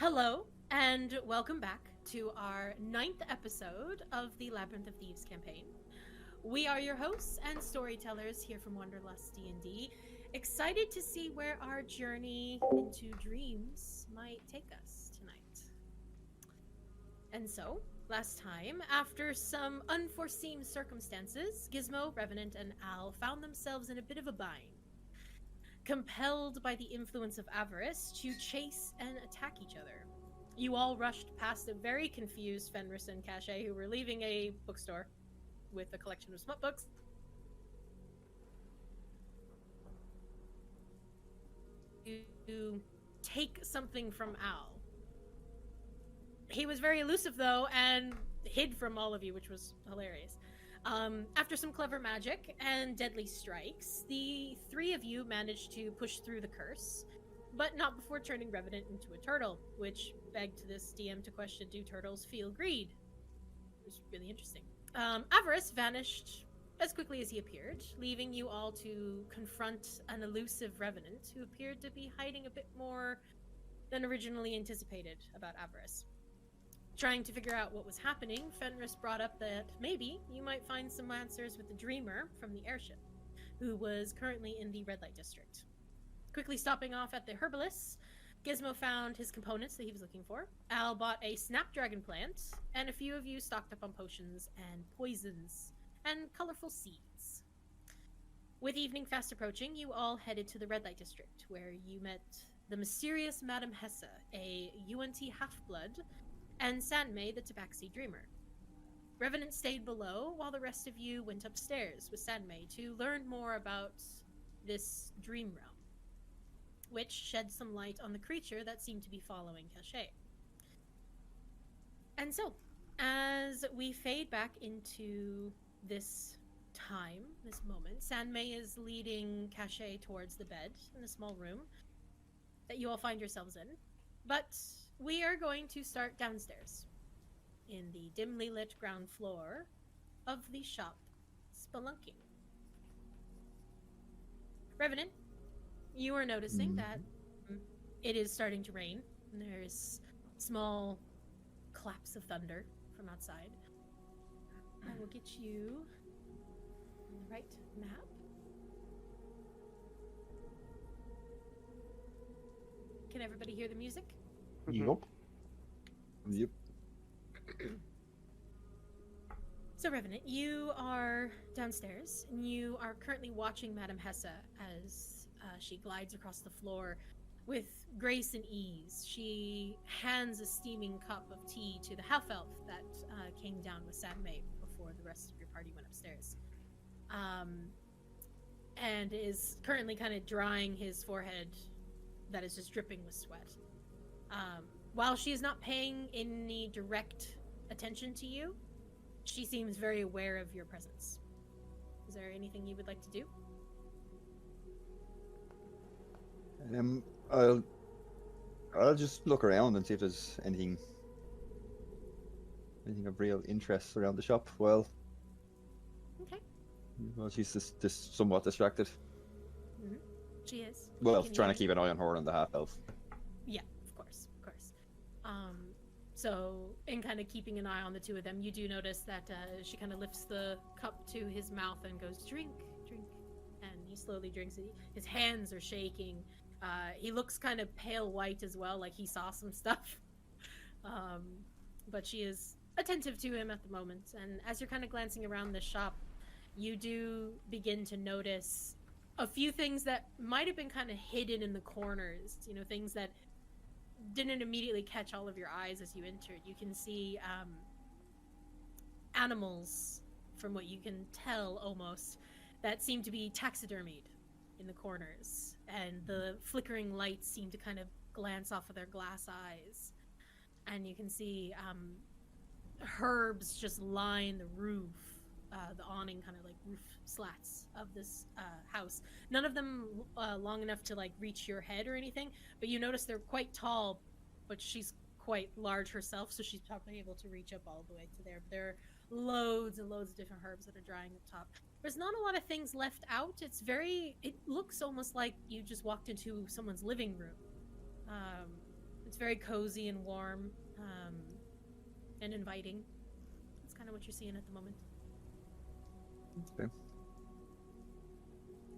Hello, and welcome back to our 9th episode of the Labyrinth of Thieves campaign. We are your hosts and storytellers here from Wanderlustdnd, excited to see where our journey into dreams might take us tonight. And so, last time, after some unforeseen circumstances, Gizmo, Revenant, and Al found themselves in a bit of a bind, compelled by the influence of avarice to chase and attack each other. You all rushed past a very confused Fenris and Caché who were leaving a bookstore with a collection of smut books. To take something from Al. He was very elusive, though, and hid from all of you, which was hilarious. After some clever magic and deadly strikes, the three of you managed to push through the curse, but not before turning Revenant into a turtle, which begged this DM to question, do turtles feel greed? It was really interesting. Avarice vanished as quickly as he appeared, leaving you all to confront an elusive Revenant who appeared to be hiding a bit more than originally anticipated about Avarice. Trying to figure out what was happening, Fenris brought up that maybe you might find some answers with the Dreamer from the airship, who was currently in the red light district. Quickly stopping off at the herbalist, Gizmo found his components that he was looking for. Al bought a snapdragon plant, and a few of you stocked up on potions and poisons and colorful seeds. With evening fast approaching, you all headed to the red light district, where you met the mysterious Madam Hessa, a Yuan-ti half-blood, and Sandmai, the Tabaxi Dreamer. Revenant stayed below while the rest of you went upstairs with Sandmai to learn more about this dream realm, which shed some light on the creature that seemed to be following Caché. And so, as we fade back into this time, this moment, Sandmai is leading Caché towards the bed in the small room that you all find yourselves in. But we are going to start downstairs in the dimly lit ground floor of the shop Spelunking. Revenant, you are noticing that it is starting to rain. And there's small claps of thunder from outside. I will get you the right map. Can everybody hear the music? Yep. Yep. So, Revenant, you are downstairs, and you are currently watching Madam Hessa as she glides across the floor with grace and ease. She hands a steaming cup of tea to the half-elf that came down with Sandmai before the rest of your party went upstairs. And is currently kind of drying his forehead that is just dripping with sweat. While she is not paying any direct attention to you, she seems very aware of your presence. Is there anything you would like to do? I'll just look around and see if there's anything of real interest around the shop. Well, she's just somewhat distracted. Mm-hmm. She is. Well, trying to keep an eye on her and the half-elf. Yeah, of course. So, in kind of keeping an eye on the two of them, you do notice that she kind of lifts the cup to his mouth and goes, drink, drink. And he slowly drinks it. His hands are shaking. He looks kind of pale white as well, like he saw some stuff. But she is attentive to him at the moment. And as you're kind of glancing around the shop, you do begin to notice a few things that might have been kind of hidden in the corners, things that didn't immediately catch all of your eyes as you entered. You can see animals, from what you can tell almost, that seem to be taxidermied in the corners, and the flickering lights seem to kind of glance off of their glass eyes. And you can see herbs just line the roof, the awning kind of like roof slats of this house. None of them long enough to like reach your head or anything, but you notice they're quite tall, but she's quite large herself, so she's probably able to reach up all the way to there. But there are loads and loads of different herbs that are drying up top. There's not a lot of things left out. It looks almost like you just walked into someone's living room. It's very cozy and warm, and inviting. That's kind of what you're seeing at the moment.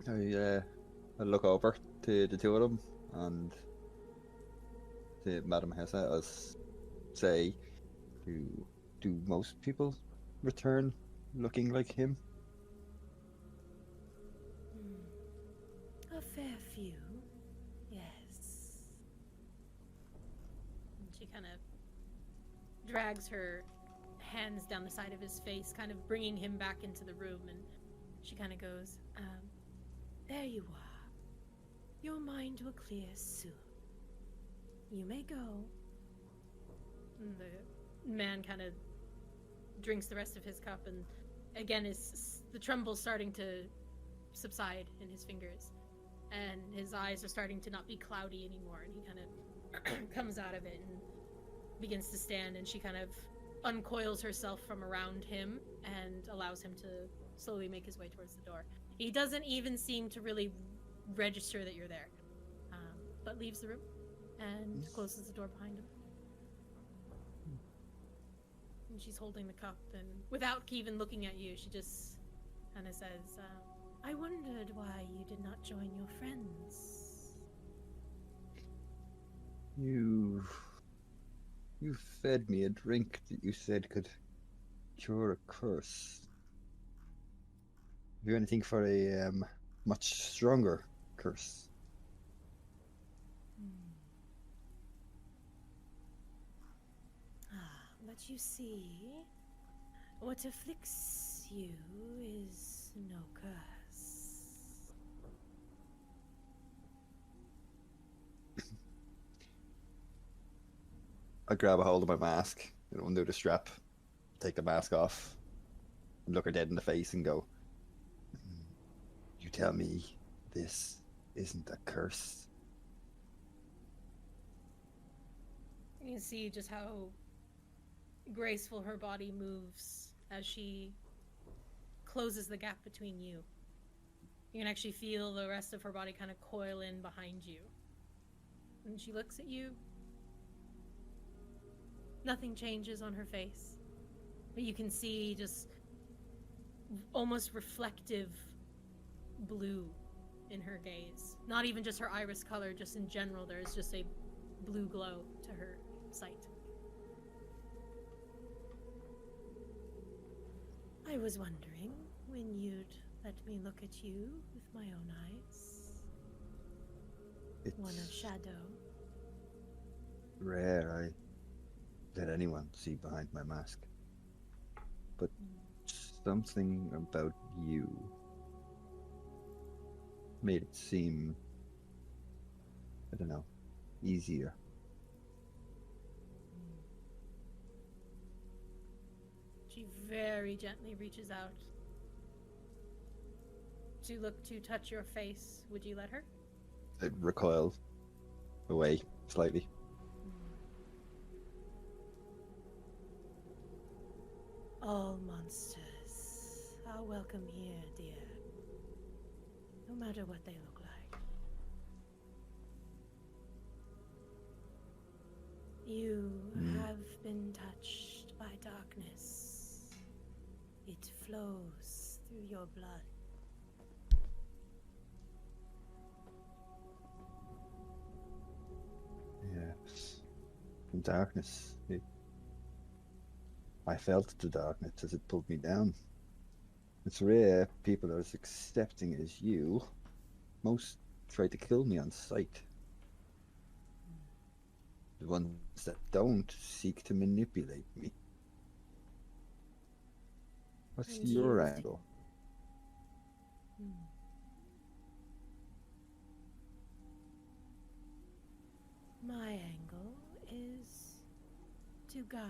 Okay. I look over to the two of them and to Madam Hessa as say, do most people return looking like him? A fair few, yes. And she kind of drags her hands down the side of his face, kind of bringing him back into the room, and she kind of goes, there you are. Your mind will clear soon. You may go. And the man kind of drinks the rest of his cup, and again, the tremble's starting to subside in his fingers, and his eyes are starting to not be cloudy anymore, and he kind of comes out of it and begins to stand, and she kind of uncoils herself from around him and allows him to slowly make his way towards the door. He doesn't even seem to really register that you're there, but leaves the room and closes the door behind him. And she's holding the cup, and without even looking at you, she just kind of says, I wondered why you did not join your friends. You fed me a drink that you said could cure a curse. Have you anything for a much stronger curse? But you see, what afflicts you is no curse. I grab a hold of my mask and undo the strap, take the mask off, and look her dead in the face and go, you tell me this isn't a curse? You can see just how graceful her body moves as she closes the gap between you. You can actually feel the rest of her body kind of coil in behind you. And she looks at you. Nothing changes on her face. But you can see just almost reflective blue in her gaze. Not even just her iris color, just in general, there's just a blue glow to her sight. I was wondering when you'd let me look at you with my own eyes. It's One of shadow. rare I let anyone see behind my mask. But something about you made it seem, I don't know, easier. She very gently reaches out to touch your face. Would you let her? It recoiled away slightly. All monsters are welcome here, dear. No matter what they look like. You have been touched by darkness. It flows through your blood. Yes. From darkness. I felt the darkness as it pulled me down. It's rare people are as accepting as you. Most try to kill me on sight. The ones that don't seek to manipulate me. What's And your use- angle? My angle is to guide.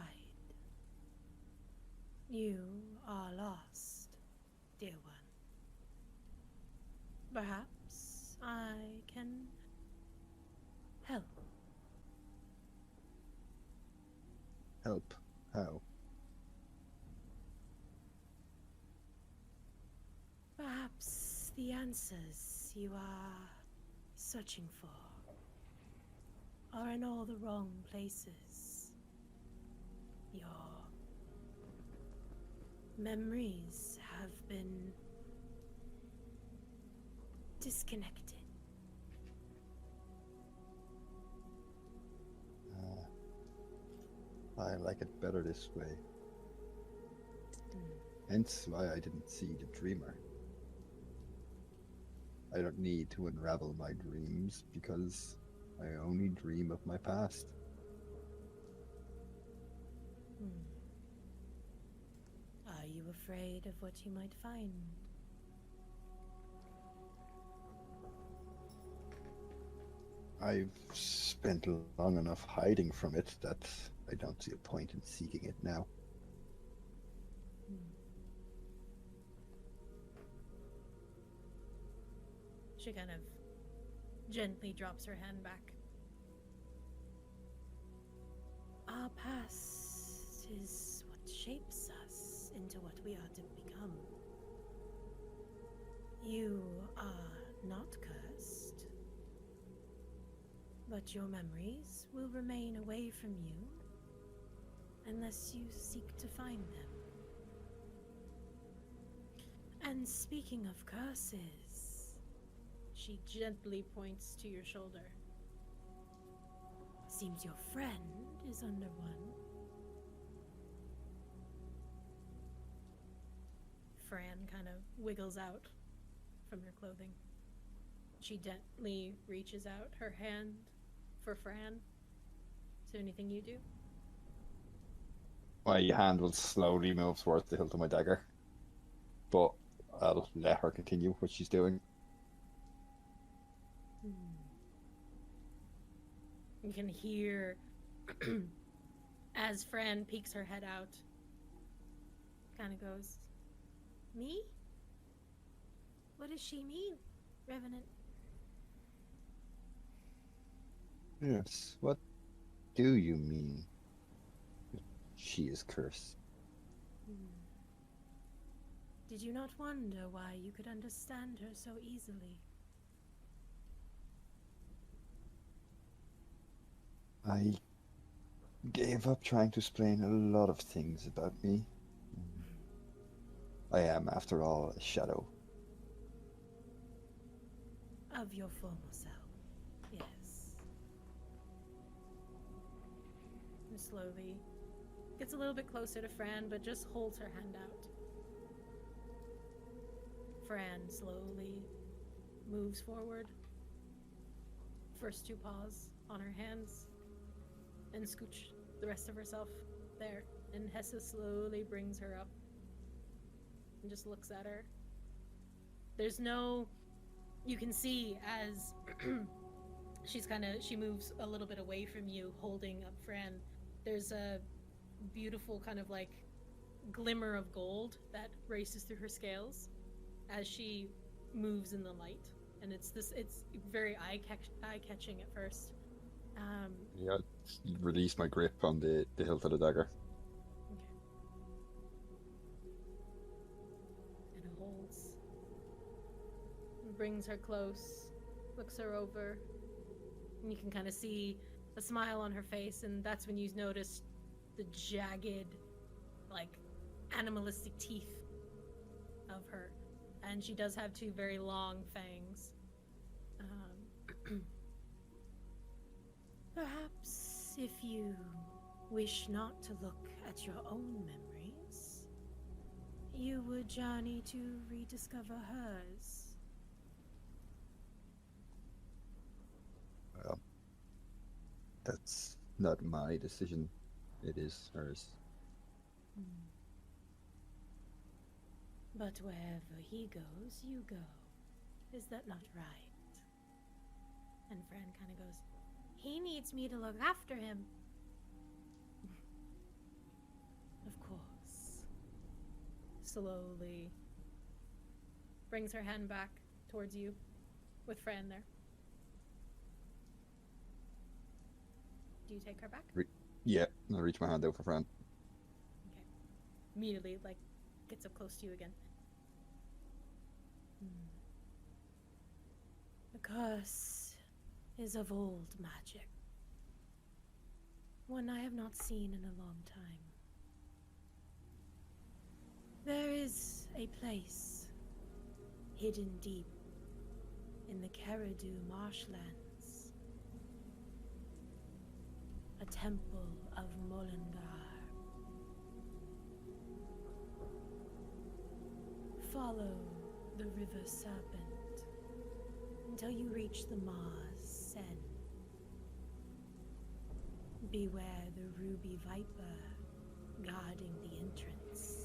You are lost, dear one. Perhaps I can help. Help? How? Perhaps the answers you are searching for are in all the wrong places. Your memories have been disconnected. I like it better this way. Hence why I didn't see the dreamer. I don't need to unravel my dreams because I only dream of my past. Are you afraid of what you might find? I've spent long enough hiding from it that I don't see a point in seeking it now. She kind of gently drops her hand back. Our past is what shapes us into what we are to become. You are not cursed, but your memories will remain away from you unless you seek to find them. And speaking of curses, she gently points to your shoulder. Seems your friend is under one. Fran kind of wiggles out from your clothing. She gently reaches out her hand for Fran. Is there anything you do? My hand will slowly move towards the hilt of my dagger, but I'll let her continue what she's doing. You can hear as Fran peeks her head out, kind of goes, "Me? What does she mean, Revenant?" Yes, what do you mean? She is cursed. Did you not wonder why you could understand her so easily? I gave up trying to explain a lot of things about me. I am, after all, a shadow. Of your former self, yes. And slowly gets a little bit closer to Fran, but just holds her hand out. Fran slowly moves forward. First 2 paws on her hands, and scooch the rest of herself there. And Hessa slowly brings her up and just looks at her. There's no... You can see as she moves a little bit away from you, holding up Fran. There's a beautiful kind of like glimmer of gold that races through her scales as she moves in the light. And it's very eye-catching at first. Yeah, release my grip on the hilt of the dagger. Okay. And it holds. And brings her close, looks her over, and you can kind of see a smile on her face, and that's when you notice the jagged, like, animalistic teeth of her. And she does have 2 very long fangs. Perhaps if you wish not to look at your own memories, you would journey to rediscover hers. Well, that's not my decision. It is hers. But wherever he goes, you go. Is that not right? And Fran kind of goes, "He needs me to look after him." Of course. Slowly brings her hand back towards you with Fran there. Do you take her back? Yeah, I'll reach my hand out for Fran. Okay. Immediately, like, gets up close to you again. The curse is of old magic. One I have not seen in a long time. There is a place hidden deep in the Caradu marshlands. A temple of Molengar. Follow the river serpent until you reach the Mars Sen. Beware the ruby viper guarding the entrance.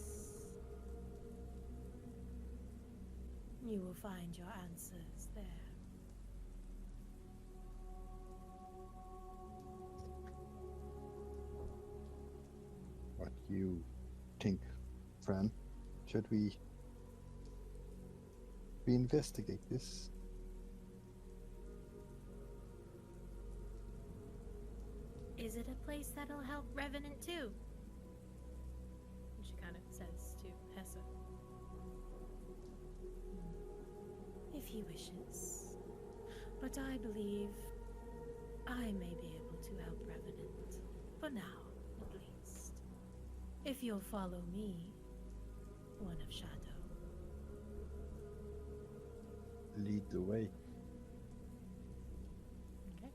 You will find your answers there. What do you think, Fran? Should we investigate this? Is it a place that'll help Revenant too? And she kind of says to Hessa. If he wishes. But I believe I may be able to help Revenant. For now, at least. If you'll follow me, one of Shadow. Lead the way. Okay.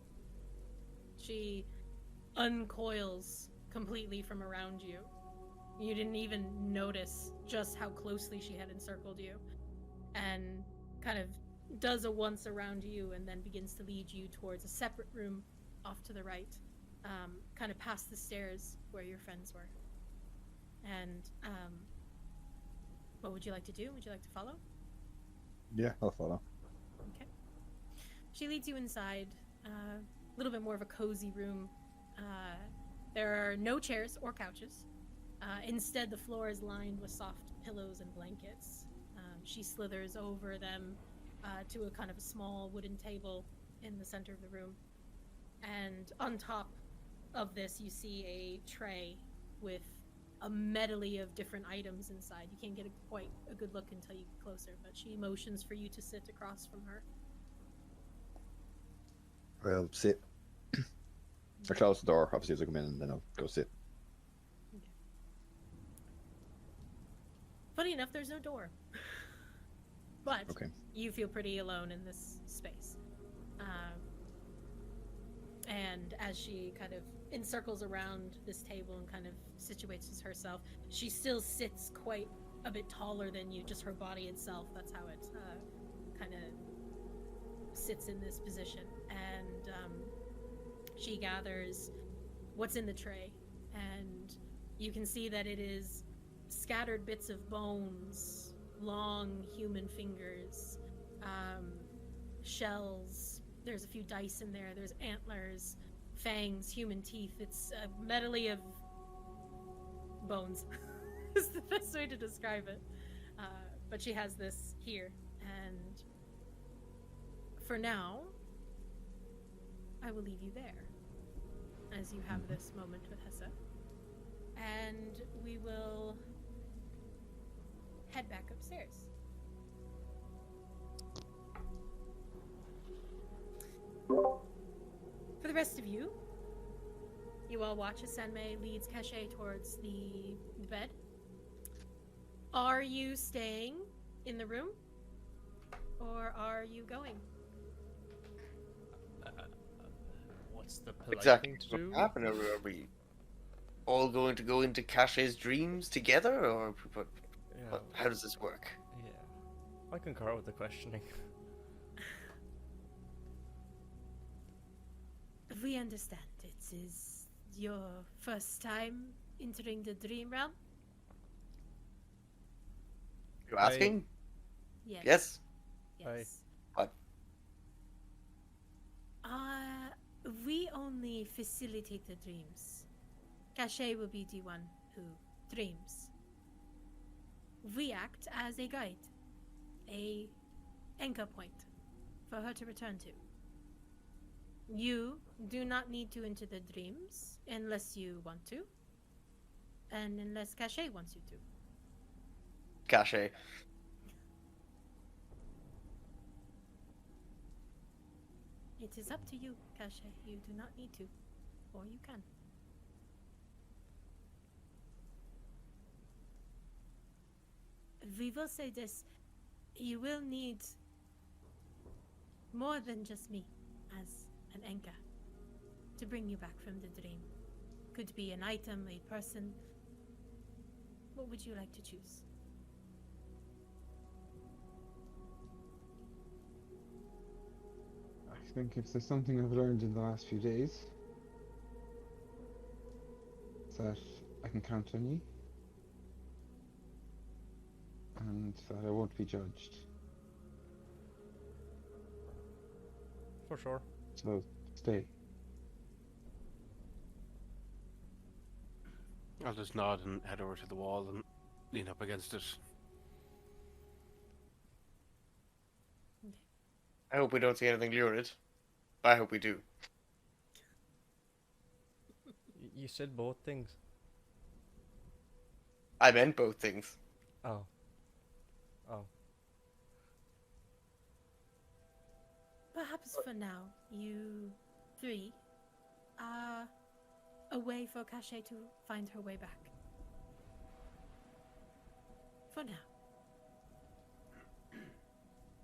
She uncoils completely from around you. You didn't even notice just how closely she had encircled you. And kind of does a once around you and then begins to lead you towards a separate room off to the right, kind of past the stairs where your friends were. And what would you like to do? Would you like to follow? Yeah, I'll follow. Okay. She leads you inside, a little bit more of a cozy room. There are no chairs or couches. Instead, the floor is lined with soft pillows and blankets. She slithers over them to a kind of a small wooden table in the center of the room. And on top of this, you see a tray with a medley of different items inside. You can't get quite a good look until you get closer, but she motions for you to sit across from her. I'll sit. I close the door, obviously, as I come in, and then I'll go sit. Okay. Funny enough, there's no door. But Okay. you feel pretty alone in this space. And as she kind of encircles around this table and kind of situates herself, she still sits quite a bit taller than you, just her body itself. That's how it kind of sits in this position. And she gathers what's in the tray. And you can see that it is scattered bits of bones, long human fingers, shells. There's a few dice in there. There's antlers, fangs, human teeth. It's a medley of bones. Is the best way to describe it. But she has this here, and for now, I will leave you there as you have this moment with Hessa, and we will head back upstairs. For the rest of you, you all watch as Sandmai leads Caché towards the bed. Are you staying in the room, or are you going? What's the polite Exactly thing to do? what happened? Are we all going to go into Caché's dreams together, or Yeah, how does this work? yeah. I concur with the questioning. We understand it is your first time entering the dream realm. You asking? Yes. Yes. Yes. What? We only facilitate the dreams. Caché will be the one who dreams. We act as a guide, a anchor point for her to return to. You do not need to enter the dreams unless you want to, and unless Caché wants you to. Caché. It is up to you, Caché. You do not need to, or you can. we will say this. You will need more than just me as an anchor to bring you back from the dream. Could be an item, a person. What would you like to choose? I think if there's something I've learned in the last few days, it's that I can count on you, and that I won't be judged. For sure. So, stay. I'll just nod and head over to the wall and lean up against it. I hope we don't see anything lurid. I hope we do. You said both things. I meant both things. Oh. Oh. Perhaps for now, you three are a way for Caché to find her way back. For now.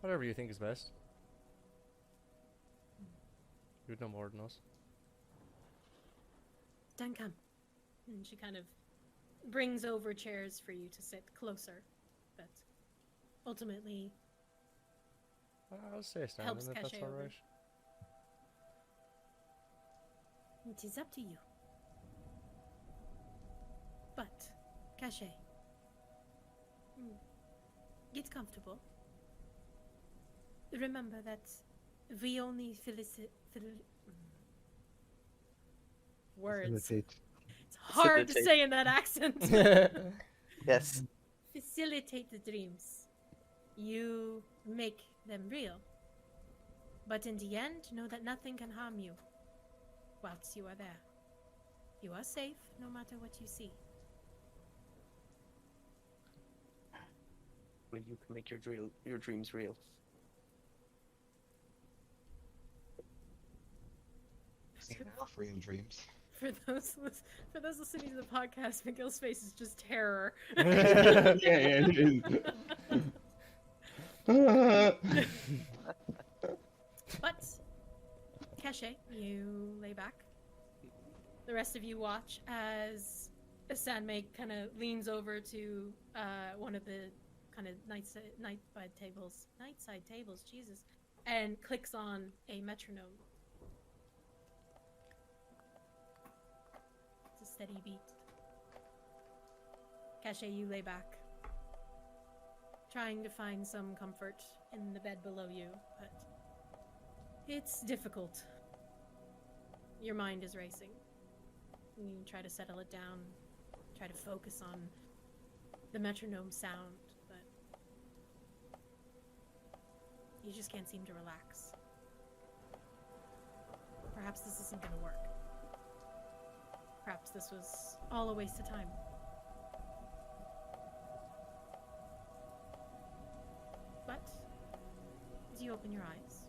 Whatever you think is best. You'd know more than us. Then come. And she kind of brings over chairs for you to sit closer. But ultimately, I'll stay standing Helps if that's Caché over. alright. it is up to you. But, Caché, get comfortable. Remember that we only words. Facilitate. It's hard to Facilitate. say in that accent. Yes. Facilitate the dreams. You make them real. But in the end, know that nothing can harm you whilst you are there. You are safe no matter what you see. Well, you can make your dreams real. Enough real dreams. For those listening to the podcast, McGill's face is just terror. Yeah, it is. But, Caché, you lay back. The rest of you watch as Sandmai kind of leans over to one of the kind of nightside tables, Jesus, and clicks on a metronome. It's a steady beat. Caché, you lay back, trying to find some comfort in the bed below you, but it's difficult. Your mind is racing. You try to settle it down, try to focus on the metronome sound, but you just can't seem to relax. Perhaps this isn't going to work. Perhaps this was all a waste of time. But as you open your eyes,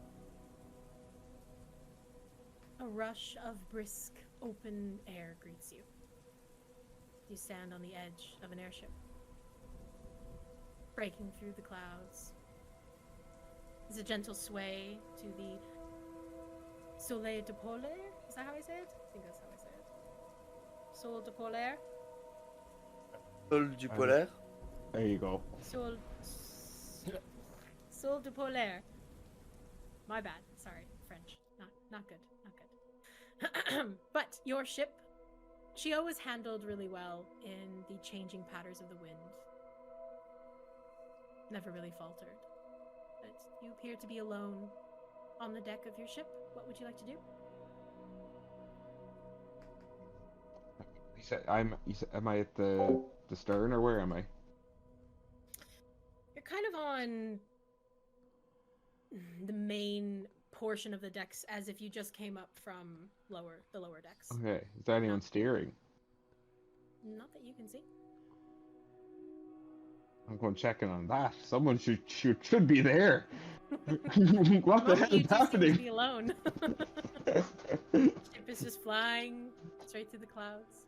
a rush of brisk, open air greets you. You stand on the edge of an airship, breaking through the clouds. There's a gentle sway to the Soleil de Polaire. Is that how I say it? I think that's how I say it. Sol de Polaire. Sol du polaire. There you go. Sol de Polaire. My bad. Sorry, French. Not good. But your ship, she always handled really well in the changing patterns of the wind. Never really faltered. But you appear to be alone on the deck of your ship. What would you like to do? Am I at the stern, or where am I? You're kind of on the main portion of the decks, as if you just came up from the lower decks. Okay. Is there anyone steering? Not that you can see. I'm going checking on that. Someone should be there. What the Most of hell you is two seem to happening? be alone. Ship is just flying straight through the clouds.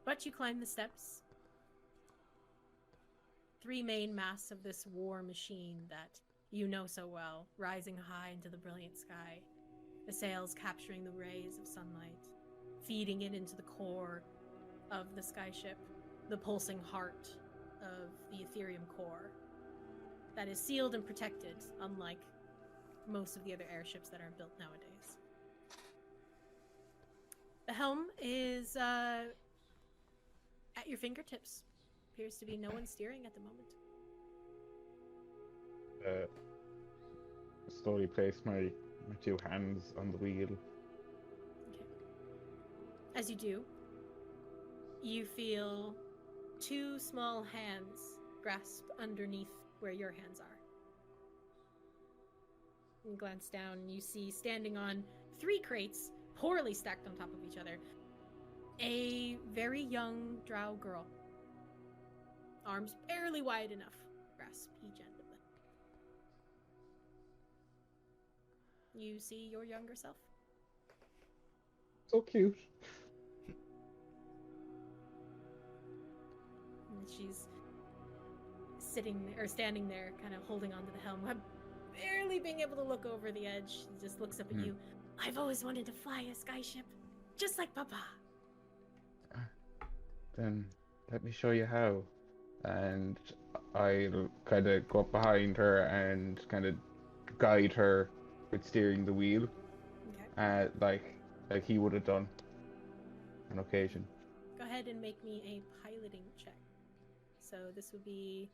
But you climb the steps. three main masts of this war machine that you know so well, rising high into the brilliant sky. The sails capturing the rays of sunlight, feeding it into the core of the skyship, the pulsing heart of the Ethereum core that is sealed and protected, unlike most of the other airships that are built nowadays. The helm is at your fingertips. Appears to be no one steering at the moment. Slowly place my two hands on the wheel. Okay. As you do, you feel two small hands grasp underneath where your hands are. You glance down and you see standing on three crates, poorly stacked on top of each other, a very young drow girl. Arms barely wide enough to grasp each end of them. You see your younger self? So cute. And she's standing there, kind of holding onto the helm, barely being able to look over the edge. She just looks up at you. I've always wanted to fly a skyship, just like Papa. Then let me show you how. And I'll kind of go up behind her and kind of guide her with steering the wheel, Okay. like he would have done on occasion. Go ahead and make me a piloting check. So this would be...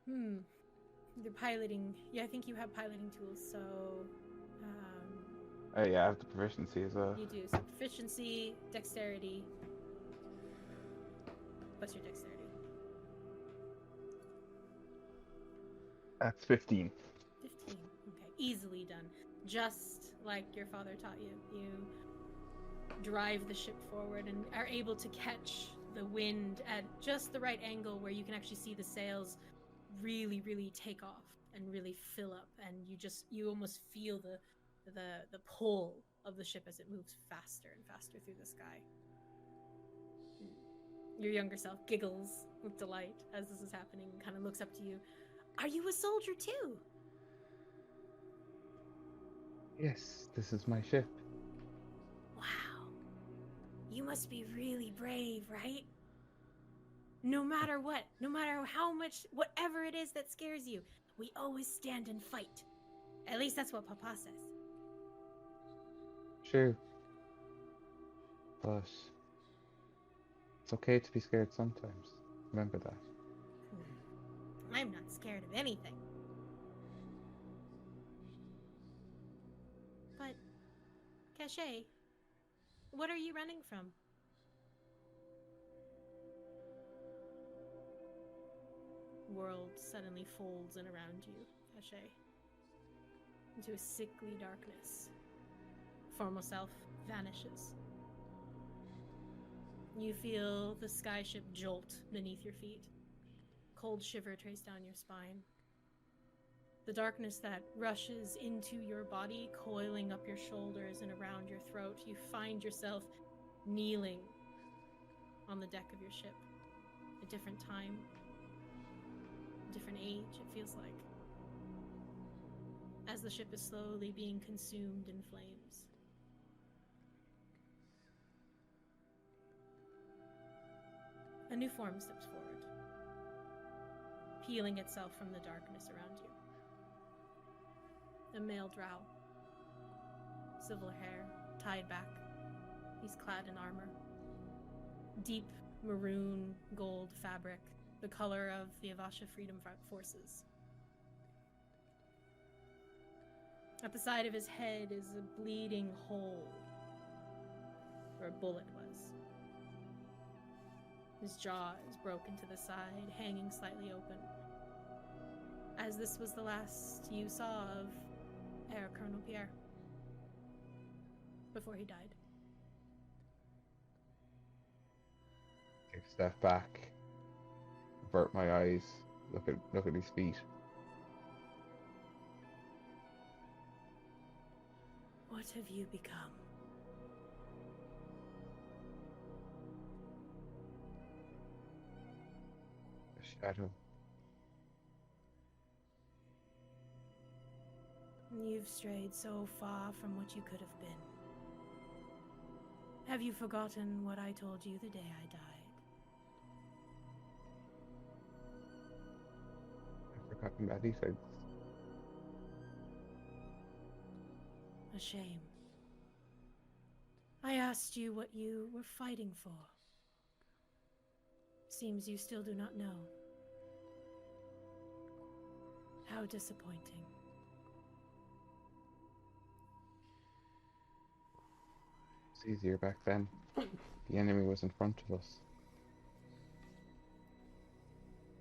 The piloting... Yeah, I think you have piloting tools, so... Yeah, I have the proficiency as well. You do. So proficiency, dexterity, plus your dexterity. That's 15. 15. Okay, easily done. Just like your father taught you. You drive the ship forward and are able to catch the wind at just the right angle where you can actually see the sails really, really take off and really fill up, and you almost feel the pull of the ship as it moves faster and faster through the sky. Your younger self giggles with delight as this is happening and kind of looks up to you. Are you a soldier too? Yes, this is my ship. Wow. You must be really brave, right? No matter what, no matter how much, whatever it is that scares you, we always stand and fight. At least that's what Papa says. True. But it's okay to be scared sometimes. Remember that. I'm not scared of anything. But, Caché, what are you running from? World suddenly folds in around you, Caché, into a sickly darkness. Formal self vanishes. You feel the skyship jolt beneath your feet. Cold shiver trace down your spine. The darkness that rushes into your body, coiling up your shoulders and around your throat. You find yourself kneeling on the deck of your ship. A different time, a different age, it feels like. As the ship is slowly being consumed in flames. A new form steps forward, peeling itself from the darkness around you. A male drow. Silver hair, tied back. He's clad in armor. Deep maroon gold fabric, the color of the Avasha Freedom Forces. At the side of his head is a bleeding hole where a bullet was. His jaw is broken to the side, hanging slightly open. As this was the last you saw of Colonel Pierre before he died. Take a step back, avert my eyes, look at his feet. What have you become? A Shadow. You've strayed so far from what you could have been. Have you forgotten what I told you the day I died? I've forgotten that, he said. A shame. I asked you what you were fighting for. Seems you still do not know. How disappointing. It's easier back then. The enemy was in front of us.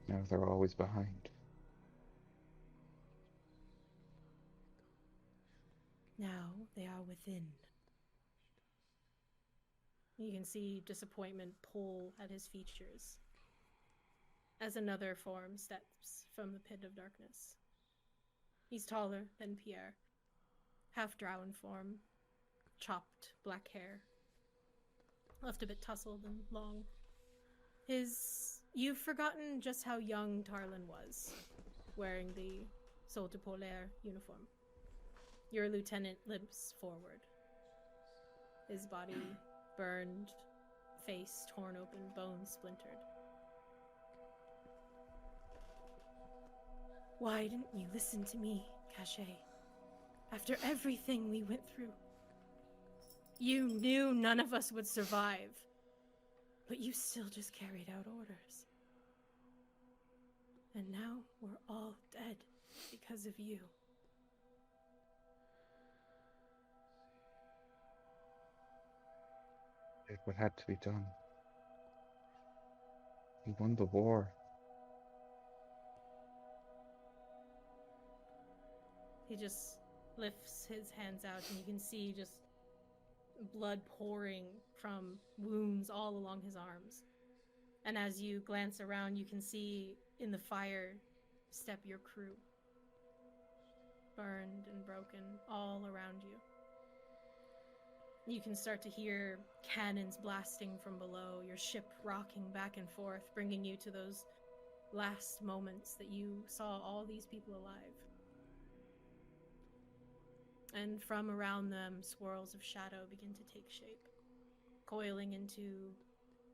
Now they're always behind. Now they are within. You can see disappointment pull at his features as another form steps from the pit of darkness. He's taller than Pierre, half drow in form, chopped black hair, left a bit tousled and long. You've forgotten just how young Tarlin was, wearing the Sol de Polaire uniform. Your lieutenant limps forward, his body burned, face torn open, bones splintered. Why didn't you listen to me, Caché? After everything we went through. You knew none of us would survive, but you still just carried out orders. And now we're all dead because of you. Did what had to be done. He won the war. He just lifts his hands out and you can see just blood pouring from wounds all along his arms. And as you glance around, you can see in the fire step your crew. Burned and broken all around you. You can start to hear cannons blasting from below, your ship rocking back and forth, bringing you to those last moments that you saw all these people alive. And from around them, swirls of shadow begin to take shape, coiling into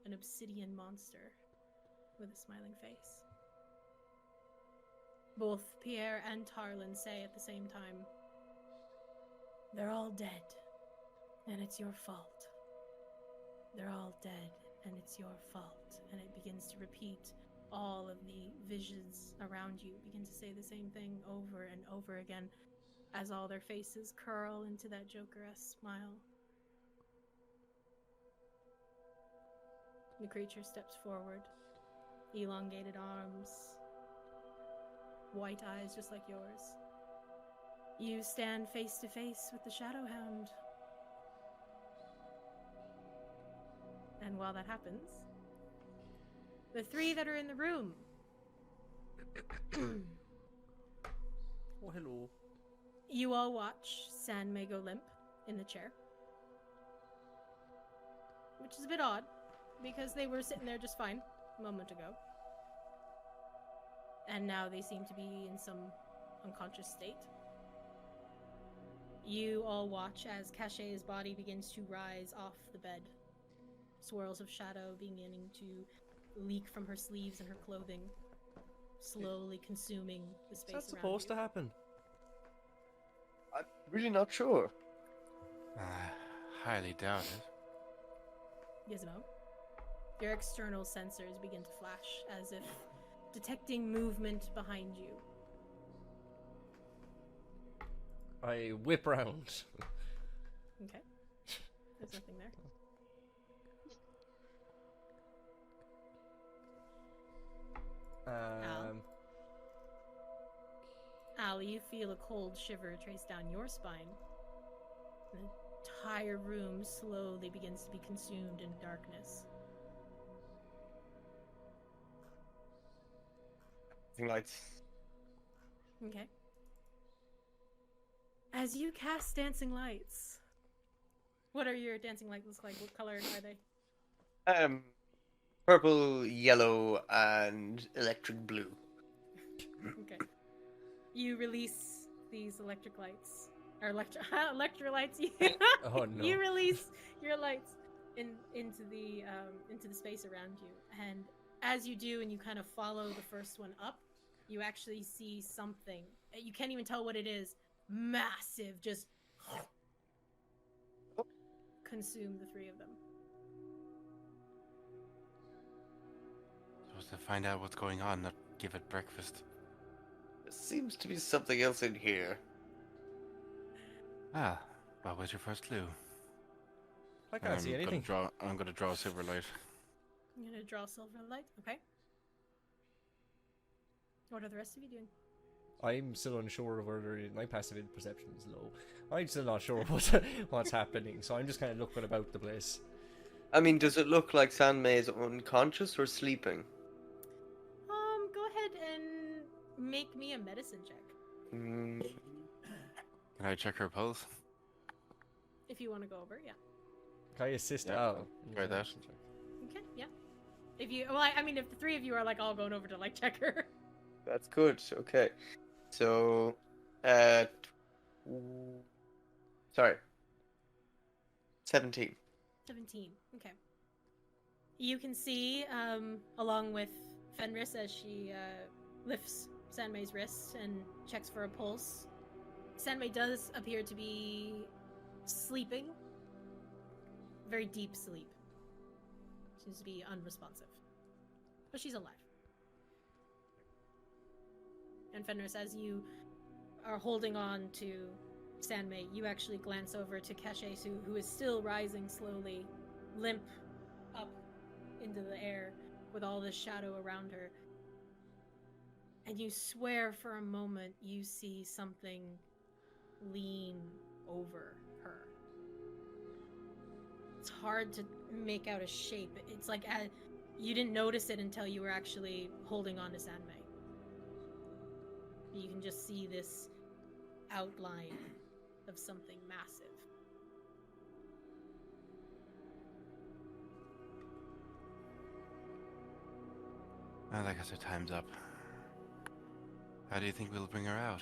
an obsidian monster with a smiling face. Both Pierre and Tarlin say at the same time, "They're all dead, and it's your fault. They're all dead, and it's your fault." And it begins to repeat. All of the visions around you begin to say the same thing over and over again, as all their faces curl into that Joker-esque smile. The creature steps forward, elongated arms, white eyes just like yours. You stand face to face with the Shadow Hound. And while that happens, the three that are in the room. Oh, hello. You all watch Sandmai go limp in the chair. Which is a bit odd, because they were sitting there just fine a moment ago. And now they seem to be in some unconscious state. You all watch as Caché's body begins to rise off the bed. Swirls of shadow beginning to leak from her sleeves and her clothing, slowly consuming the space Is that around supposed you. to happen? I'm really not sure. Highly doubt it. Gizmo, your external sensors begin to flash as if detecting movement behind you. I whip round. Okay. There's nothing there. Al, you feel a cold shiver trace down your spine. The entire room slowly begins to be consumed in darkness. Lights. Okay. As you cast dancing lights, what are your dancing lights look like? What color are they? purple, yellow, and electric blue. Okay. You release these electric lights. Or electrolytes. Oh no. You release your lights into the space around you. And as you do and you kind of follow the first one up, you actually see something. You can't even tell what it is. Massive, just consume the three of them. Supposed to find out what's going on, not give it breakfast. There seems to be something else in here. Ah, what was your first clue? I can't see anything. I'm gonna draw a silver light. I'm gonna draw silver light. Okay. What are the rest of you doing? I'm still unsure of whether my passive perception is low. I'm still not sure what's happening, so I'm just kind of looking about the place. I mean, does it look like Sandmai is unconscious or sleeping? Go ahead and make me a medicine check Mm, Can I check her pulse? if you want to go over. Yeah. Can I assist? Yeah, Oh, try that. Okay. Yeah. If you, well, I mean, if the three of you are like all going over to like check her. that's good. Okay. So, sorry. 17. 17. Okay. You can see, along with Fenris, as she lifts Sandmai's wrist and checks for a pulse. Sandmai does appear to be sleeping. Very deep sleep. Seems to be unresponsive. But she's alive. And Fenris, as you are holding on to Sandmai, you actually glance over to Caché, who is still rising slowly, limp up into the air with all this shadow around her. And you swear for a moment you see something lean over her. It's hard to make out a shape. It's like you didn't notice it until you were actually holding on to Sandmai. You can just see this outline of something massive. Well, I guess our time's up. How do you think we'll bring her out?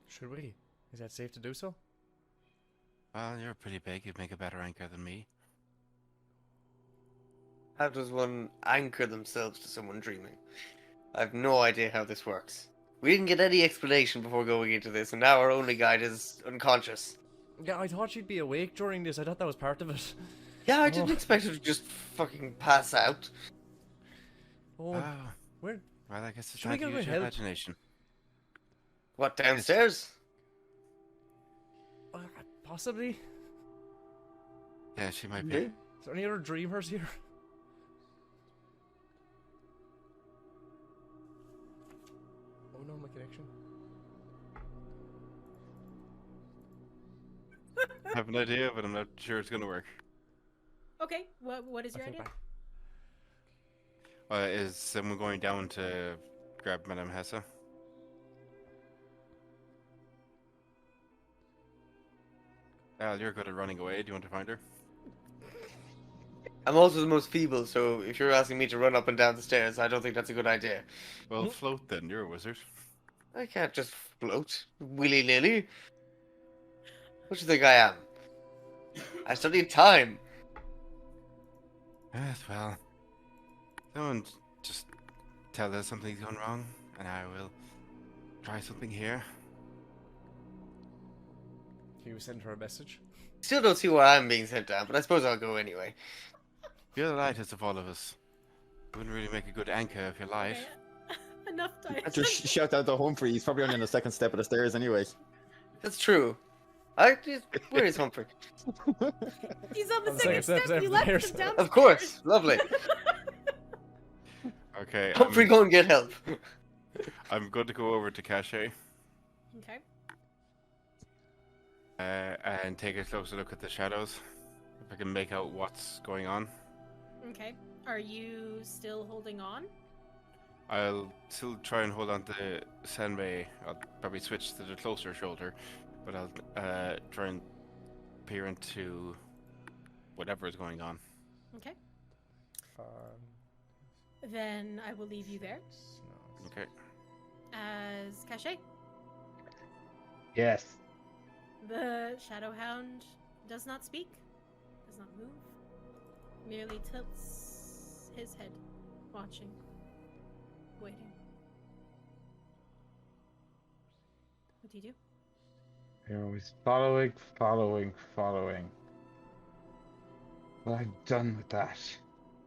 Should we? Is that safe to do so? Well, you're pretty big. You'd make a better anchor than me. How does one anchor themselves to someone dreaming? I have no idea how this works. We didn't get any explanation before going into this, and now our only guide is unconscious. Yeah, I thought she'd be awake during this. I thought that was part of it. Yeah, I didn't expect her to just fucking pass out. Oh, Oh, where? well, I guess it's Should we time to go use to your help? imagination. What, downstairs? Possibly. Yeah, she might Okay. be. Is there any other dreamers here? Oh no, my connection. I have an idea, but I'm not sure it's gonna work. Okay, what is your idea? Is someone going down to grab Madam Hessa? Al, you're good at running away. Do you want to find her? I'm also the most feeble, so if you're asking me to run up and down the stairs, I don't think that's a good idea. Well, float then. You're a wizard. I can't just float willy-nilly. What do you think I am? I still need time. Yes, well, someone just tell us something's gone wrong, and I will try something here. Can you send her a message? Still don't see why I'm being sent down, but I suppose I'll go anyway. You're the lightest of all of us. You wouldn't really make a good anchor if you're light. Okay. Enough time. Just shout out to Humphrey. He's probably only on the second step of the stairs anyway. That's true. Where is Humphrey? He's on the On second step. You left him downstairs. Of course, lovely. Okay, Humphrey, go and get help. I'm good to go over to Caché Okay. and take a closer look at the shadows. If I can make out what's going on. Okay. Are you still holding on? I'll still try and hold on to Sandmai. I'll probably switch to the closer shoulder, but I'll try and peer into whatever is going on. Okay. Then I will leave you there No. Okay. as Caché. Yes. The Shadow Hound does not speak, does not move, merely tilts his head, watching, waiting. What do you do? You're always following. Well, I'm done with that.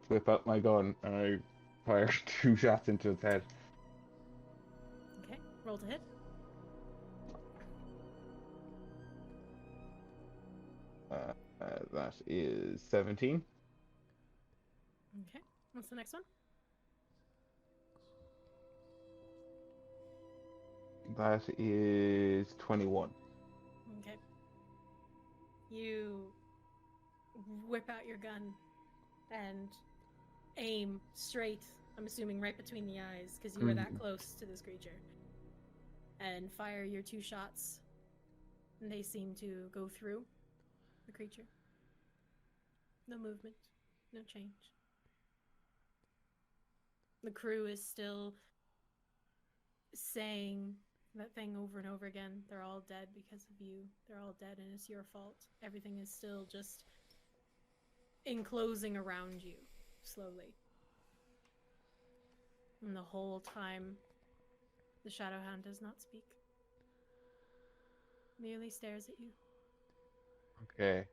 Whip out my gun and I fire 2 shots into its head. Okay, roll to hit. That is 17. Okay, what's the next one? That is 21. Okay. You whip out your gun and aim straight, I'm assuming right between the eyes, because you were that close to this creature. And fire your 2 shots. And they seem to go through the creature. No movement, no change. The crew is still saying that thing over and over again. They're all dead because of you. They're all dead and it's your fault. Everything is still just enclosing around you, slowly. And the whole time, the Shadow Hound does not speak. Merely stares at you. Okay.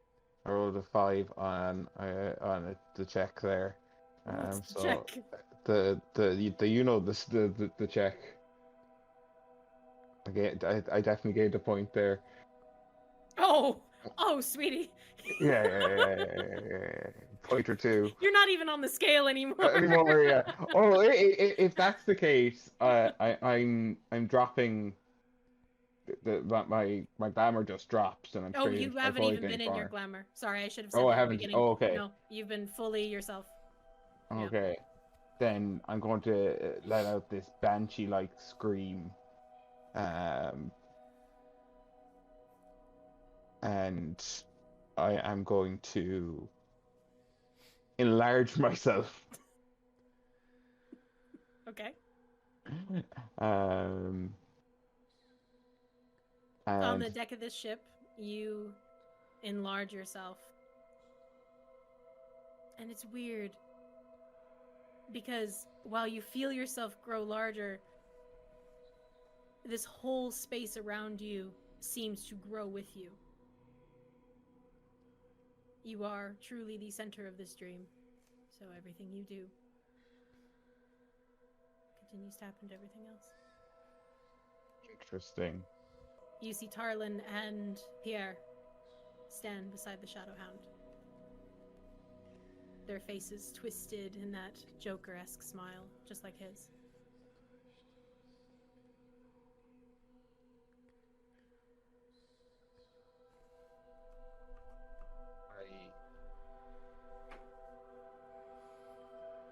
I rolled a 5 on the check there. What's the So check? the check. I definitely gave the point there. Oh, sweetie. Yeah. Point or 2. You're not even on the scale anymore. Anymore, yeah. Oh, if that's the case, I'm dropping. My glamour just drops, and I'm Oh, straight. you haven't even been in your glamour. Sorry, I should have said Oh, that I at the haven't. beginning. Oh, okay. No, you've been fully yourself. Yeah. Okay. Then I'm going to let out this banshee-like scream, and I am going to enlarge myself. Okay. And On the deck of this ship, you enlarge yourself. And it's weird. Because while you feel yourself grow larger, this whole space around you seems to grow with you. You are truly the center of this dream. So everything you do continues to happen to everything else. Interesting. You see Tarlin and Pierre stand beside the Shadow Hound. Their faces twisted in that Joker-esque smile, just like his.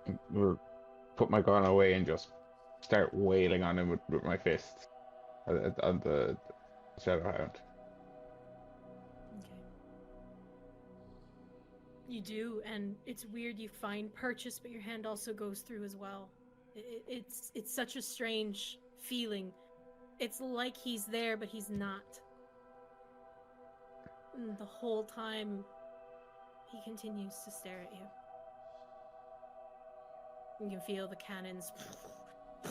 I will put my gun away and just start wailing on him with my fists on the Shadow Hound. Okay. You do, and it's weird. You find purchase, but your hand also goes through as well. It's such a strange feeling. It's like he's there, but he's not. And the whole time, he continues to stare at you. You can feel the cannons to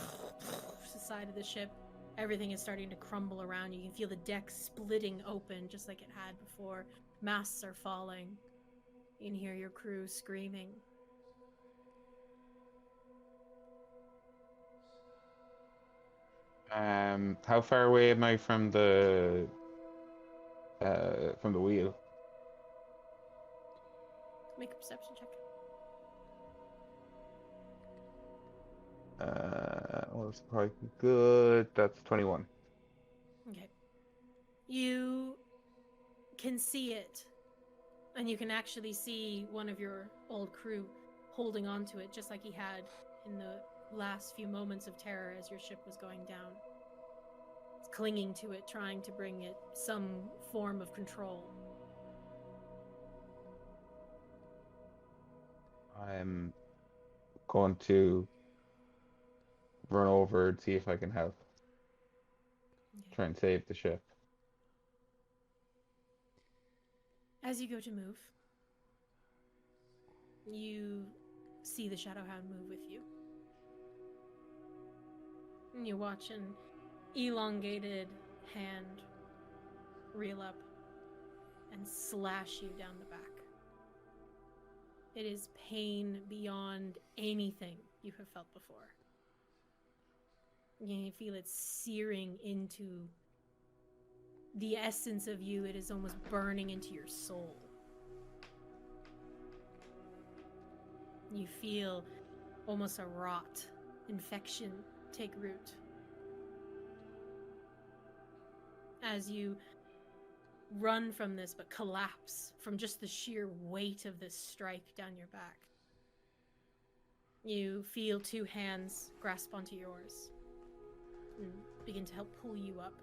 the side of the ship. Everything is starting to crumble around you. You can feel the deck splitting open just like it had before. Masts are falling. You can hear your crew screaming. How far away am I from the wheel? Make a perception check. Well, it's probably good. That's 21. Okay. You can see it. And you can actually see one of your old crew holding onto it just like he had in the last few moments of terror as your ship was going down. It's clinging to it, trying to bring it some form of control. going to run over and see if I can help. Try and save the ship. As you go to move, you see the Shadow Hound move with you. And you watch an elongated hand reel up and slash you down the back. It is pain beyond anything you have felt before. You feel it searing into the essence of you. It is almost burning into your soul. You feel almost a rot, infection take root. As you run from this, but collapse from just the sheer weight of this strike down your back. You feel two hands grasp onto yours and begin to help pull you up.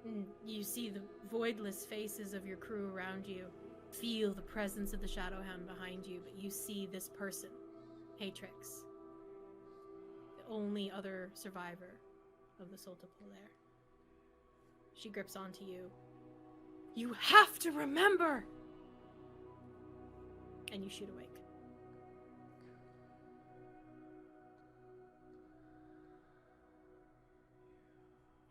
And you see the voidless faces of your crew around you. Feel the presence of the Shadow Hound behind you, but you see this person, Hatrix, the only other survivor of the Soul to Polaire. She grips onto you. You have to remember! And you shoot awake.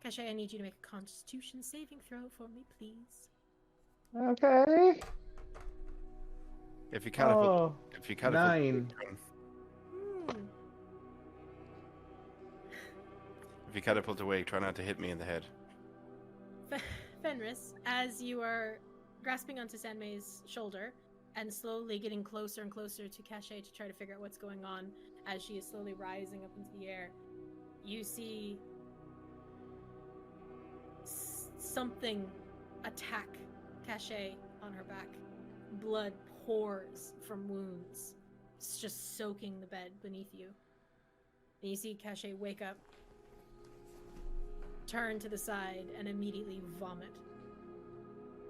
Caché, I need you to make a Constitution saving throw for me, please. Okay. If you catapult, Oh, if you catapult, 9. if you catapult away, try not to hit me in the head. Fenris, as you are grasping onto Sandmai's shoulder and slowly getting closer and closer to Caché to try to figure out what's going on as she is slowly rising up into the air, you see something attack Caché on her back. Blood pours from wounds. It's just soaking the bed beneath you. And you see Caché wake up, turn to the side, and immediately vomit.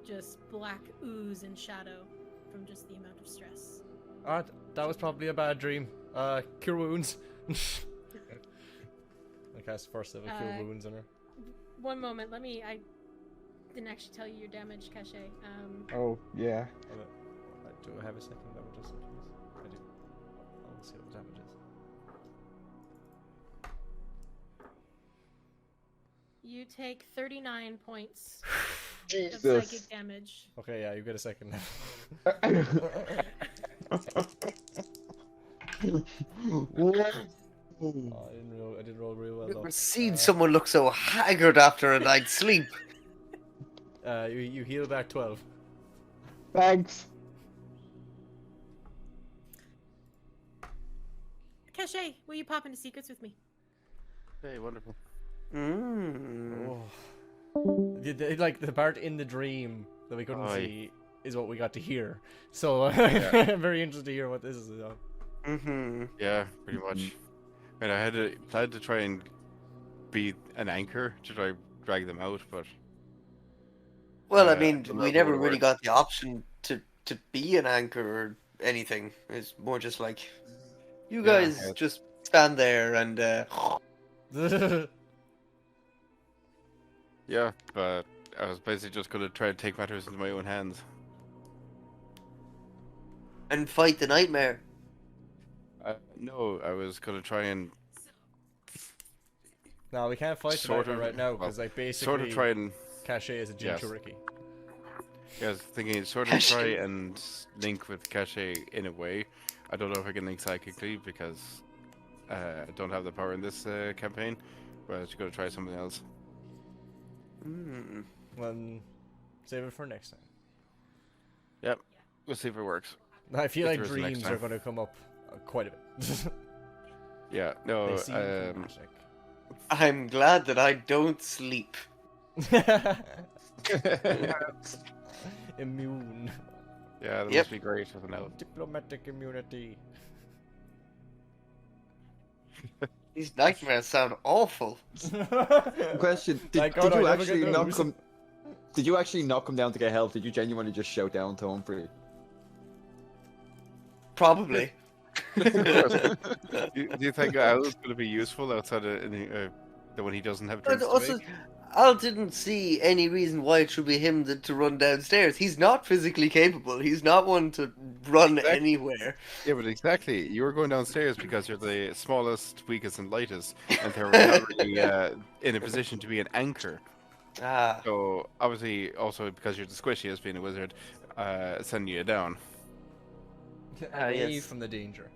Just black ooze and shadow from just the amount of stress. That was probably a bad dream. Cure wounds. I cast first level cure wounds on her. One moment, I didn't actually tell you your damage, Caché. Oh, yeah. Do I have a second level just in case? I do. I'll see what the damage is. You take 39 points of Jesus. psychic damage. Okay, yeah, you get a second Oh, I didn't roll real well. Never Though. seen someone look so haggard after a night's sleep. You heal back 12. Thanks. Caché, will you pop into secrets with me? Hey, wonderful. Mm. Oh. Like the part in the dream that we couldn't see is what we got to hear. So I'm very interested to hear what this is about. Mm-hmm. Yeah, pretty much. And I had to tried to try and be an anchor to try drag them out, but Well, I Yeah, mean, don't we know never what it really works. got the option to be an anchor or anything. It's more just like, you Yeah, guys yeah. just stand there and yeah, but I was basically just gonna try to take matters into my own hands. and fight the nightmare. No, I was gonna try and No, we can't fight the Sort nightmare of, right now well, because like basically sort of try and Caché is a Jinchuriki. yeah, I was thinking sort of try and link with Caché in a way. I don't know if I can link psychically because I don't have the power in this campaign, but I was gonna try something else. Mm. Well, save it for next time. Yep, we'll see if it works. I feel If like there is a next dreams are time. going to come up quite a bit. Yeah, no, They seem dramatic. I'm glad that I don't sleep. Immune. yeah, that Yep. must be great as an elf. Diplomatic immunity. These nightmares sound awful. Question: Did, Like, did God, you I never get actually knock those. him? Did you actually knock him down to get help? Did you genuinely just shout down to him for you? Probably. Do you think Al is going to be useful outside of when he doesn't have But drinks to also, make? Al didn't see any reason why it should be him to run downstairs. He's not physically capable. He's not one to run Exactly. anywhere. Yeah, but exactly. You were going downstairs because you're the smallest, weakest, and lightest, and they were not really in a position to be an anchor. Ah, So obviously, also because you're the squishiest, being a wizard, sending you down. Away yes. from the danger.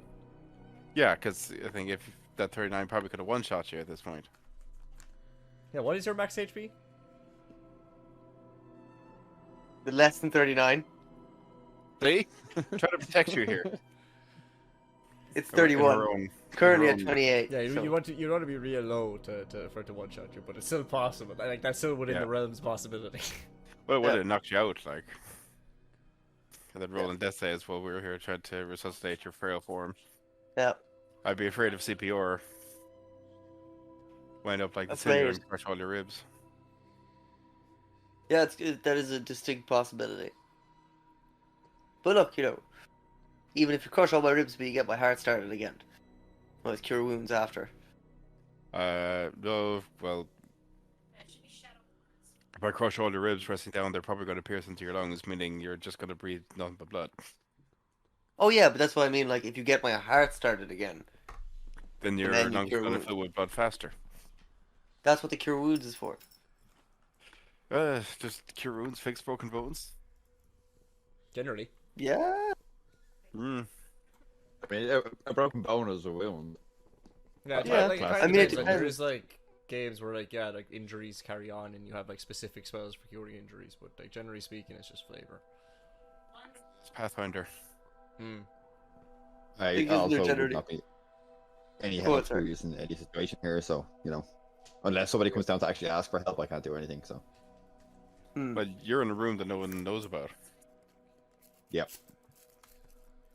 Yeah, because I think if that 39 probably could have one-shot you at this point. Yeah, what is your max HP? the less than 39. See? Trying to protect you here. It's In our 31. own- Currently in our at own- 28. Yeah, so- you want to be real low for it to one shot you, but it's still possible. Like that's still within Yeah. the realm's possibility. Well, it would Yeah. have knocked you out, like. And then rolling death saves while we were here trying to resuscitate your frail form. Yeah. I'd be afraid of CPR. Wind up like the That's cinder weird. and crush all your ribs. Yeah, that is a distinct possibility. But look, even if you crush all my ribs, but you get my heart started again. Well, cure wounds after. No, well, if I crush all your ribs resting down, they're probably going to pierce into your lungs, meaning you're just going to breathe nothing but blood. Oh yeah, but that's what I mean. Like, if you get my heart started again, Then your then you lungs are cure going to wounds. fill with blood faster. That's what the cure wounds is for. Just cure wounds, fix broken bones. Generally. Yeah. Hmm. I mean, a broken bone is a wound. Yeah, Yeah. like, I I mean, it there depends. is like games where like injuries carry on and you have like specific spells for curing injuries, but like generally speaking, it's just flavor. It's Pathfinder. Hmm. I Because they're also would generally- not be any Go on, help for sorry. you in any situation here, so, unless somebody comes down to actually ask for help, I can't do anything, so. Hmm. But you're in a room that no one knows about. Yep.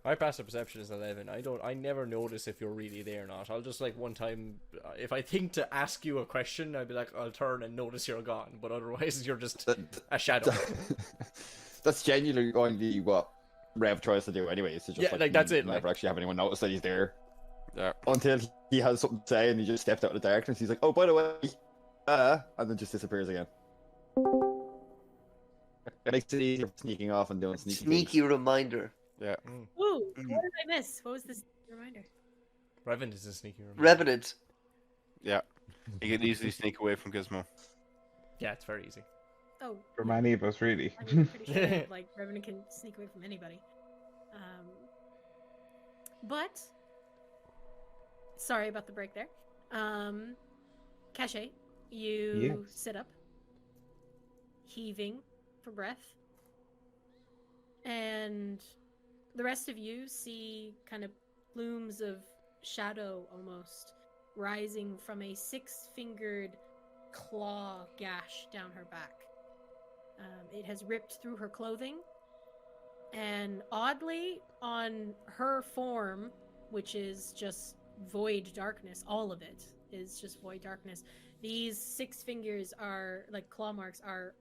My passive perception is 11. I never notice if you're really there or not. I'll just like one time, if I think to ask you a question, I'll be like, I'll turn and notice you're gone. But otherwise, you're just a shadow. That's genuinely going to be what Rev tries to do anyway. So just Yeah, like, that's it, Never like- actually have anyone notice that he's there Yeah. until he has something to say and he just stepped out of the darkness. He's like, "Oh, by the way," and then just disappears again. It makes it easier for sneaking off and doing sneaky Sneaky reminder. Yeah. Ooh, what did I miss? What was this reminder? Revenant is a sneaky room. Revenant. Yeah. You can easily sneak away from Gizmo. Yeah, it's very easy. Oh, For many of us, really. I'm pretty sure like Revenant can sneak away from anybody. But sorry about the break there. Caché, you Yes. sit up, heaving for breath, and the rest of you see kind of plumes of shadow almost rising from a 6-fingered claw gash down her back. It has ripped through her clothing, and oddly, on her form, which is just void darkness, all of it is just void darkness. These 6 fingers are, like claw marks, are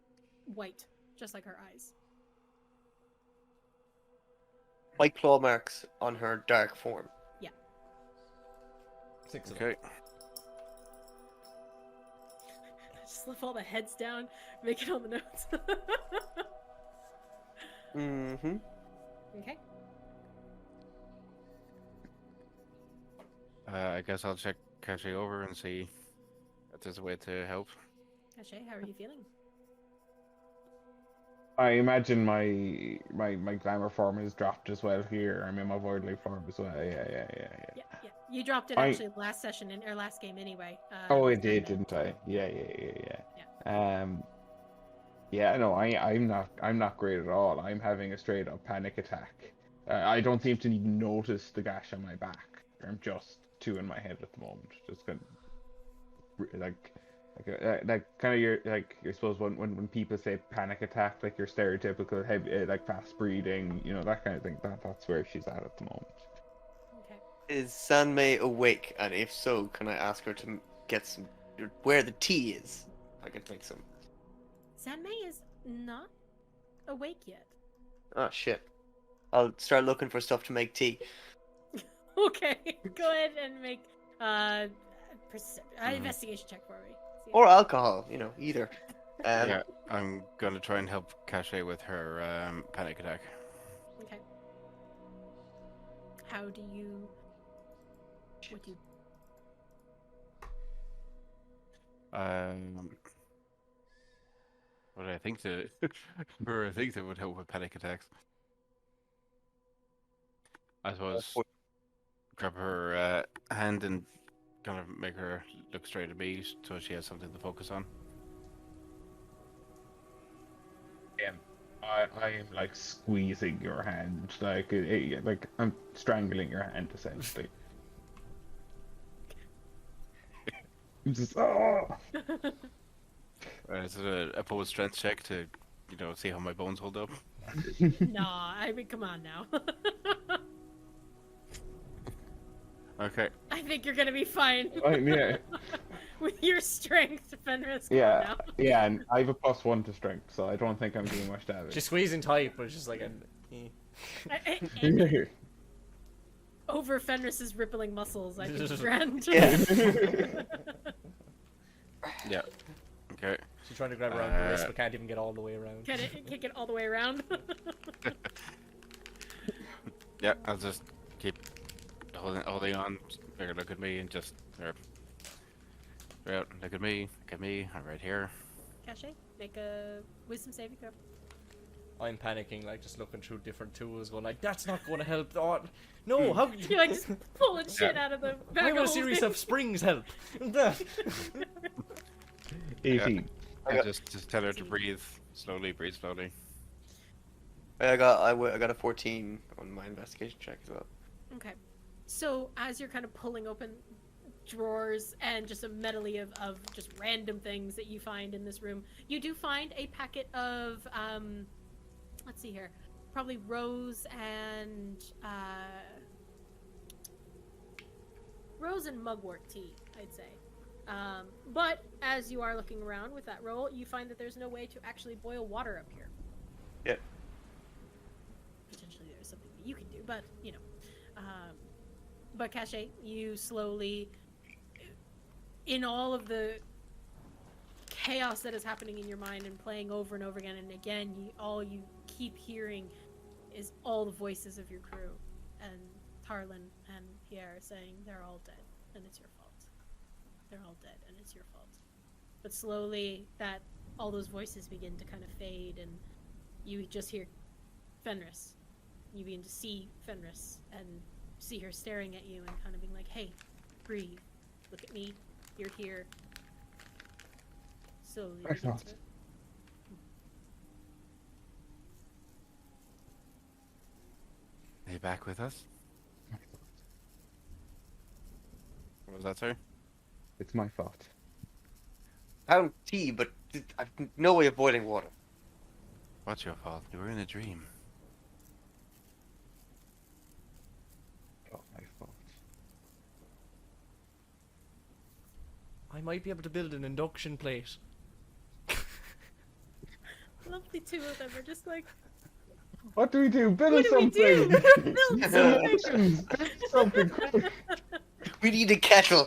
white, just like her eyes. White claw marks on her dark form. 6 of them. Okay. Just lift all the heads down, make it on the notes. Mm-hmm. Okay. I guess I'll check Caché over and see if there's a way to help. Caché, how are you feeling? I imagine my glamour form is dropped as well here. I'm in my voidly form as well. Yeah. Yeah. You dropped it I- actually last session in our last game anyway. Oh, with it did, Sandmai. didn't I? Yeah. Yeah, no, I'm not great at all. I'm having a straight up panic attack. I don't seem to even notice the gash on my back. I'm just 2 in my head at the moment. Just kind of like kind of your like I suppose when people say panic attack, like your stereotypical heavy like fast breathing, that kind of thing. That's where she's at the moment. Okay. Is Sandmai awake? And if so, can I ask her to get some... where the tea is? I could make some... Sandmai is not awake yet. Oh, shit. I'll start looking for stuff to make tea. Okay, go ahead and make investigation check for me. See Or alcohol, either. Yeah, I'm gonna try and help Caché with her panic attack. Okay. How do you? What do you? What do I think to? Or I think that would help with panic attacks. I suppose grab her hand and kind of make her look straight at me, so she has something to focus on. I am like squeezing your hand, like like I'm strangling your hand essentially. I'm just Is it a opposed strength check to, see how my bones hold up? Nah, I mean, come on now. Okay. I think you're gonna be fine. yeah, With your strength, Fenris. Come on yeah, now. yeah, and I have a +1 to strength, so I don't think I'm doing much damage. She's squeezing tight, but it's just like Over Fenris's rippling muscles, I think grand. Yeah. Okay. she's trying to grab around the wrist, but can't even get all the way around. Can't get all the way around. Yeah, I'll just keep holding on. Figure, look at me and just look at me. I'm right here. Caché, make a wisdom saving throw. I'm panicking, like just looking through different tools, going like, "That's not going to help." Oh, no, how? You're like just pulling shit out of the back. Why would a of series holding. of springs help? 18. I just tell her to breathe slowly. I got a 14 on my investigation check as well. Okay, so as you're kind of pulling open drawers and just a medley of just random things that you find in this room, you do find a packet of let's see here, probably rose and mugwort tea, I'd say. But as you are looking around with that roll, you find that there's no way to actually boil water up here. Yeah. Potentially there's something that you can do, but but Caché, you slowly, in all of the chaos that is happening in your mind and playing over and over again and again, all you keep hearing is all the voices of your crew and Tarlin and Pierre saying they're all dead and it's your fault. They're all dead and it's your fault. But slowly all those voices begin to kind of fade and you just hear Fenris. You begin to see Fenris and see her staring at you and kind of being like, "Hey, breathe. Look at me. You're here." Slowly. I thought. Are you back with us? What was that, sir? It's my fault. Found tea, but I've no way of boiling water. What's your fault? You were in a dream. Oh, my fault. I might be able to build an induction plate. Lovely two of them are just like, What do we do? Build what do we something! do? Build Donations! Build something quick! We need a kettle.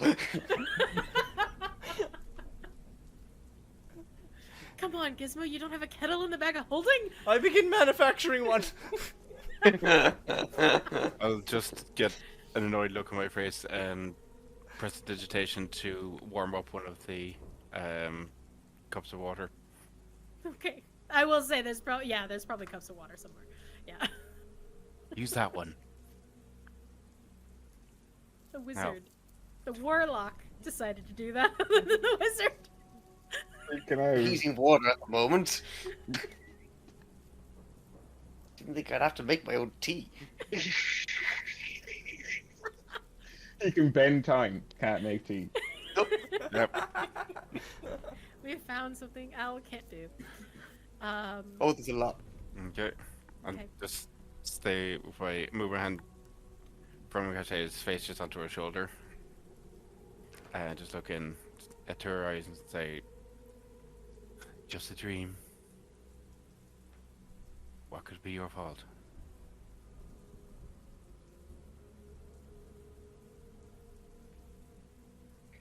Come on, Gizmo, you don't have a kettle in the bag of holding? I begin manufacturing one. I'll just get an annoyed look on my face and press the digitation to warm up one of the cups of water. Okay. I will say there's probably cups of water somewhere. Yeah. Use that one. The wizard. The warlock decided to do that other than the wizard. Can I... Heating water at the moment. Didn't think I'd have to make my own tea. You can bend time, can't make tea. Yep. We have found something Al can't do. Oh, there's a lot. Okay. I'll Okay. just stay if I move my hand from Caché's face just onto her shoulder. And just look in at her eyes and say, "Just a dream. What could be your fault?"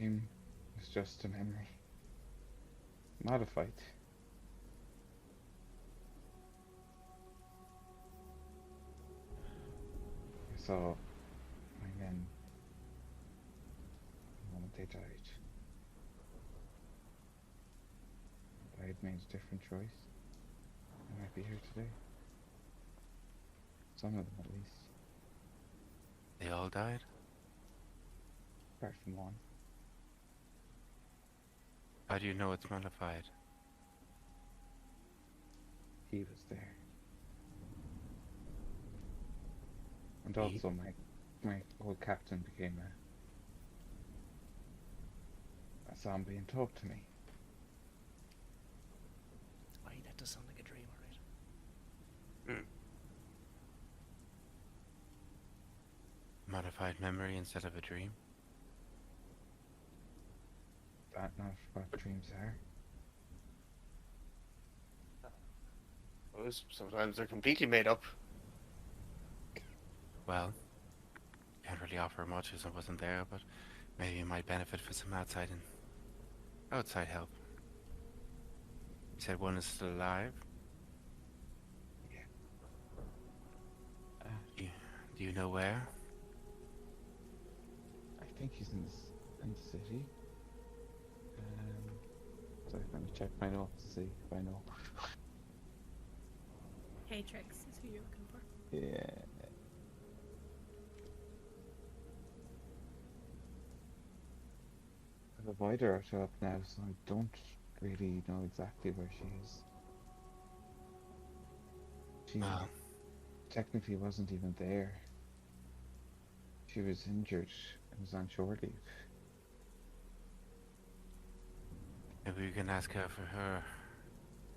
dream was just a memory. Modified. I saw my men the moment they died. If I had made a different choice, I might be here today. Some of them at least. They all died? Apart from one. How do you know it's modified? He was there. And He? also my old captain became a zombie and talked to me. Aye, that does sound like a dream, alright. Modified memory instead of a dream? That not what dreams are. Sometimes they're completely made up. Well, can't really offer much as I wasn't there, but maybe you might benefit from some outside help. You said one is still alive? Yeah. Do you know where? I think he's in the city. Sorry, let me check my notes to see if I know. Hatrix is who you're looking for. Yeah. I have avoided her up now, so I don't really know exactly where she is. She Well, technically wasn't even there. She was injured and was on shore leave. maybe we can ask her for her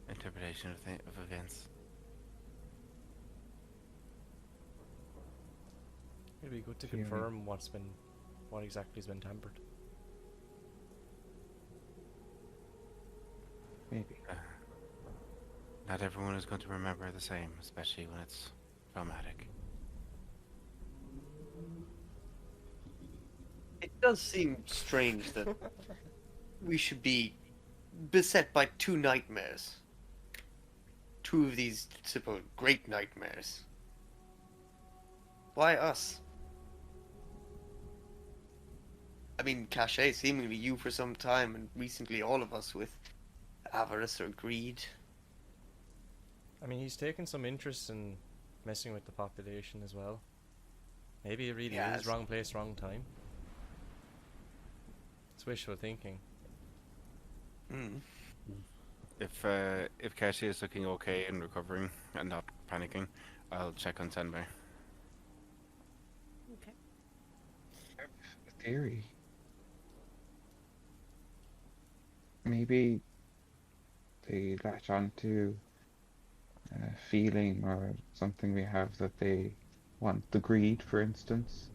interpretation of events. It'd be good to Theory. confirm what exactly has been tampered. Maybe. Not everyone is going to remember the same, especially when it's traumatic. It does seem strange that we should be beset by two nightmares. Two of these supposed great nightmares. Why us? I mean, Caché, seemingly you for some time, and recently all of us with avarice or greed. I mean, he's taken some interest in messing with the population as well. Maybe it really Yes. is wrong place, wrong time. It's wishful thinking. Hmm. If Caché is looking okay and recovering and not panicking, I'll check on Sandmai. Okay. A theory. Maybe they latch onto a feeling or something we have that they want, the greed, for instance,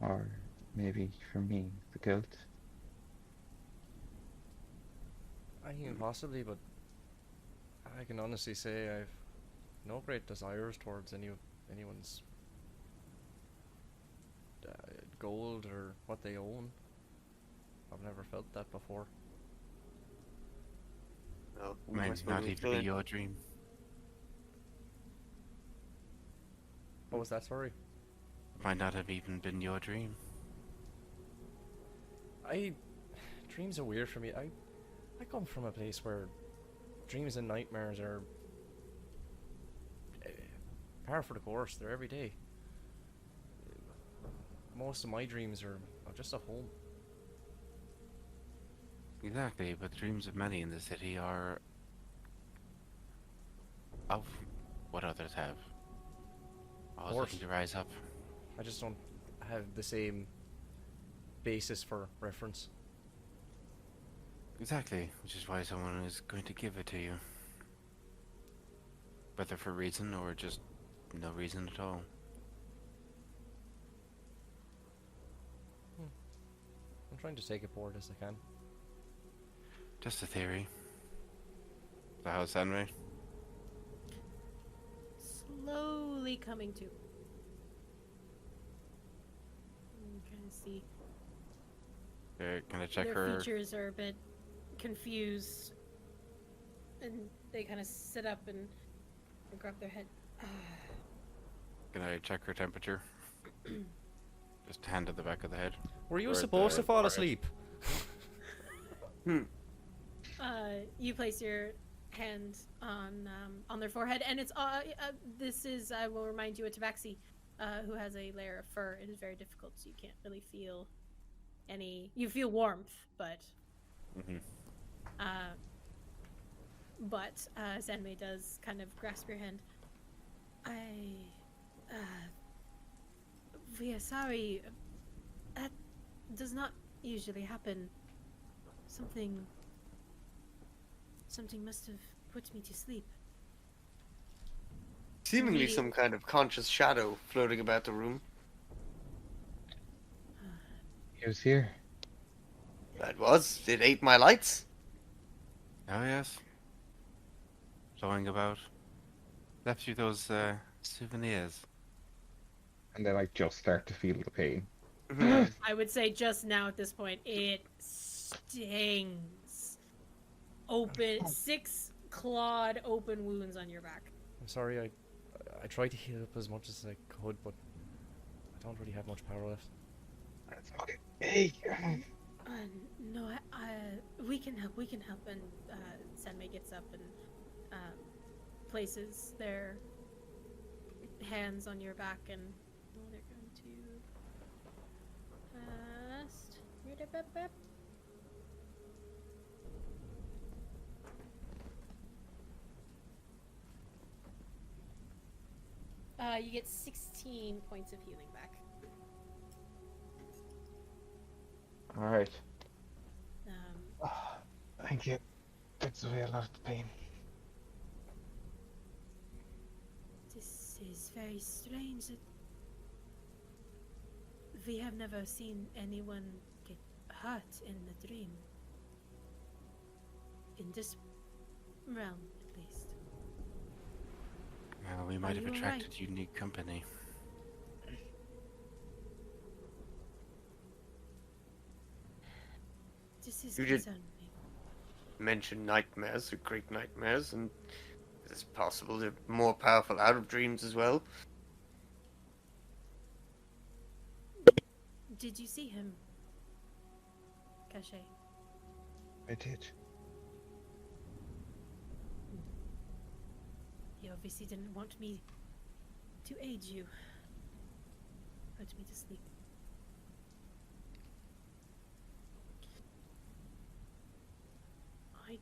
or maybe for me, the guilt. I think possibly, but I can honestly say I've no great desires towards anyone's gold or what they own. I've never felt that before. No, we Might must not be even be your dream. What was that, sorry? Might not have even been your dream. Dreams are weird for me. I come from a place where dreams and nightmares are par for the course. They're every day. Most of my dreams are just at home. Exactly, but dreams of many in the city are of what others have. Always course. looking to rise up. I just don't have the same basis for reference. Exactly, which is why someone is going to give it to you. Whether for reason or just no reason at all. I'm trying to take it forward as I can. Just a theory. So how's Sandmai? Slowly coming to. I'm trying to see. Can I check Their her? features are a bit confused, and they kind of sit up and grab their head. Can I check her temperature? Just hand at the back of the head. Were you Or supposed the to fall forehead. asleep? You place your hand on their forehead, and it's this is, I will remind you, a tabaxi who has a layer of fur. It is very difficult, so you can't really feel any. You feel warmth, but Sandmai does kind of grasp your hand. We are sorry. That does not usually happen. Something must have put me to sleep. Seemingly Really? some kind of conscious shadow floating about the room. He was here. That was. It ate my lights. Oh yes. Blowing about. Left you those souvenirs. And they like just start to feel the pain. I would say just now at this point, it stings. Open 6 clawed open wounds on your back. I'm sorry, I tried to heal up as much as I could, but I don't really have much power left. That's okay. Hey. No, we can help. We can help. And Sandmai gets up and places their hands on your back, and they're going to cast. You get 16 points of healing back. All right. Um, Thank you. Takes away a lot of the pain. This is very strange. We have never seen anyone get hurt in the dream. In this realm, at least. Well, we might have you attracted alright? unique company. This is You did- concerning me. Mention nightmares or great nightmares, and it's possible they're more powerful out of dreams as well. Did you see him, Caché? I did. He obviously didn't want me to aid you. Put me to sleep. I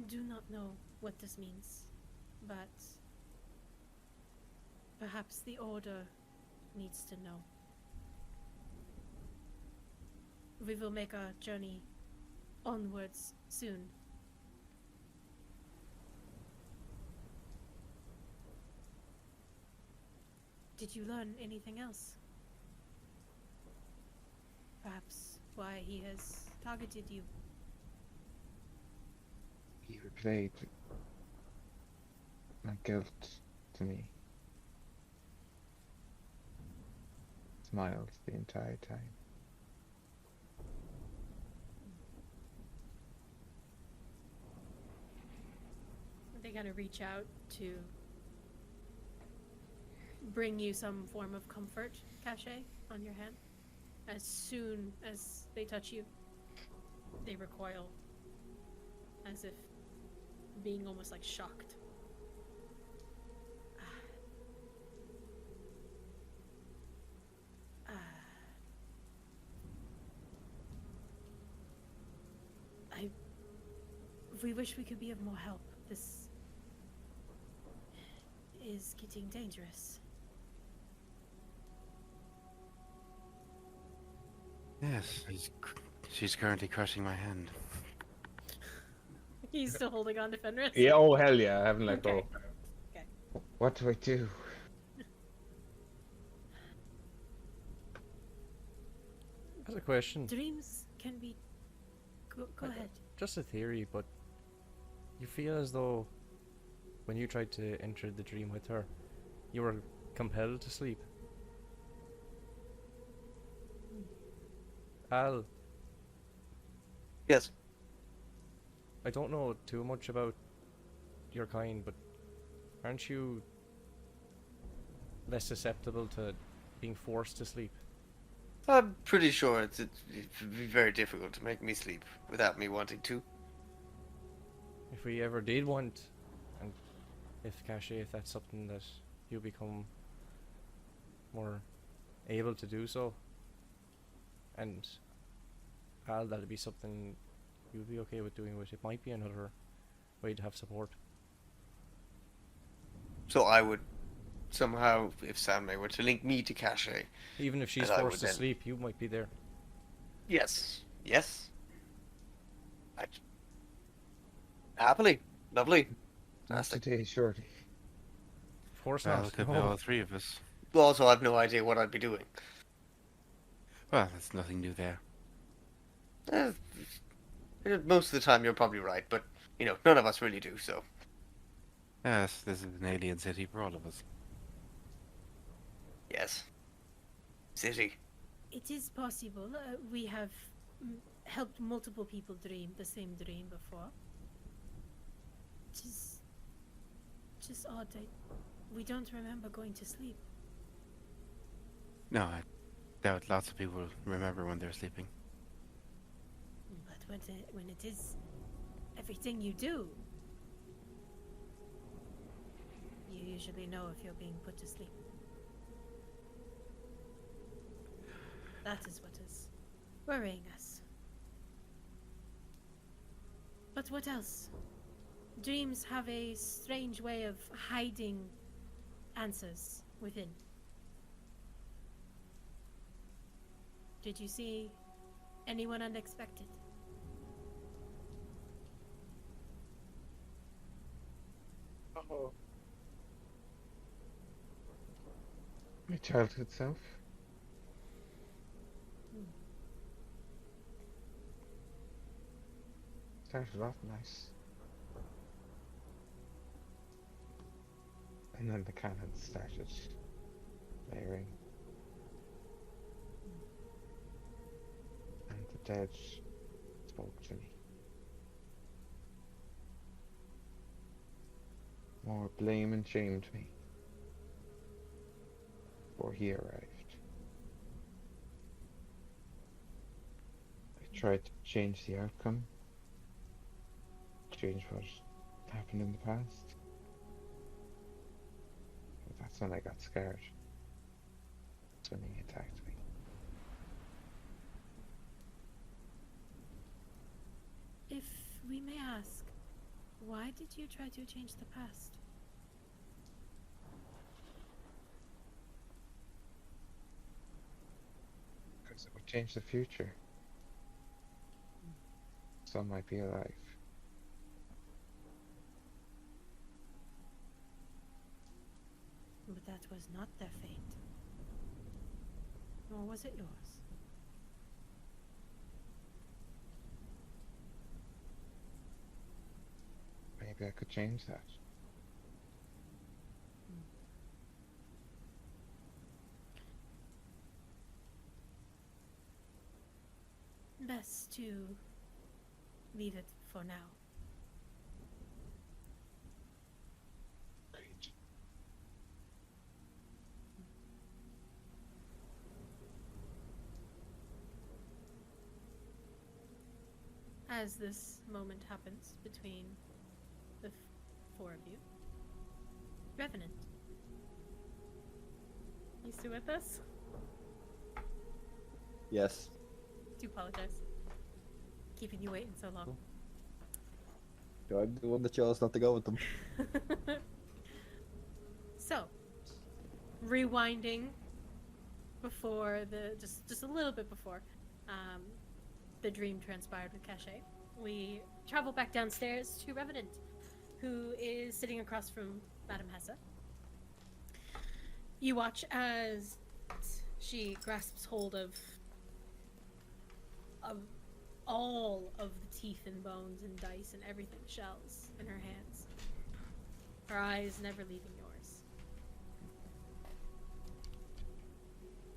do not know what this means, but perhaps the Order needs to know. We will make our journey onwards soon. Did you learn anything else? Perhaps why he has targeted you? He replayed my guilt to me. Smiled the entire time. They kind of reach out to bring you some form of comfort, Caché, on your hand. As soon as they touch you, they recoil, as if being almost like shocked. We wish we could be of more help. This is getting dangerous. Yes, she's currently crushing my hand. He's still holding on to Fenris? Yeah, oh hell yeah, I haven't let Okay. go. Okay. What do I do? I have a question. Dreams can be... Go ahead. Just a theory, but you feel as though when you tried to enter the dream with her, you were compelled to sleep. Al, Yes. I don't know too much about your kind, but aren't you less susceptible to being forced to sleep? I'm pretty sure it would be very difficult to make me sleep without me wanting to. If we ever did want, and if Caché, if that's something that you become more able to do so, and Al, that'd be something you'd be okay with doing with. It might be another way to have support. So I would somehow, if Sandmai were to link me to Caché. Even if she's And I forced would to then- sleep, you might be there. Yes. Yes. Happily. Lovely. Not Fantastic. today, surely. Of course Well, not. it could be No. all three of us. Also, I've no idea what I'd be doing. Well, there's nothing new there. Eh, most of the time, you're probably right, but, none of us really do, so. Yes, this is an alien city for all of us. Yes. City. It is possible. We have helped multiple people dream the same dream before. Just odd. We don't remember going to sleep. No, I doubt lots of people remember when they're sleeping. But when it is everything you do, you usually know if you're being put to sleep. That is what is worrying us. But what else? Dreams have a strange way of hiding answers within. Did you see anyone unexpected? Oh. My childhood self. Started off nice. And then the cannons started layering. And the dead spoke to me. More blame and shamed me before he arrived. I tried to change the outcome, change what happened in the past. But that's when I got scared. That's when he attacked me. If we may ask, why did you try to change the past? Because it would change the future. Some might be alive. But that was not their fate. Nor was it yours. Maybe I could change that. Best to leave it for now. Great. As this moment happens between the four of you, Revenant, you still with us? Yes. Do apologize. Keeping you waiting so long. I'm the one that chose not to go with them. So, rewinding before just a little bit before the dream transpired with Caché, we travel back downstairs to Revenant, who is sitting across from Madam Hessa. You watch as she grasps hold of all of the teeth and bones and dice and everything, shells in her hands. Her eyes never leaving yours.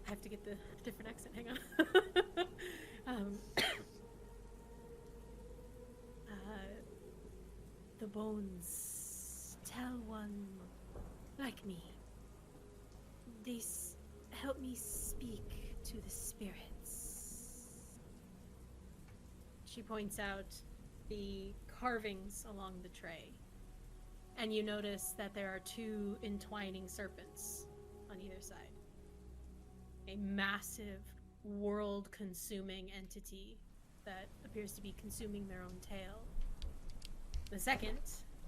I have to get the different accent, hang on. Um, the bones tell one like me. They help me speak to the spirits. She points out the carvings along the tray, and you notice that there are two entwining serpents on either side. A massive, world-consuming entity that appears to be consuming their own tail. The second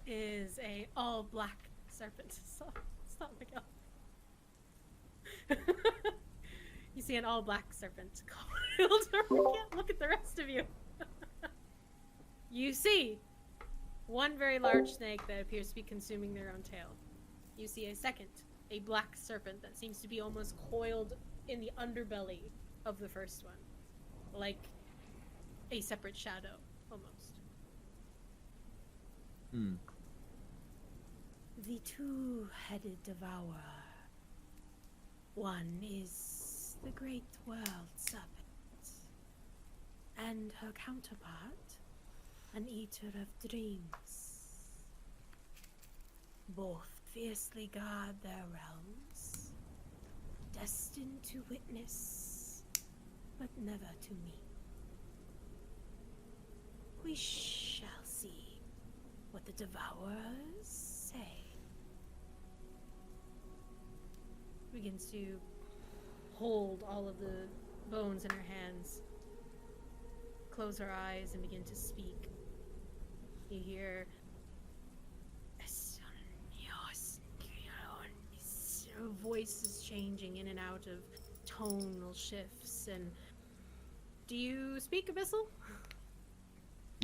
is a all-black serpent. Stop, Miguel. You see an all-black serpent coiled around. Can't look at the rest of you. You see one very large snake that appears to be consuming their own tail. You see a second, a black serpent that seems to be almost coiled in the underbelly of the first one, like a separate shadow, almost. The two-headed devourer. One is the great world serpent, and her counterpart, an eater of dreams. Both fiercely guard their realms, destined to witness, but never to meet. We shall see what the devourers say. Begins to hold all of the bones in her hands, close her eyes, and begin to speak. You hear her voice is changing in and out of tonal shifts. And do you speak Abyssal?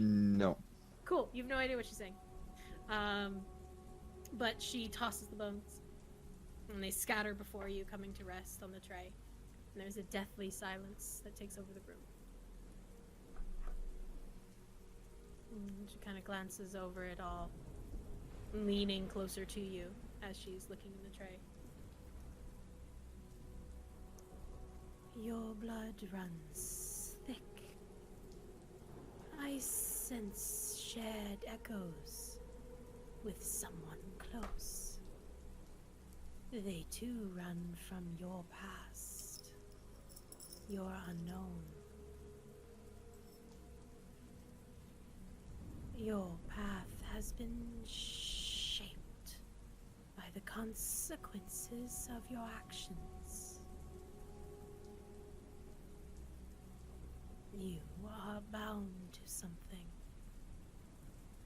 No. Cool, you have no idea what she's saying. But she tosses the bones, and they scatter before you, coming to rest on the tray. And there's a deathly silence that takes over the room. And she kind of glances over it all, leaning closer to you as she's looking in the tray. Your blood runs thick. I sense shared echoes with someone close. They too run from your past, your unknown. Your path has been shaped by the consequences of your actions. You are bound to something.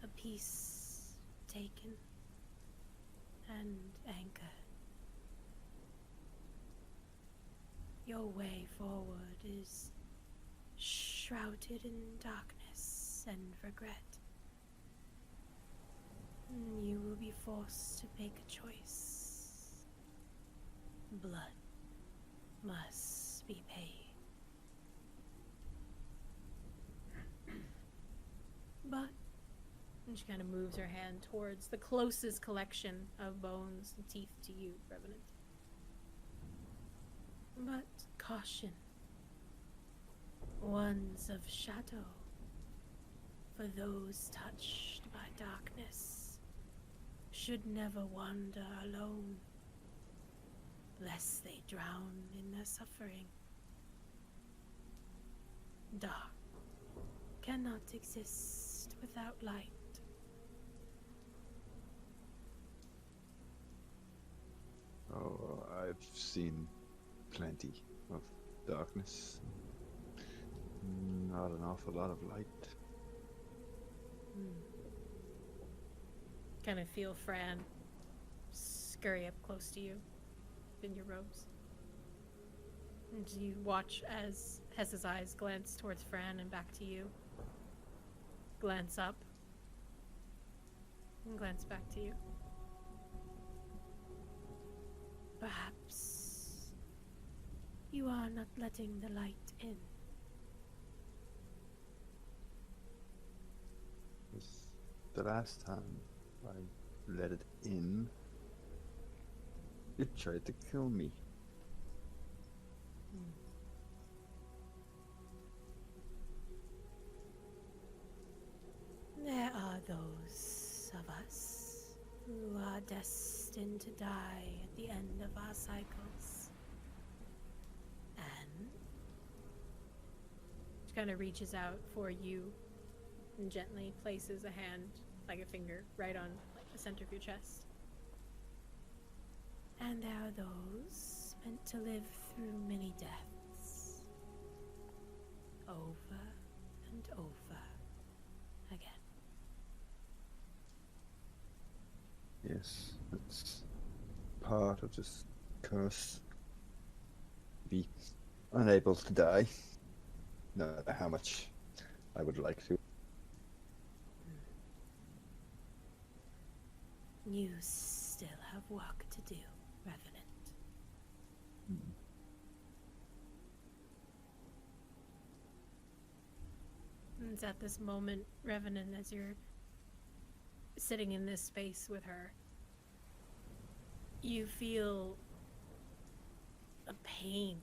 A piece taken and anchored. Your way forward is shrouded in darkness and regret. You will be forced to make a choice. Blood must be paid. But, and she kind of moves her hand towards the closest collection of bones and teeth to you, Revenant. But caution. Ones of shadow. For those touched by darkness should never wander alone, lest they drown in their suffering. Dark cannot exist without light. Oh, I've seen plenty of darkness. Not an awful lot of light. Kind of feel Fran scurry up close to you in your robes. And you watch as Hessa's eyes glance towards Fran and back to you. Glance up. And glance back to you. Perhaps you are not letting the light in. The last time I let it in, it tried to kill me. who are destined to die at the end of our cycles. And she kind of reaches out for you and gently places a hand, like a finger, right on like the center of your chest. And there are those meant to live through many deaths, over and over again. Yes, it's part of this curse. Be unable to die, no matter how much I would like to. You still have work to do, Revenant. And it's at this moment, Revenant, as you're sitting in this space with her, you feel a pain.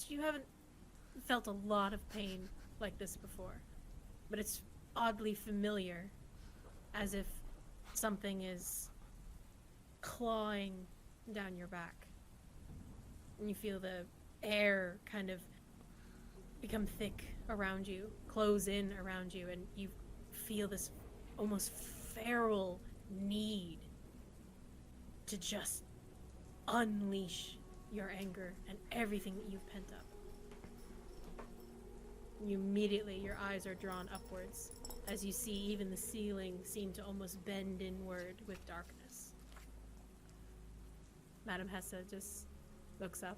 You haven't felt a lot of pain like this before, but it's oddly familiar, as if something is clawing down your back. And you feel the air kind of become thick around you, close in around you, and you feel this almost feral need to just unleash your anger and everything that you've pent up. You immediately, your eyes are drawn upwards as you see even the ceiling seem to almost bend inward with darkness. Madam Hessa just looks up.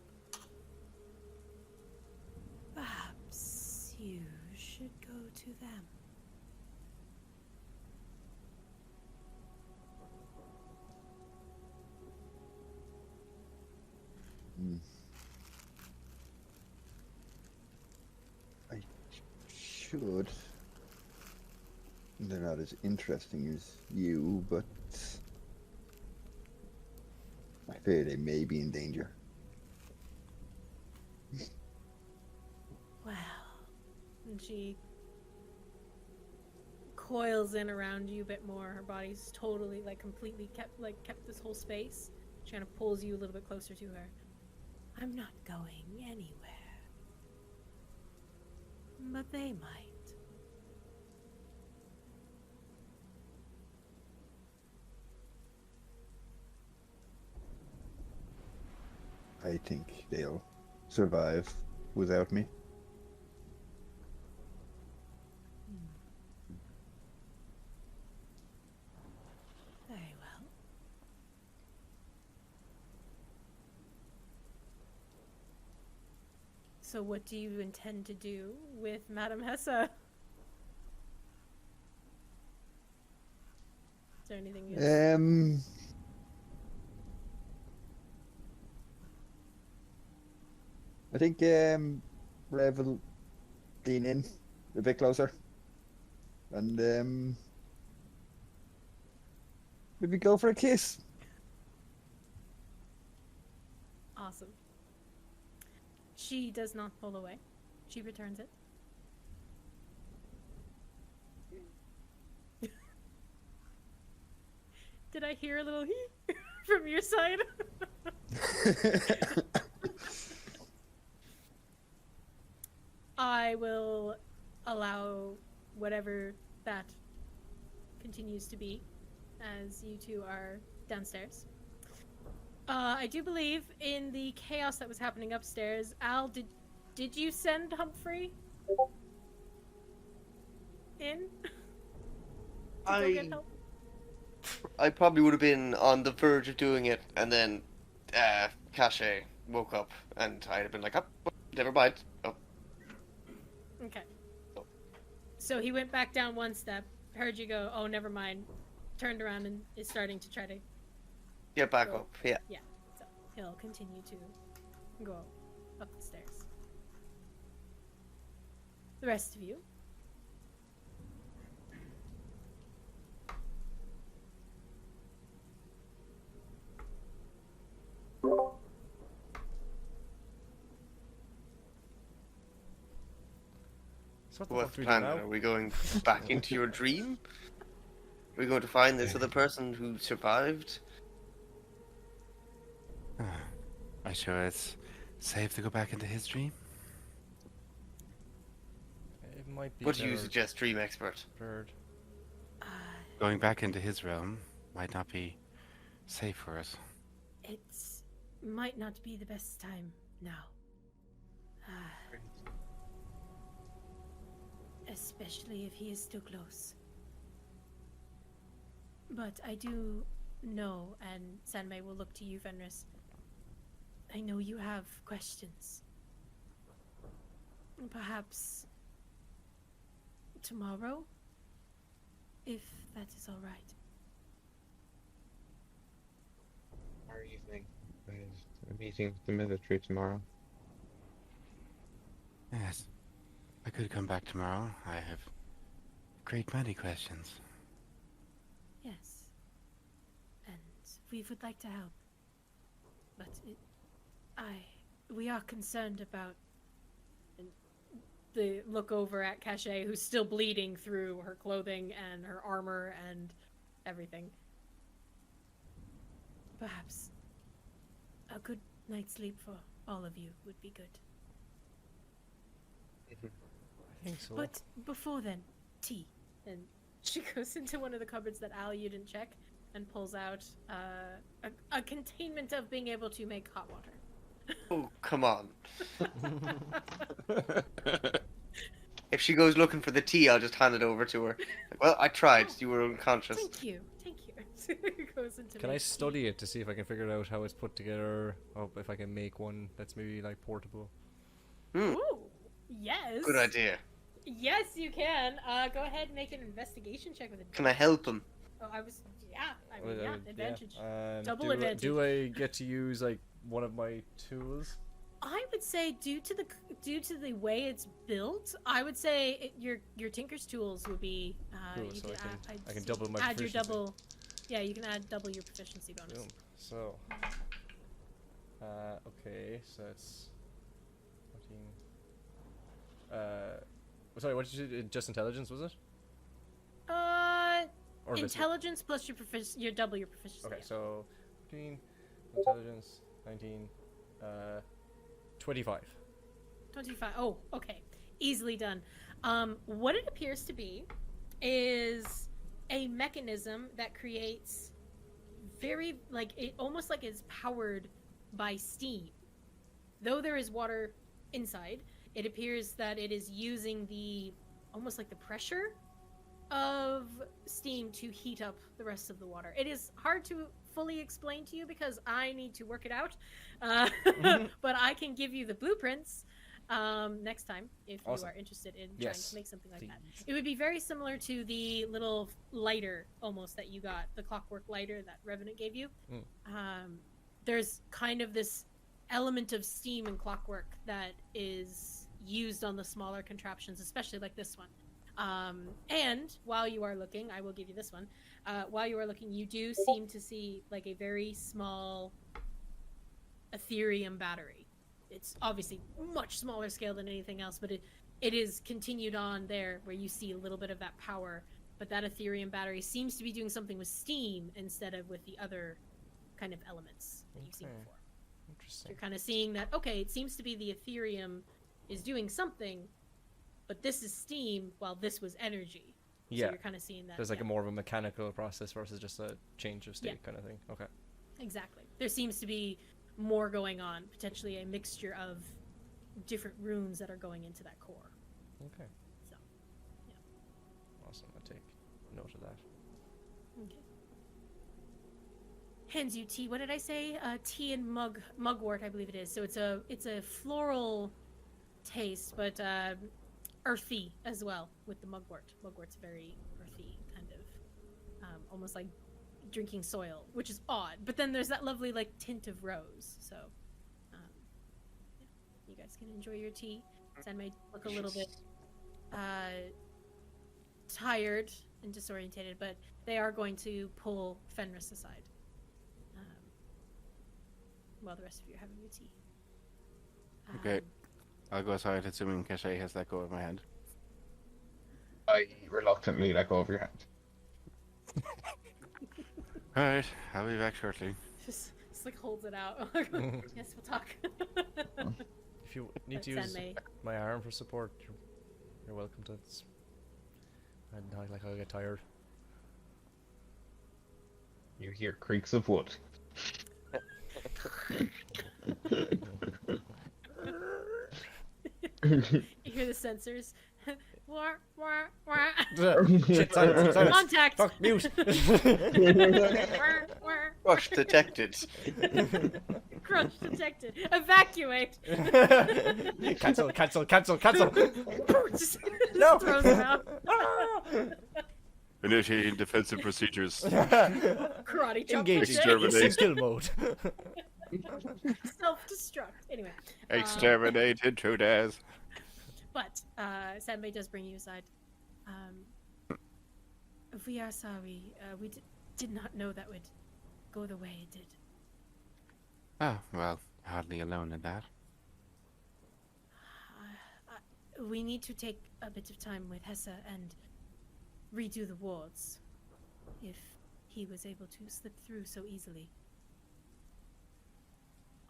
Perhaps you should go to them. I should. They're not as interesting as you, but I fear they may be in danger. Well, and she coils in around you a bit more. Her body's totally, completely kept this whole space. She kind of pulls you a little bit closer to her. I'm not going anywhere. But they might. I think they'll survive without me. Very well. So what do you intend to do with Madam Hessa? Is there anything you... I think Rev will lean in a bit closer, and maybe go for a kiss. Awesome. She does not pull away. She returns it. Did I hear a little hee from your side? I will allow whatever that continues to be as you two are downstairs. I do believe in the chaos that was happening upstairs. Al, did you send Humphrey in? To go get help? I probably would have been on the verge of doing it, and then Caché woke up, and I'd have been like, oh, never mind. Oh. Okay. So he went back down one step, heard you go, oh, never mind, turned around and is starting to try to Get back up, yeah. Yeah, so he'll continue to go up the stairs. The rest of you. So what the What's fuck the do we do plan? now? Are we going back into your dream? We're going to find this other person who survived. Are you sure it's safe to go back into his dream? It might be What do you better suggest, Dream Expert? bird. Going back into his realm might not be safe for us. It might not be the best time now. Especially if he is still close. But I do know, and Sandmai will look to you, Fenris. I know you have questions. Perhaps tomorrow, if that is all right. Our evening is a meeting with the military tomorrow. Yes. I could come back tomorrow. I have a great many questions. Yes. And we would like to help. But we are concerned about the look over at Caché, who's still bleeding through her clothing and her armor and everything. Perhaps a good night's sleep for all of you would be good. I think so. But before then, tea. And she goes into one of the cupboards that Al, you didn't check, and pulls out a containment of being able to make hot water. Oh, come on. If she goes looking for the tea, I'll just hand it over to her. Well, I tried. You were unconscious. Thank you. Goes into Can I make study tea. it to see if I can figure out how it's put together? Or if I can make one that's maybe like portable. Hmm, Ooh, yes. good idea. Yes, you can. Go ahead and make an investigation check with it. Can I help him? Oh, I mean, yeah, advantage. Double do, advantage. Do I get to use like one of my tools? I would say due to the way it's built, I would say your tinker's tools would be. Cool, You so could I can double my add your proficiency. double. Yeah, you can add double your proficiency bonus. Boom. So, okay, so it's 14. Sorry, what did you do? Just intelligence, was it? Or Intelligence plus your double your proficiency. Okay, yeah. so 15, intelligence, 19, 25. 25. Oh, okay. Easily done. What it appears to be is a mechanism that creates very, almost like it's powered by steam. Though there is water inside, it appears that it is using almost like the pressure of steam to heat up the rest of the water. It is hard to fully explain to you because I need to work it out, but I can give you the blueprints next time if Awesome. you are interested in trying Yes, to make something like that. please. It would be very similar to the little lighter almost that you got, the clockwork lighter that Revenant gave you. There's kind of this element of steam and clockwork that is used on the smaller contraptions, especially like this one. And while you are looking, I will give you this one. While you are looking, you do seem to see like a very small Ethereum battery. It's obviously much smaller scale than anything else, but it is continued on there where you see a little bit of that power. But that Ethereum battery seems to be doing something with steam instead of with the other kind of elements that you've seen Okay. before. Interesting. You're kind of seeing that, okay, it seems to be the Ethereum is doing something, but this is steam while this was energy. So Yeah. you're kind of seeing that. There's like yeah. a more of a mechanical process versus just a change of state Yeah. kind of thing. Okay. Exactly. There seems to be more going on, potentially a mixture of different runes that are going into that core. Okay. So, yeah. Awesome. I'll take note of that. Okay. Hands you tea. What did I say? Tea and mugwort, I believe it is. So it's a floral taste, but earthy as well with the mugwort. Mugwort's very earthy, kind of almost like drinking soil, which is odd. But then there's that lovely like tint of rose. So yeah. You guys can enjoy your tea. Sen may look a little bit tired and disorientated, but they are going to pull Fenris aside while the rest of you are having your tea. Okay. I'll go aside, assuming Caché has let go of my hand. I reluctantly let go of your hand. Alright, I'll be back shortly. Just like holds it out. Yes, we'll talk. If you need But to use Sandmai, my arm for support, you're welcome to. And I'll get tired. You hear creaks of wood. you hear the sensors. Wah, wah, wah. Shit, silence. Contact. Fuck, mute. Wah, wah. Crush detected. Crush detected. Evacuate. Cancel. Just No. throws him out. Initiating defensive procedures. Karate chop. Engaging. Exterminate. In skill mode. Self-destruct. Anyway. Exterminate intruders. But Sandmai does bring you aside. We are sorry. We did not know that would go the way it did. Oh, well, hardly alone in that. We need to take a bit of time with Hessa and redo the wards. If he was able to slip through so easily.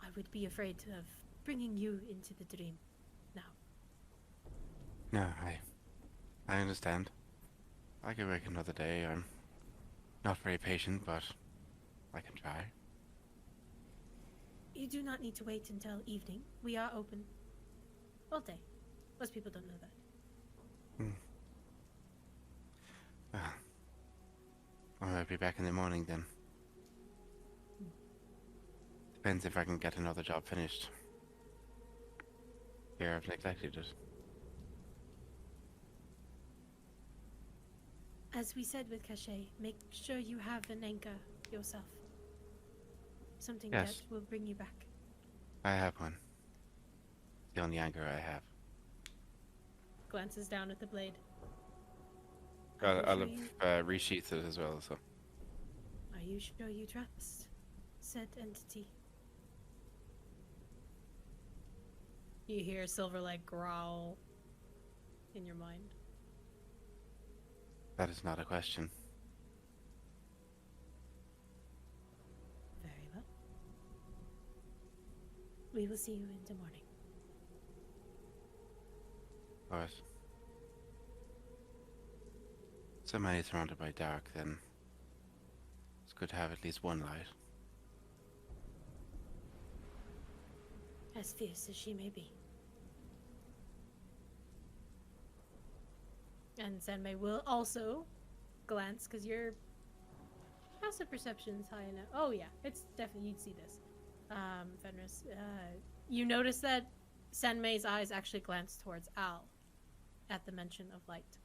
I would be afraid of bringing you into the dream now. No, I understand. I can wait another day. I'm not very patient, but I can try. You do not need to wait until evening. We are open all day. Most people don't know that. I might be back in the morning then. Depends if I can get another job finished. Here, I've neglected it. As we said with Caché, make sure you have an anchor yourself. Something Yes. that will bring you back. I have one. The only anchor I have. Glances down at the blade. I'll have resheathed it as well, so. Are you sure you trust said entity? You hear Silver like growl in your mind. That is not a question. Very well. We will see you in the morning. Alright. So many surrounded by dark, then it's good to have at least one light. As fierce as she may be. And Sandmai will also glance, because your passive perception's high enough. Oh yeah, it's definitely, you'd see this. Fenris, you notice that Sandmai's eyes actually glance towards Al at the mention of light.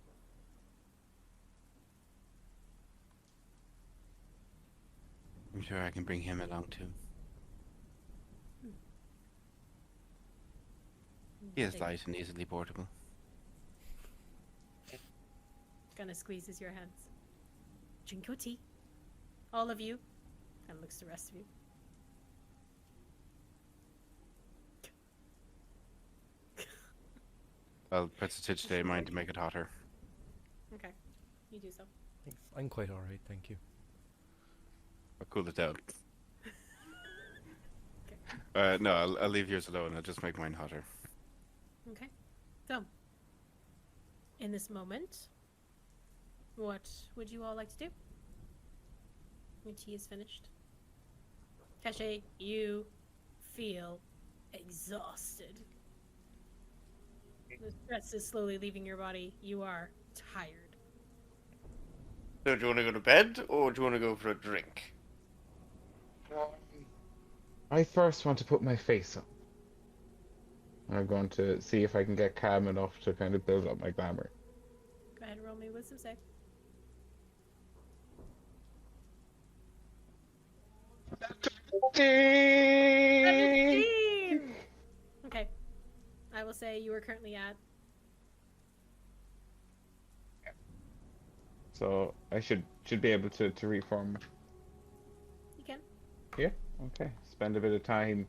I'm sure I can bring him along too. He is light and easily portable. Kind of squeezes your hands. Drink your tea. All of you. And looks to the rest of you. I'll put today in mind to make it hotter. Okay. You do so. I'm quite alright, thank you. I'll cool it down. Okay. No, I'll leave yours alone. I'll just make mine hotter. Okay. So, in this moment, what would you all like to do? When tea is finished. Caché, you feel exhausted. The stress is slowly leaving your body. You are tired. So do you want to go to bed, or do you want to go for a drink? I first want to put my face up. I'm going to see if I can get calm enough to kind of build up my glamour. Go ahead and roll me a wisdom save. 17! Okay. I will say you are currently at... So I should be able to reform. You can. Yeah. Okay. Spend a bit of time.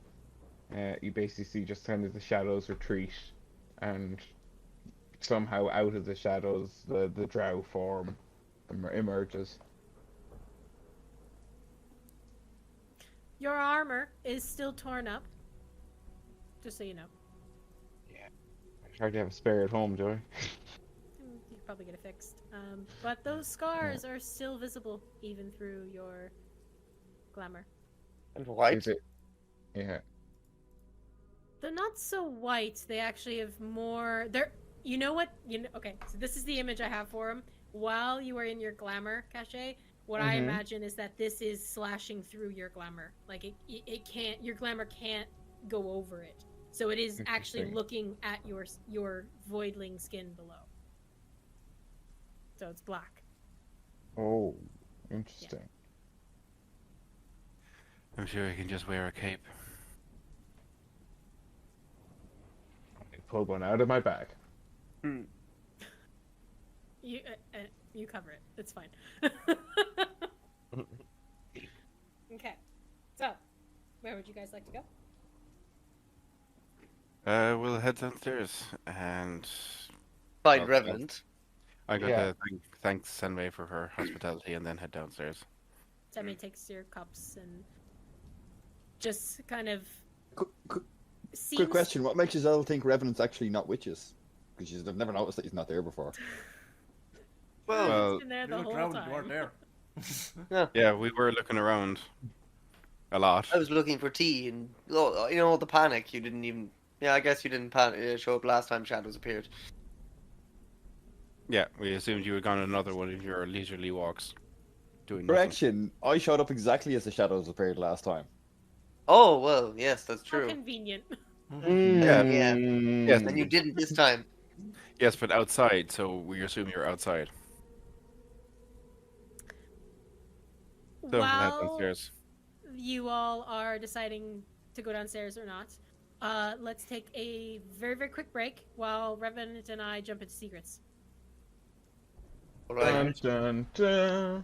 You basically see just kind of the shadows retreat, and somehow out of the shadows the drow form emerges. Your armor is still torn up. Just so you know. I tried to have a spare at home, do I? You could probably get it fixed. But those scars are still visible even through your glamour. And white. Is it? Yeah. They're not so white. They actually have more. They're. You know what? Okay. So this is the image I have for them. While you are in your glamour, Caché, what I imagine is that this is slashing through your glamour. Like it can't. Your glamour can't go over it. So it is actually looking at your voidling skin below. So it's black. Oh, interesting. I'm sure he can just wear a cape. I pulled one out of my bag. You cover it. It's fine. Okay. So, where would you guys like to go? We'll head downstairs and Find Okay. Revenant. I'm going Yeah. to thank Sandmai for her hospitality and then head downstairs. Demi takes your cups and just kind of Quick seems... question: what makes you all think Revenant's actually not witches? Because I've never noticed that he's not there before. Well, He's been there the You whole drowned, time. you weren't there. yeah, we were looking around a lot. I was looking for tea, and the panic. You didn't even. Yeah, I guess you didn't show up last time shadows appeared. Yeah, we assumed you had gone on another one of your leisurely walks. Doing nothing. Correction, I showed up exactly as the shadows appeared last time. Oh well, yes, that's How true. convenient. Yeah. Yes. And you didn't this time. Yes, but outside, so we assume you're outside. So we'll head While downstairs. you all are deciding to go downstairs or not, let's take a very, very quick break while Revenant and I jump into secrets. All right. Dun, dun, dun.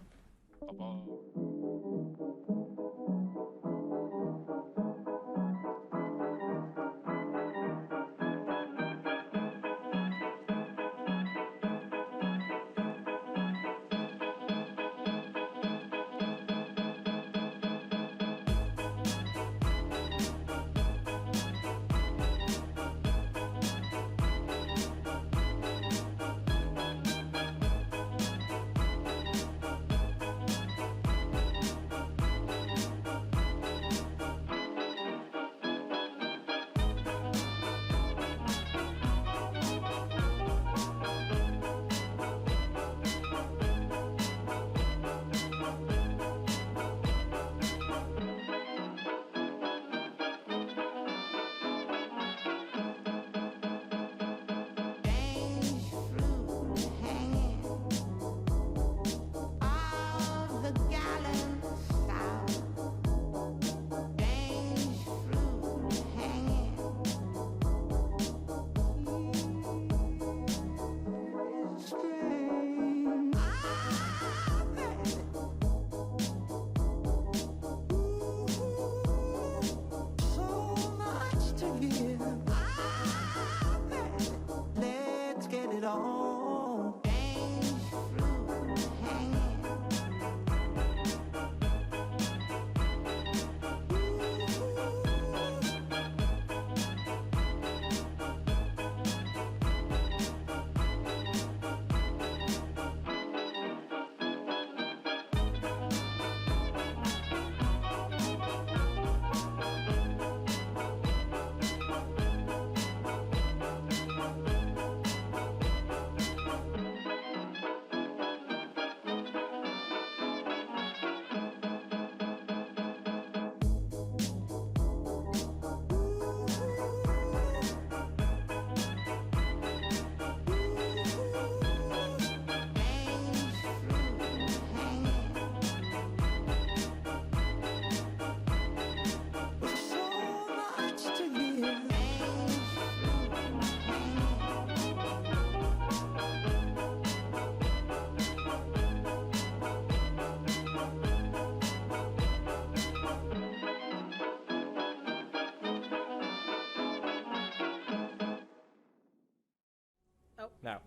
Now,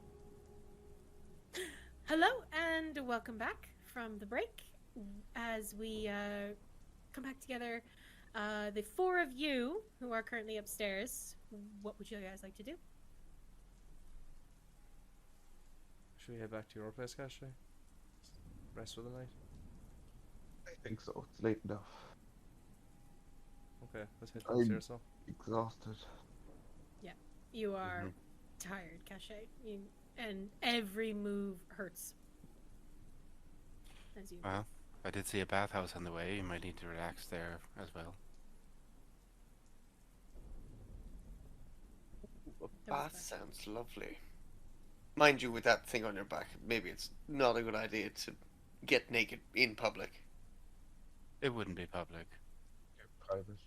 Hello and welcome back from the break. As we come back together. The four of you who are currently upstairs, what would you guys like to do? Should we head back to your place, Caché? Rest for the night? I think so. It's late enough. Okay, let's head I'm- upstairs so. Exhausted. You are tired, Caché, and every move hurts. As you. Well, I did see a bathhouse on the way. You might need to relax there as well. A There was bath that. sounds lovely. Mind you, with that thing on your back, maybe it's not a good idea to get naked in public. It wouldn't be public. Private.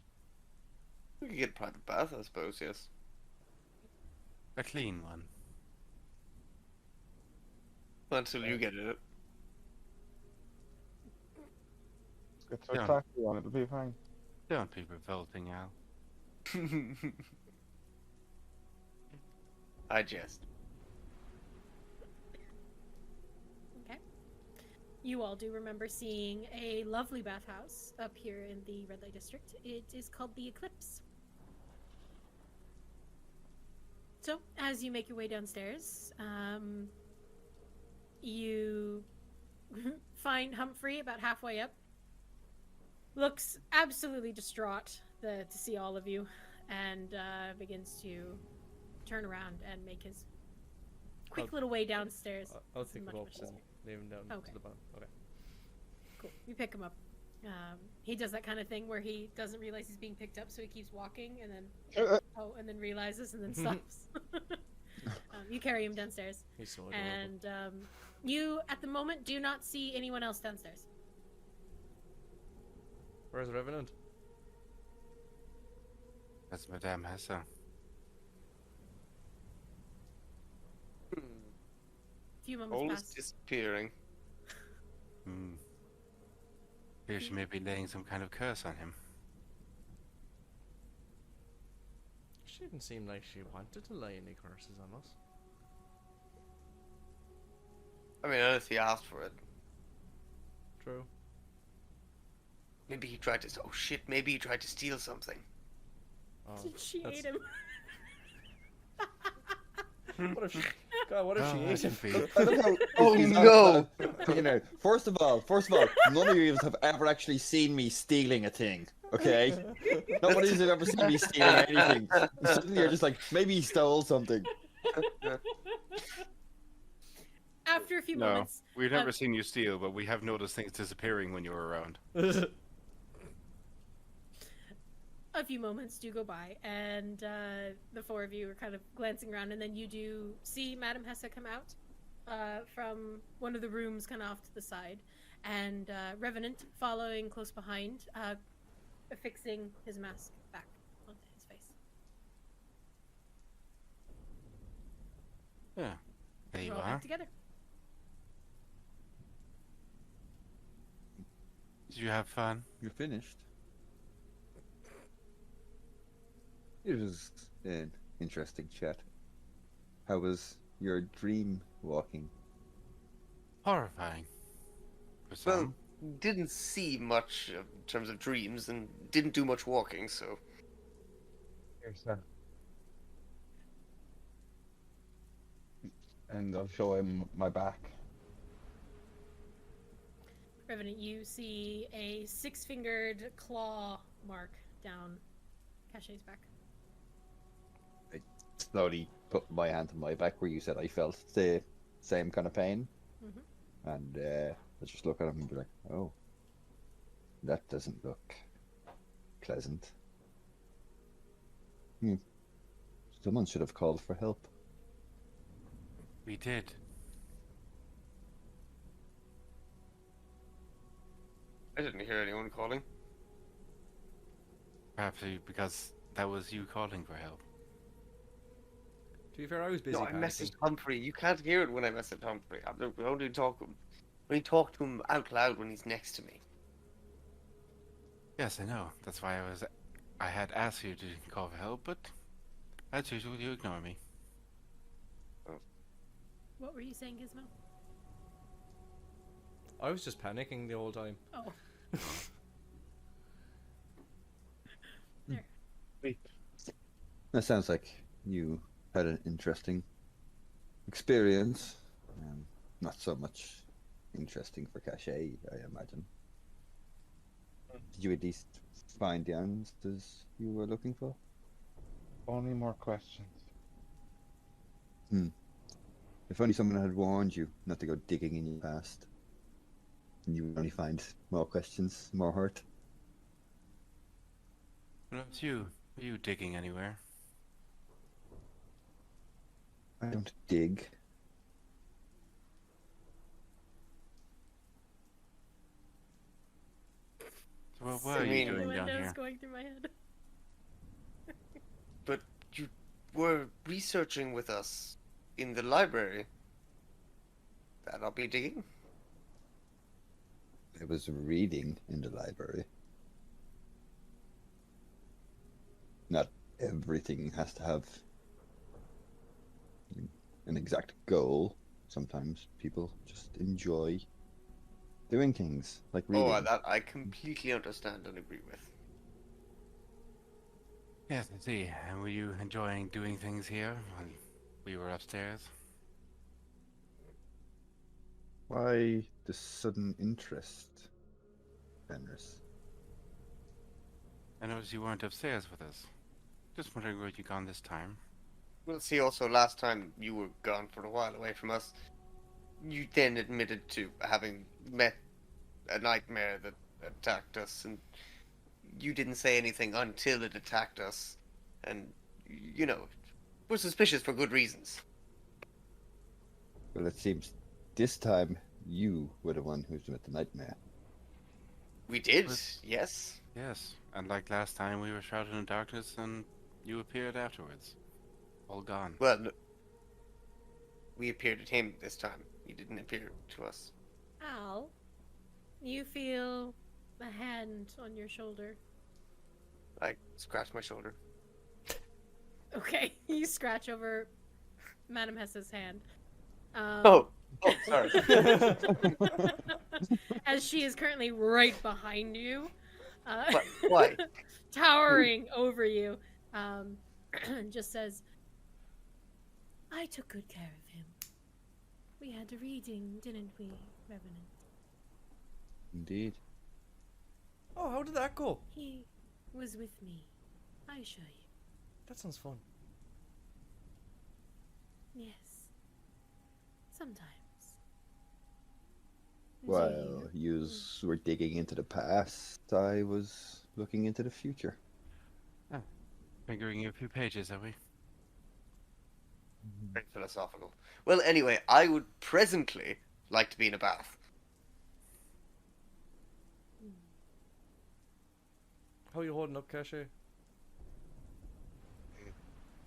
We could get a private bath, I suppose, yes. A clean one. Until you get it. Let's get Yeah. to a taxi on. It'll be fine. Don't be revolting, Al. I jest. Okay. You all do remember seeing a lovely bathhouse up here in the Red Light District. It is called the Eclipse. So, as you make your way downstairs, you find Humphrey about halfway up. Looks absolutely distraught to see all of you, and begins to turn around and make his quick little way downstairs. I'll It's pick much, him up much and easier. leave him down Okay. to the bottom. Okay. Cool. You pick him up. He does that kind of thing where he doesn't realize he's being picked up, so he keeps walking, and then and then realizes, and then stops. You carry him downstairs, He's so adorable. and you, at the moment, do not see anyone else downstairs. Where's Revenant? That's Madam Hessa. A few moments Always pass. disappearing. Hmm. Here she may be laying some kind of curse on him. She didn't seem like she wanted to lay any curses on us. I mean, unless he asked for it. True. Maybe he tried to. Oh shit! Maybe he tried to steal something. Oh, She that's- ate him. What if she? God, what if she Oh, ate him? that could be. I love how Oh, he's no! You know, first of all, none of you have ever actually seen me stealing a thing. Okay, nobody has ever seen me stealing anything. Suddenly you're just like, maybe he stole something. After a few No, moments, we've never seen you steal, but we have noticed things disappearing when you're around. a few moments do go by, and the four of you are kind of glancing around, and then you do see Madam Hessa come out from one of the rooms kind of off to the side, and Revenant following close behind, affixing his mask back onto his face. Yeah, there you We're all are. back together. Did you have fun? You're finished. It was an interesting chat. How was your dream walking? Horrifying. For Well, some. didn't see much in terms of dreams, and didn't do much walking. So Here's that. And I'll show him my back. Revenant, you see a six-fingered claw mark down Caché's back. Slowly put my hand on my back where you said I felt the same kind of pain. And I just look at him and be like, oh, that doesn't look pleasant. Someone should have called for help. We did. I didn't hear anyone calling. Perhaps because that was you calling for help. To be fair, I was busy No, I panicking. messaged Humphrey. You can't hear it when I message Humphrey. I only talk to him out loud when he's next to me. Yes, I know. That's why I had asked you to call for help, but as usual, you ignore me. What were you saying, Gizmo? I was just panicking the whole time. Oh. That sounds like you had an interesting experience. Not so much interesting for Caché, I imagine. Did you at least find the answers you were looking for? Only more questions. If only someone had warned you not to go digging in your past. And you would only find more questions, more hurt. What about you? Are you digging anywhere? I don't dig. So what are you Singing. doing down Innuendo's here? going through my head. But you were researching with us in the library. That I'll be digging. I was reading in the library. Not everything has to have an exact goal. Sometimes people just enjoy doing things like reading. Oh, that I completely understand and agree with. Yes, I see. And were you enjoying doing things here when we were upstairs? Why the sudden interest, Fenris? I noticed you weren't upstairs with us. Just wondering where you gone this time. Well, see, also last time you were gone for a while away from us, you then admitted to having met a nightmare that attacked us, and you didn't say anything until it attacked us, and, you know, we're suspicious for good reasons. Well, it seems this time you were the one who's met the nightmare. We did, But- yes. Yes, and like last time we were shrouded in darkness and you appeared afterwards. All gone. Well, no, we appeared at him this time. He didn't appear to us. Al, you feel a hand on your shoulder. I scratched my shoulder. Okay, you scratch over Madam Hessa's hand. Oh, sorry. As she is currently right behind you. But why? Towering over you. And just says, I took good care of him. We had a reading, didn't we, Revenant? Indeed. Oh, how did that go? He was with me, I assure you. That sounds fun. Yes. Sometimes. Do While you were digging into the past, I was looking into the future. Fingering a few pages, are we? Very philosophical. Well, anyway, I would presently like to be in a bath. How are you holding up, Caché?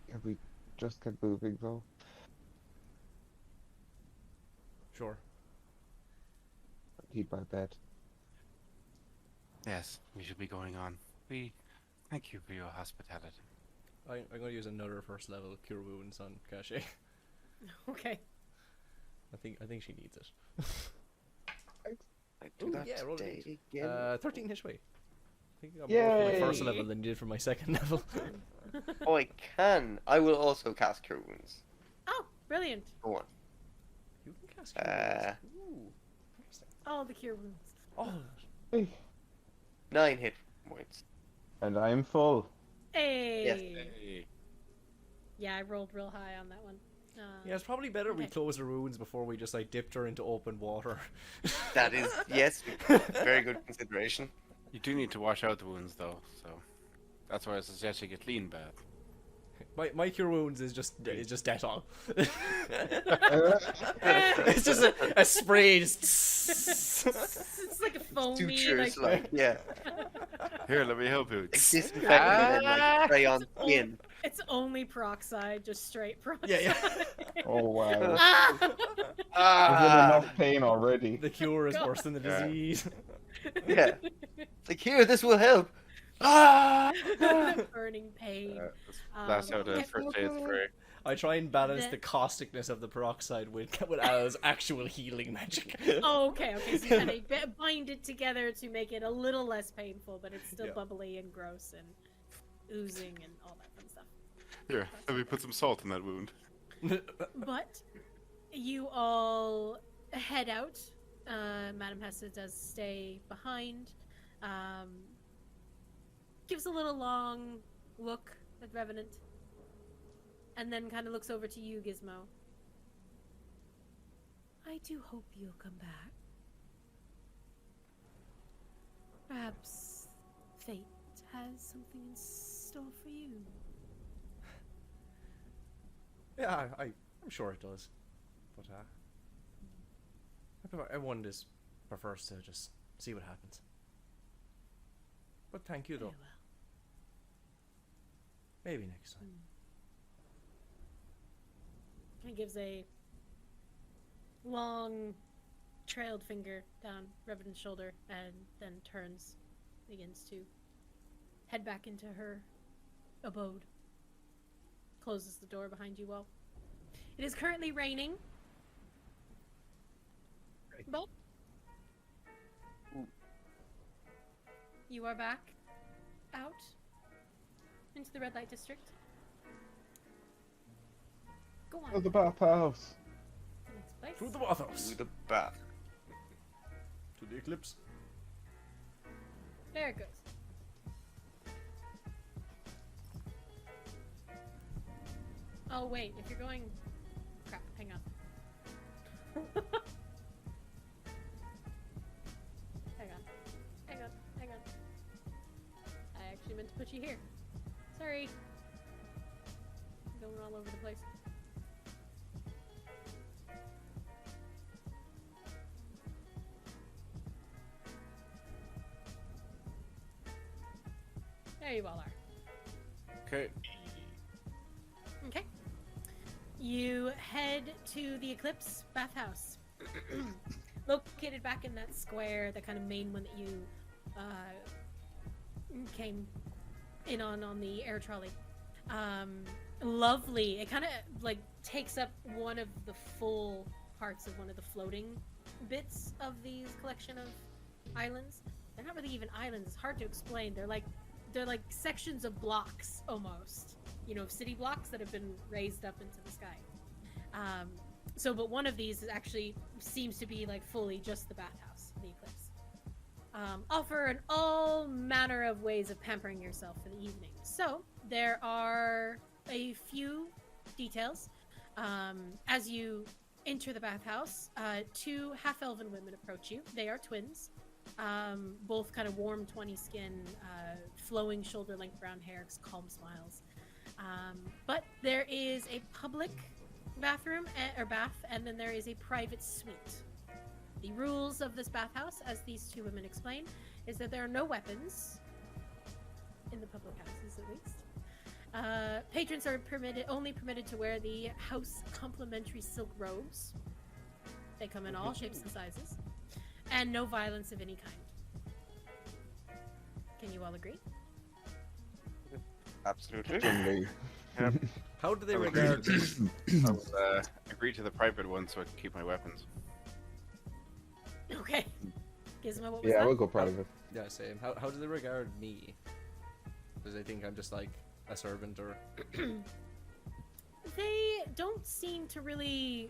Can we just get moving though? Sure. I need my bed. Yes, we should be going on. We thank you for your hospitality. I'm going to use another first level cure wounds on Caché. Okay. I think she needs it. I do Ooh, that yeah, roll today it. again. 13 hit way. I think you got more for my first Yay! level than you did for my second level. Oh, I can. I will also cast Cure Wounds. Oh, brilliant. Go on. You can cast cure wounds. Ooh, interesting. All the cure wounds. Oh, Hey. 9 hit points. And I'm full. Hey. Hey. Yeah, I rolled real high on that one. yeah, it's probably better we Okay. close the ruins before we just like dipped her into open water. That is, yes, very good consideration. You do need to wash out the wounds though, so that's why I suggest you get clean bath. My cure wounds is just Dettol. It's just a spray. Just It's like a foamy, Sutures, like, yeah. Here, let me help you. Like disinfectant and like spray on skin. it's only peroxide, just straight peroxide. Yeah, Oh wow. Ah! I'm in Ah, enough pain already. the cure is worse than the Yeah. disease. yeah. Like, here, this will help. Ah! The burning pain. Blast out a Okay. first aid spray. I try and balance The- the causticness of the peroxide with Al's actual healing magic. Oh, okay. So you kind of bind it together to make it a little less painful, but it's still Yeah. bubbly and gross and oozing and all that fun stuff. Here, let me put some salt in that wound. But you all head out. Madam Hessa does stay behind. Gives a little long look at Revenant. And then kind of looks over to you, Gizmo. I do hope you'll come back. Perhaps fate has something in store for you. Yeah, I'm sure it does. But everyone just prefers to just see what happens. But thank you, though. Very well. Maybe next time. He gives a long, trailed finger down Revenant's shoulder and then begins to head back into her abode. Closes the door behind you all. It is currently raining. But you are back out into the red light district. Go on. Oh, the bathhouse. Next place. To the bathhouse. To the bath. To the eclipse. There it goes. Oh wait, if you're going... Crap, hang on. Hang on. I actually meant to put you here. Sorry. I'm going all over the place. There you all are. Okay. Okay. You head to the Eclipse Bathhouse. Located back in that square, the kind of main one that you came in on the air trolley. Lovely. It kind of like takes up one of the full parts of one of the floating bits of these collection of islands. They're not really even islands. It's hard to explain. They're like sections of blocks almost. You know, city blocks that have been raised up into the sky. But one of these actually seems to be like fully just the bathhouse, the Eclipse. Offer in all manner of ways of pampering yourself for the evening. So there are a few details. As you enter the bathhouse, two half-elven women approach you. They are twins. Both kind of warm 20 skin, flowing shoulder-length brown hair, calm smiles. But there is a public bathroom or bath, and then there is a private suite. The rules of this bathhouse, as these two women explain, is that there are no weapons in the public houses, at least. Patrons are only permitted to wear the house complimentary silk robes. They come in all shapes and sizes, and no violence of any kind. Can you all agree? Absolutely. Generally, Yep. How do they I would regard? I will agree to the private one so I can keep my weapons. Okay. Gizmo, what was Yeah, that? we'll go private. Yeah, same. How do they regard me? Do they think I'm just like a servant or? They don't seem to really...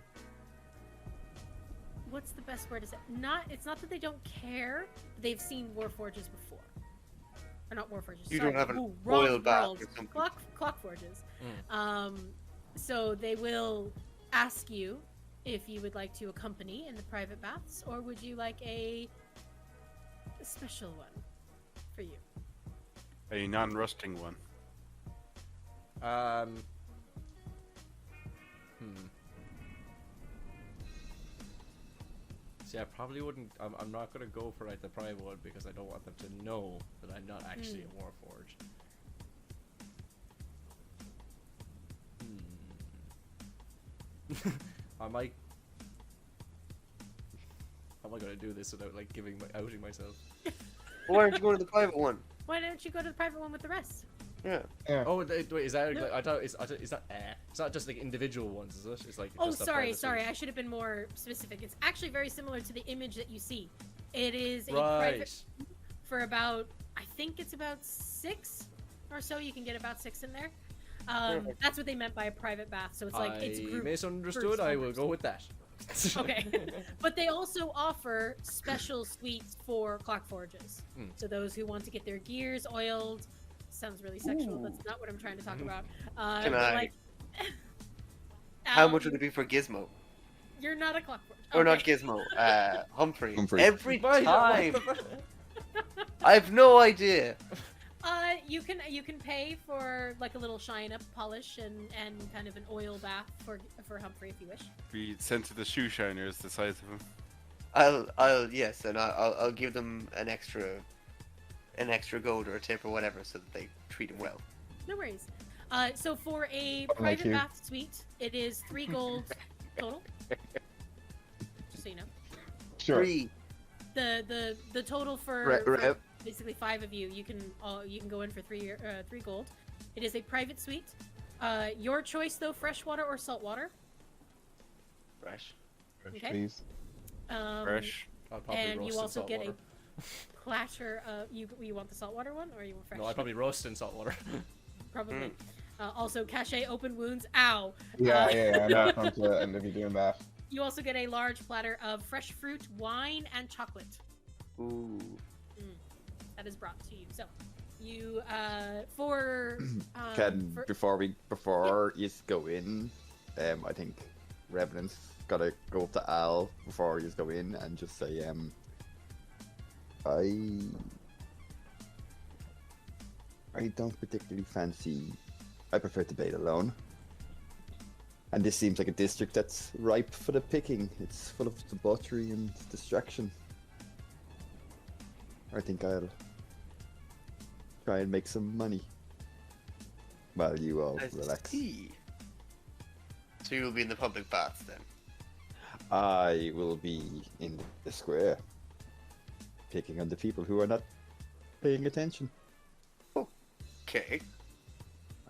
What's the best word to say? It's not that they don't care. They've seen Warforges before. Or not Warforges. You sorry. don't have an Ooh, oil wrong bath world. or something. Clock forges. So they will ask you if you would like to accompany in the private baths, or would you like a special one for you? A non-rusting one. See, I probably wouldn't. I'm not gonna go for like the private one because I don't want them to know that I'm not actually a Warforged. I might. How am I gonna do this without like outing myself? Why aren't you going to the private one? Why don't you go to the private one with the rest? Yeah. Oh, wait, is that? Like, I thought is that? It's not just like individual ones, is it? It's like. Oh, just a sorry. private suite. I should have been more specific. It's actually very similar to the image that you see. It is a Right. private for about, I think it's about 6 or so. You can get about 6 in there. That's what they meant by a private bath. So it's like it's I group. misunderstood. I will go with that. Okay, but they also offer special suites for clock forges. So those who want to get their gears oiled. Sounds really sexual. That's not what I'm trying to talk about. Can I- Like, How much would it be for Gizmo? You're not a clock forge. Or not Okay. Gizmo, Humphrey. Humphrey. Every Why- time! I have no idea. You can pay for like a little shine up polish and kind of an oil bath for Humphrey if you wish. Be sent to the shoe shiners the size of him. I'll give them an extra gold or a tip or whatever so that they treat him well. No worries. So for a Like private you. bath suite, it is 3 gold total. Just so you know. Sure. 3. The total for, Right. basically 5 of you, you can go in for 3 gold. It is a private suite. Your choice though, freshwater or saltwater. Fresh. Okay. Please. Fresh. I'll probably And roast you in also salt get water. a platter of you want the saltwater one or you want fresh? No, I probably roast in salt water. Probably. Also, Caché open wounds. Ow. Yeah, I'm not going to end up doing that. You also get a large platter of fresh fruit, wine, and chocolate. Ooh. That is brought to you. So, you for Ken, before you go in, I think Revenant's gotta go up to Al before you go in and just say, I don't particularly fancy. I prefer to bait alone. And this seems like a district that's ripe for the picking. It's full of debauchery and distraction. I think I'll try and make some money while you all I relax. see. So you'll be in the public baths then? I will be in the square, picking on the people who are not paying attention. Okay.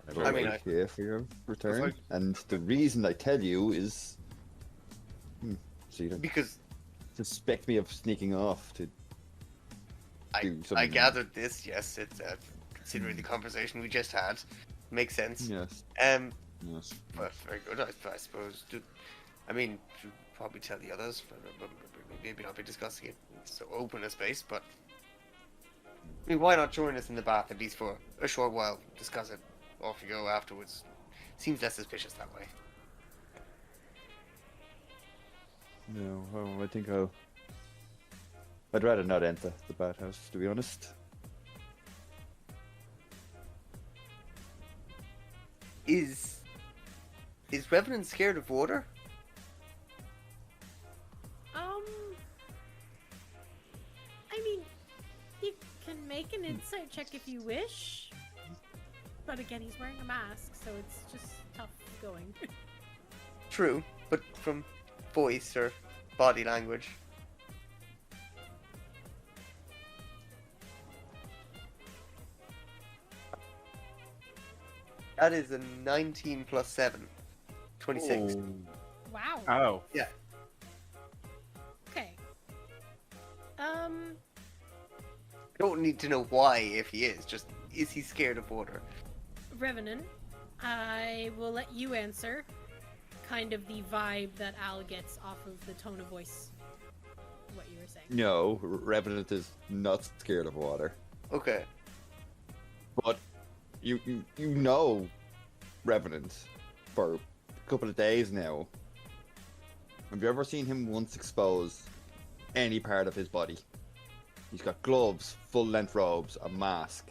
I will I mean, wait here for your return. like- And the reason I tell you is, so you don't Because suspect me of sneaking off to do I something. gathered this, yes, it's considering the conversation we just had. Makes sense. Yes. Yes. But very good, I suppose. I mean, you probably tell the others, but maybe not be discussing it in so open a space, but I mean, why not join us in the bath at least for a short while, discuss it, off you go afterwards. Seems less suspicious that way. No, I think I'd rather not enter the bathhouse, to be honest. Is Revenant scared of water? I mean, you can make an insight check if you wish. But again, he's wearing a mask, so it's just tough going. True, but from voice or body language. That is a 19 plus 7. 26. Wow. Oh. Okay. Don't need to know why if he is, just is he scared of water? Revenant, I will let you answer kind of the vibe that Al gets off of the tone of voice. What you were saying. No, Revenant is not scared of water. Okay. But you know Revenant for a couple of days now. Have you ever seen him once expose any part of his body? He's got gloves, full-length robes, a mask.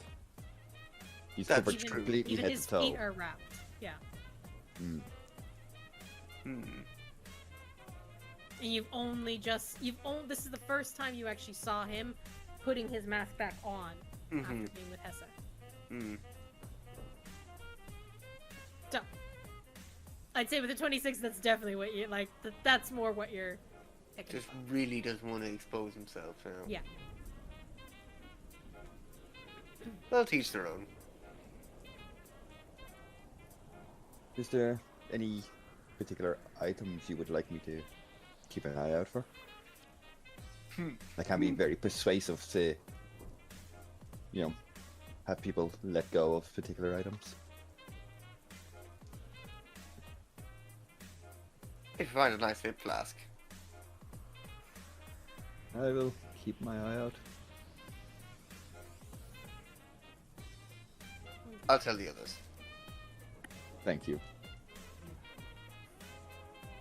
He's That's covered true. completely Even head his to toe. feet are wrapped. Yeah. Mm. Hmm. And this is the first time you actually saw him putting his mask back on after Mm-hmm. being with Hessa. Hmm. So, I'd say with the 26, that's definitely what you like. That's more what you're picking. Just really doesn't want to expose himself. You know? Yeah. They'll teach their own. Is there any particular items you would like me to keep an eye out for? I can be very persuasive to, have people let go of particular items. If you find a nice hip flask. I will keep my eye out. I'll tell the others. Thank you.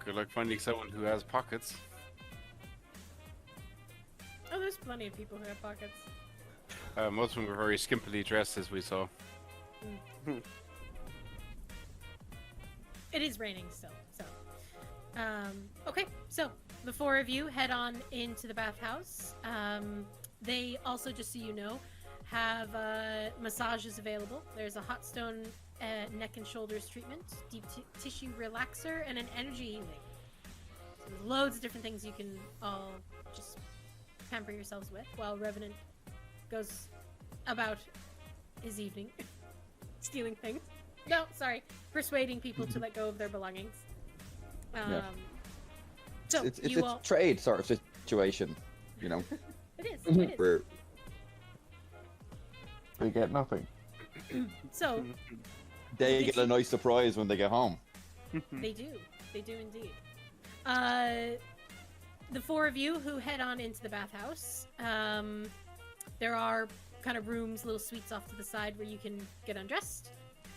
Good luck finding someone who has pockets. Oh, there's plenty of people who have pockets. Most of them were very skimpily dressed, as we saw. It is raining still, so. Okay, so the four of you head on into the bathhouse. They also, just so you know, have massages available. There's a hot stone neck and shoulders treatment, deep tissue relaxer, and an energy healing. So there's loads of different things you can all just pamper yourselves with while Revenant goes about his evening stealing things. No, sorry, persuading people to let go of their belongings. Yeah. So It's you a all... trade sort of situation, you know. It is. It is. Where They get nothing. So they get a nice surprise when they get home. they do. They do indeed. The four of you who head on into the bathhouse. There are kind of rooms, little suites off to the side where you can get undressed.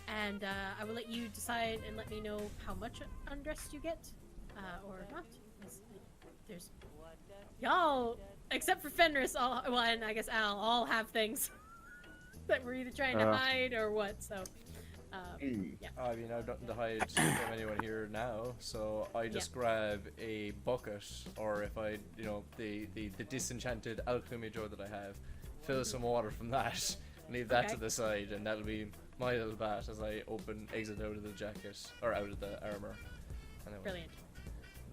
And I will let you decide and let me know how much undressed you get, or not. There's y'all, except for Fenris, all well, and I guess Al, all have things that we're either trying to hide or what. So, yeah. I mean, I've nothing to hide from anyone here now, so I just grab a bucket, or if I, you know, the disenchanted alchemy jar that I have, fill some water from that, leave that to the side, and that'll be my little bath as I exit out of the jacket, or out of the armor. And then Brilliant.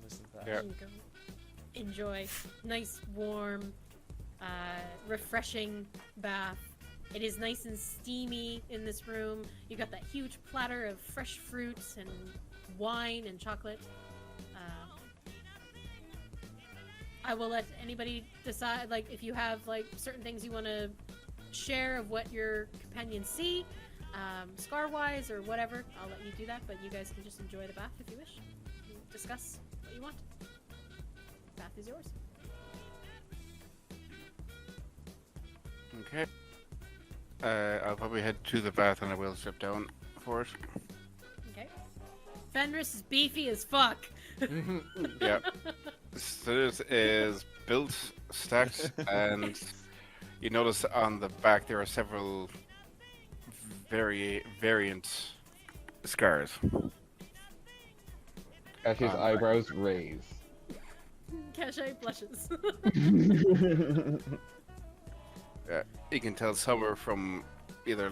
listen to that. Yeah. You go. Enjoy. Nice, warm, refreshing bath. It is nice and steamy in this room. You got that huge platter of fresh fruits and wine and chocolate. I will let anybody decide, like, if you have, like, certain things you want to share of what your companions see, scar-wise or whatever. I'll let you do that, but you guys can just enjoy the bath if you wish. And discuss what you want. Bath is yours. Okay. I'll probably head to the bath and I will strip down for it. Okay. Fenris is beefy as fuck. Yeah. So this is built, stacked, and you notice on the back there are several variant scars. Cash's eyebrows raise. Caché blushes. You can tell some are from either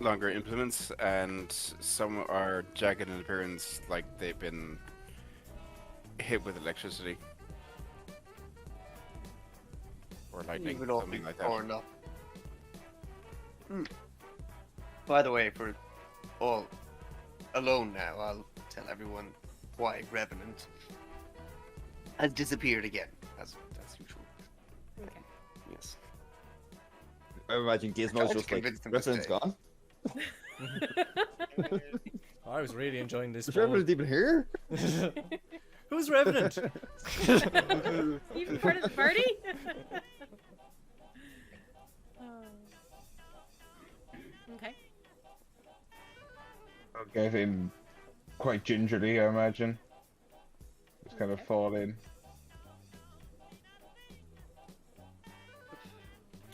longer implements and some are jagged in appearance, like they've been hit with electricity or lightning, You would all something be like that. torn up. By the way, for all alone now, I'll tell everyone why Revenant has disappeared again, as usual. Okay. Yes. I imagine Gizmo's just like, convinced him to Revenant's stay. gone. I was really enjoying this. Is Revenant even here? Who's Revenant? Even part of the party? Okay. I'll get in quite gingerly, I imagine. Just kind of fall in.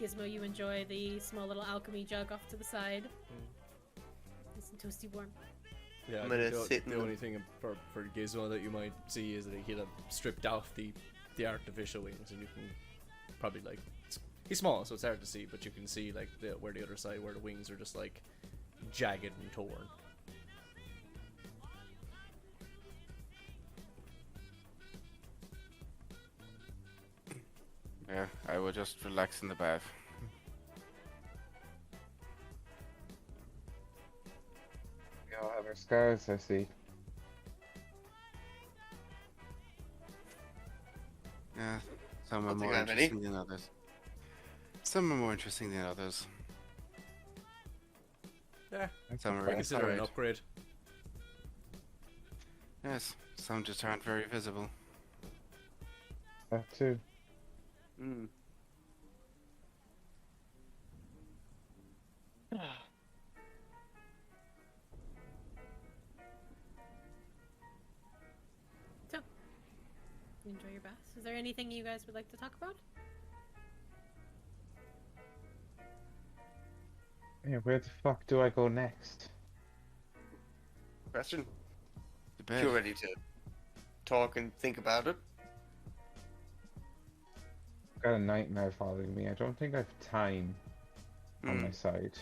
Gizmo, you enjoy the small little alchemy jug off to the side. Nice and toasty warm. Yeah, I'm I gonna think sit the in- only thing for Gizmo that you might see is that he'll have stripped off the artificial wings, and you can probably like he's small, so it's hard to see, but you can see like where the other side, where the wings are just like jagged and torn. Yeah, I will just relax in the bath. We all have our scars, I see. Yeah, some are Don't think more I have any. interesting than others. Some are more interesting than others. Yeah, Some are I consider it an inspired. upgrade. Yes, Some just aren't very visible. That too. Mm. So, you enjoy your baths. Is there anything you guys would like to talk about? Yeah, where the fuck do I go next? Question. The If bed. you're ready to talk and think about it. I've got a nightmare following me. I don't think I've time on my side.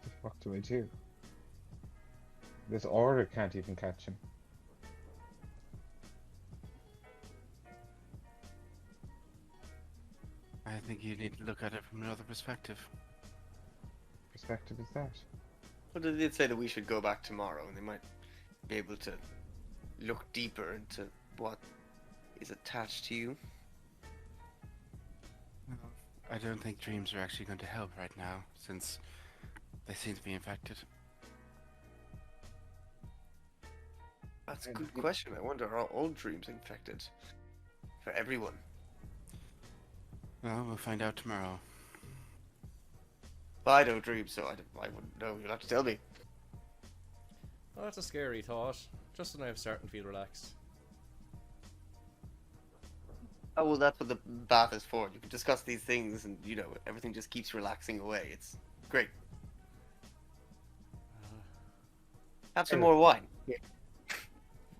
What the fuck do I do? This order can't even catch him. I think you need to look at it from another perspective. Perspective is that? But they did say that we should go back tomorrow, and they might be able to look deeper into what is attached to you. I don't think dreams are actually going to help right now, since they seem to be infected. That's a good question. I wonder, are all dreams infected? For everyone? Well, we'll find out tomorrow. Well, I don't dream, so I wouldn't know. You'll have to tell me. Well, that's a scary thought. Just when I'm starting to feel relaxed. Oh, well, that's what the bath is for. You can discuss these things, and, you know, everything just keeps relaxing away. It's great. Have some more wine. Here.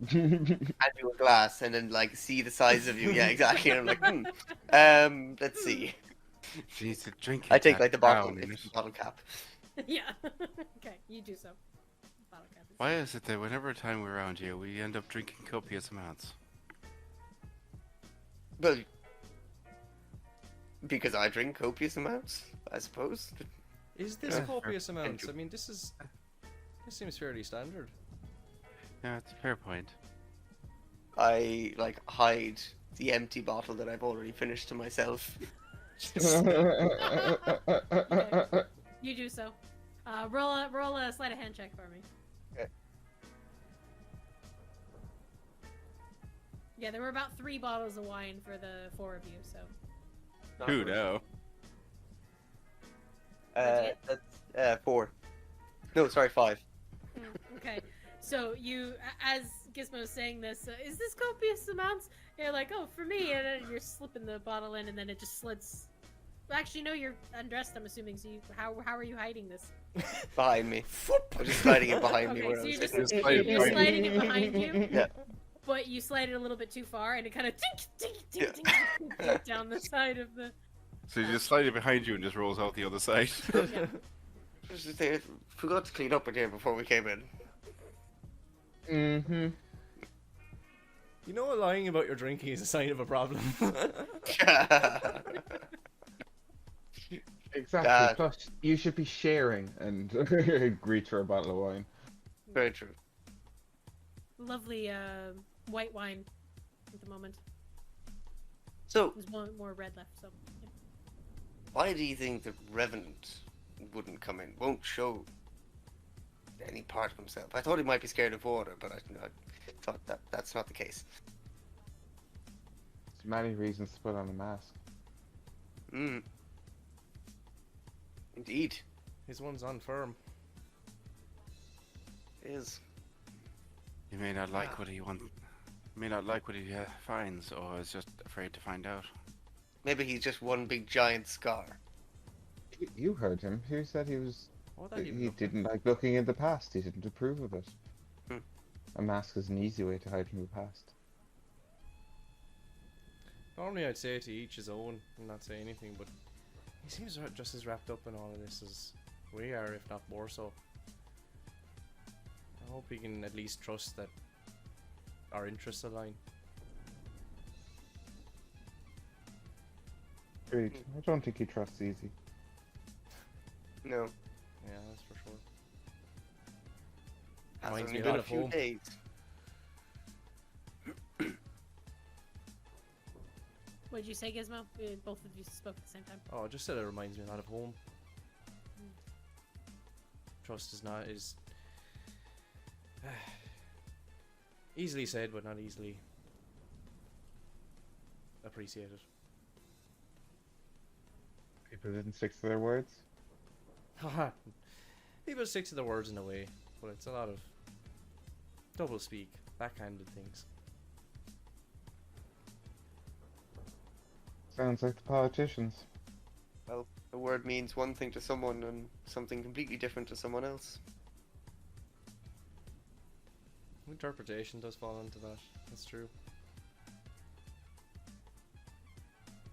Hand you a glass, and then, like, see the size of you. Yeah, exactly. And I'm like, let's see. She needs to drink it. I take, like, the bottle, down. it's the bottle cap. Yeah. Okay, you do so. Bottle cap is- Why is it that whenever time we're around you, we end up drinking copious amounts? Well, because I drink copious amounts, I suppose. Is this Yeah. copious Thank amounts? you. I mean, this seems fairly standard. Yeah, it's a fair point. I, like, hide the empty bottle that I've already finished to myself. You do so. Roll a sleight of hand check for me. Okay. Yeah, there were about 3 bottles of wine for the 4 of you, so. Who know? That's 4. No, sorry, 5. Okay, so you, as Gizmo's saying this, is this copious amounts? You're like, oh, for me, and then you're slipping the bottle in, and then it just slips. Well, actually, no, you're undressed, I'm assuming, so how are you hiding this? Behind me. I'm just sliding it behind me. Okay, Where so I you're was just sitting. you're sliding it behind you, Yeah. but you slide it a little bit too far, and it kind of tink, tink, tink, Yeah. tink, tink, tink down the side of the... So you just slide it behind you and just rolls out the other side. Yeah. Just say, forgot to clean up in here before we came in. Mm-hmm. You know, lying about your drinking is a sign of a problem. Exactly. That- Plus, you should be sharing and reach for a bottle of wine. Very true. Lovely white wine at the moment. So, There's one more red left, so... yeah. why do you think the Revenant wouldn't come in? Won't show any part of himself? I thought he might be scared of water, but I thought that's not the case. There's many reasons to put on a mask. Hmm. Indeed. His one's unfirm. Is. You may not like what he finds, or is just afraid to find out. Maybe he's just one big giant scar. You heard him. He said he was. What that even He look didn't like looking in the past. He didn't approve of it. Hmm. A mask is an easy way to hide from the past. Normally I'd say to each his own and not say anything, but he seems just as wrapped up in all of this as we are, if not more so. I hope he can at least trust that our interests align. Agreed. I don't think he trusts easy. No. Yeah, that's for sure. Has Reminds only me a been lot a of few home. days. What did you say, Gizmo? Both of you spoke at the same time. Oh, I just said it reminds me a lot of home. Trust is Easily said, but not easily appreciated. People didn't stick to their words. People stick to their words in a way, but it's a lot of double speak, that kind of things. Sounds like the politicians. Well, a word means one thing to someone and something completely different to someone else. Interpretation does fall into that. That's true.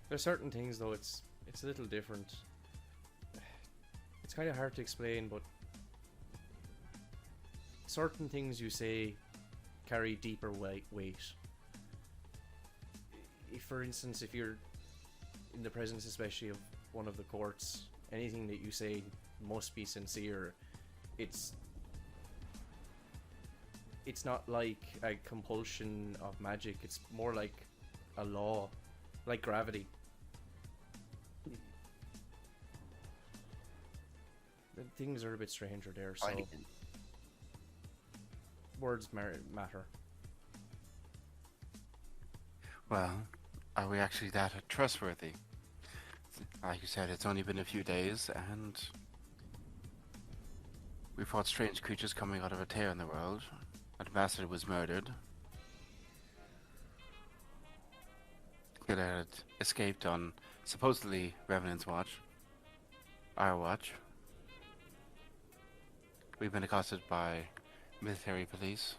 There's certain things though, it's a little different. It's kind of hard to explain, but certain things you say carry deeper weight. If, for instance, if you're in the presence especially of one of the courts, anything that you say must be sincere. It's not like a compulsion of magic, it's more like a law, like gravity. Things are a bit stranger there, so words matter. Well, are we actually that trustworthy? Like you said, it's only been a few days, and we fought strange creatures coming out of a tear in the world. An ambassador was murdered. It had escaped on supposedly Revenant's watch. Our watch. We've been accosted by military police.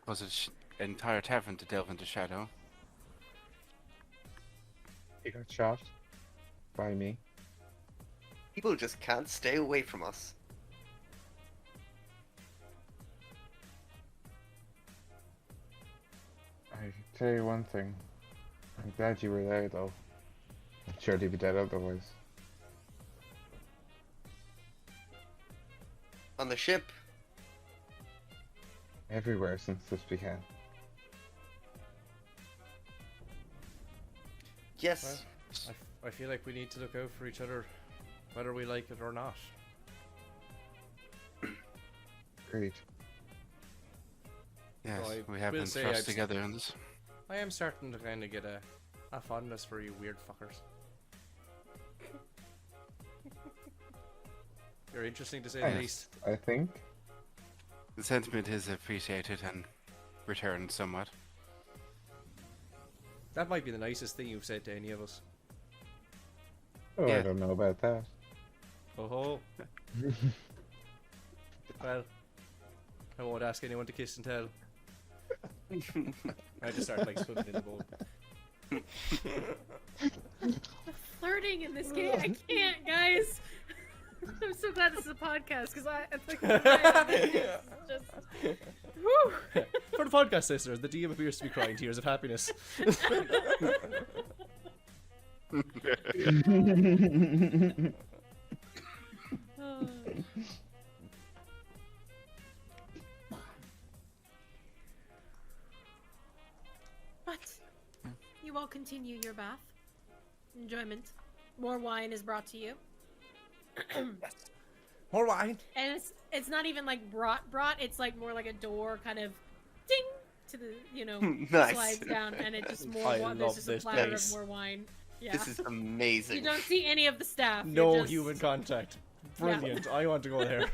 Was an entire tavern to delve into Shadow. He got shot by me. People just can't stay away from us. I tell you one thing. I'm glad you were there, though. I'd surely be dead otherwise. On the ship. Everywhere since this began. Yes. Well, I feel like we need to look out for each other, whether we like it or not. Agreed. Yes, So I we have will been say thrust I've together in this. I am starting to kind of get a fondness for you weird fuckers. You're interesting to say the least. I think. The sentiment is appreciated and returned somewhat. That might be the nicest thing you've said to any of us. Oh, Yeah. I don't know about that. Oh ho. Well, I won't ask anyone to kiss and tell. I just start like swimming in the boat. Flirting in this game, I can't, guys. I'm so glad this is a podcast because I think it's just. Whew. For the podcast listeners, the DM appears to be crying tears of happiness. Oh. But you all continue your bath. Enjoyment. More wine is brought to you. More wine. And it's not even like brought. It's like more like a door kind of ding to the Nice. slides down, and it just more I wine. love There's just a this platter place. of more wine. Yeah. This is amazing. You don't see any of the staff. you're No just- human contact. Brilliant. I want to go there.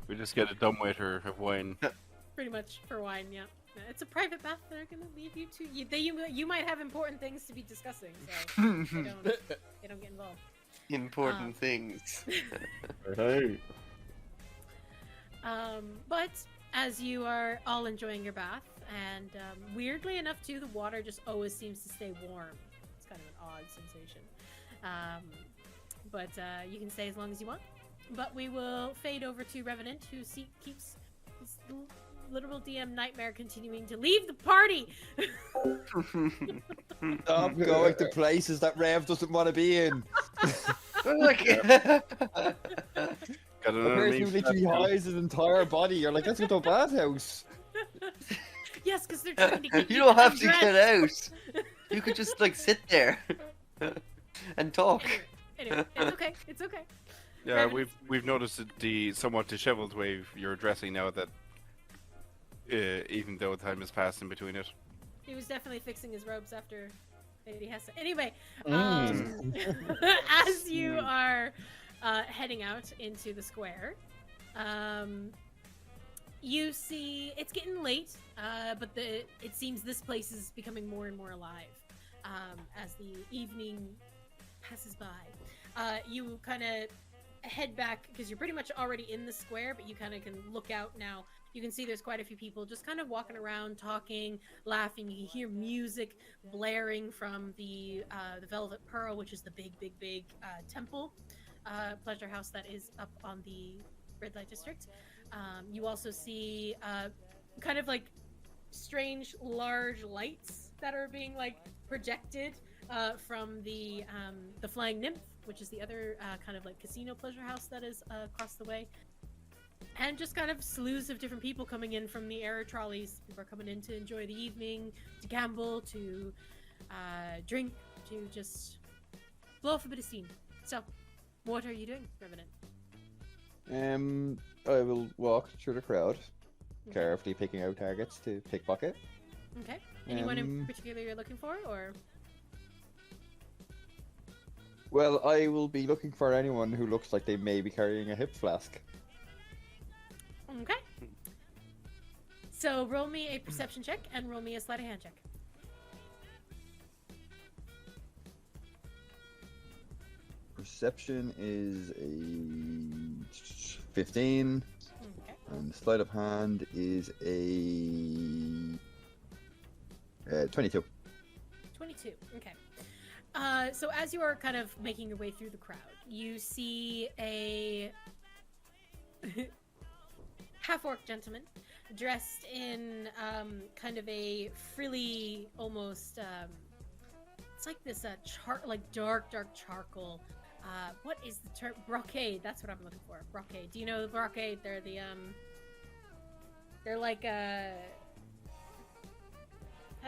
We just get a dumbwaiter of wine. Pretty much for wine, yeah. It's a private bath. They're gonna leave you to. You might have important things to be discussing, so they don't get involved. Important things. Hey. But as you are all enjoying your bath, and weirdly enough too, the water just always seems to stay warm. It's kind of an odd sensation. But you can stay as long as you want. But we will fade over to Revenant, who keeps his literal DM nightmare continuing to leave the party. Stop going to places that Rev doesn't want to be in. Got A another person meme who for literally that. hides his entire body. You're like, let's go to a bathhouse. Yes, because they're trying to get You don't have to get undressed. out. You could just like sit there and talk. Anyway, it's okay. It's okay. Yeah, Revenant- we've noticed the somewhat disheveled way you're dressing now that even though time has passed in between it. He was definitely fixing his robes after Lady Hessa. Anyway, as you are heading out into the square, you see it's getting late, but it seems this place is becoming more and more alive as the evening passes by. You kind of head back because you're pretty much already in the square, but you kind of can look out now. You can see there's quite a few people just kind of walking around, talking, laughing. You hear music blaring from the Velvet Pearl, which is the big temple pleasure house that is up on the red light district. You also see kind of like strange large lights that are being like projected from the Flying Nymph, which is the other kind of like casino pleasure house that is across the way. And just kind of slews of different people coming in from the air trolleys. People are coming in to enjoy the evening, to gamble, to drink, to just blow off a bit of steam. So, what are you doing, Revenant? I will walk through the crowd, Okay. carefully picking out targets to pickpocket. Okay. Anyone in Um, particular you're looking for, or? Well, I will be looking for anyone who looks like they may be carrying a hip flask. Okay. So roll me a perception check and roll me a sleight of hand check. Perception is a 15, Okay. and sleight of hand is a 22. 22. Okay. So as you are kind of making your way through the crowd, you see a half-orc gentleman dressed in kind of a frilly, almost it's like this dark charcoal. What is the term? Brocade. That's what I'm looking for. Brocade. Do you know the brocade? They're the they're like how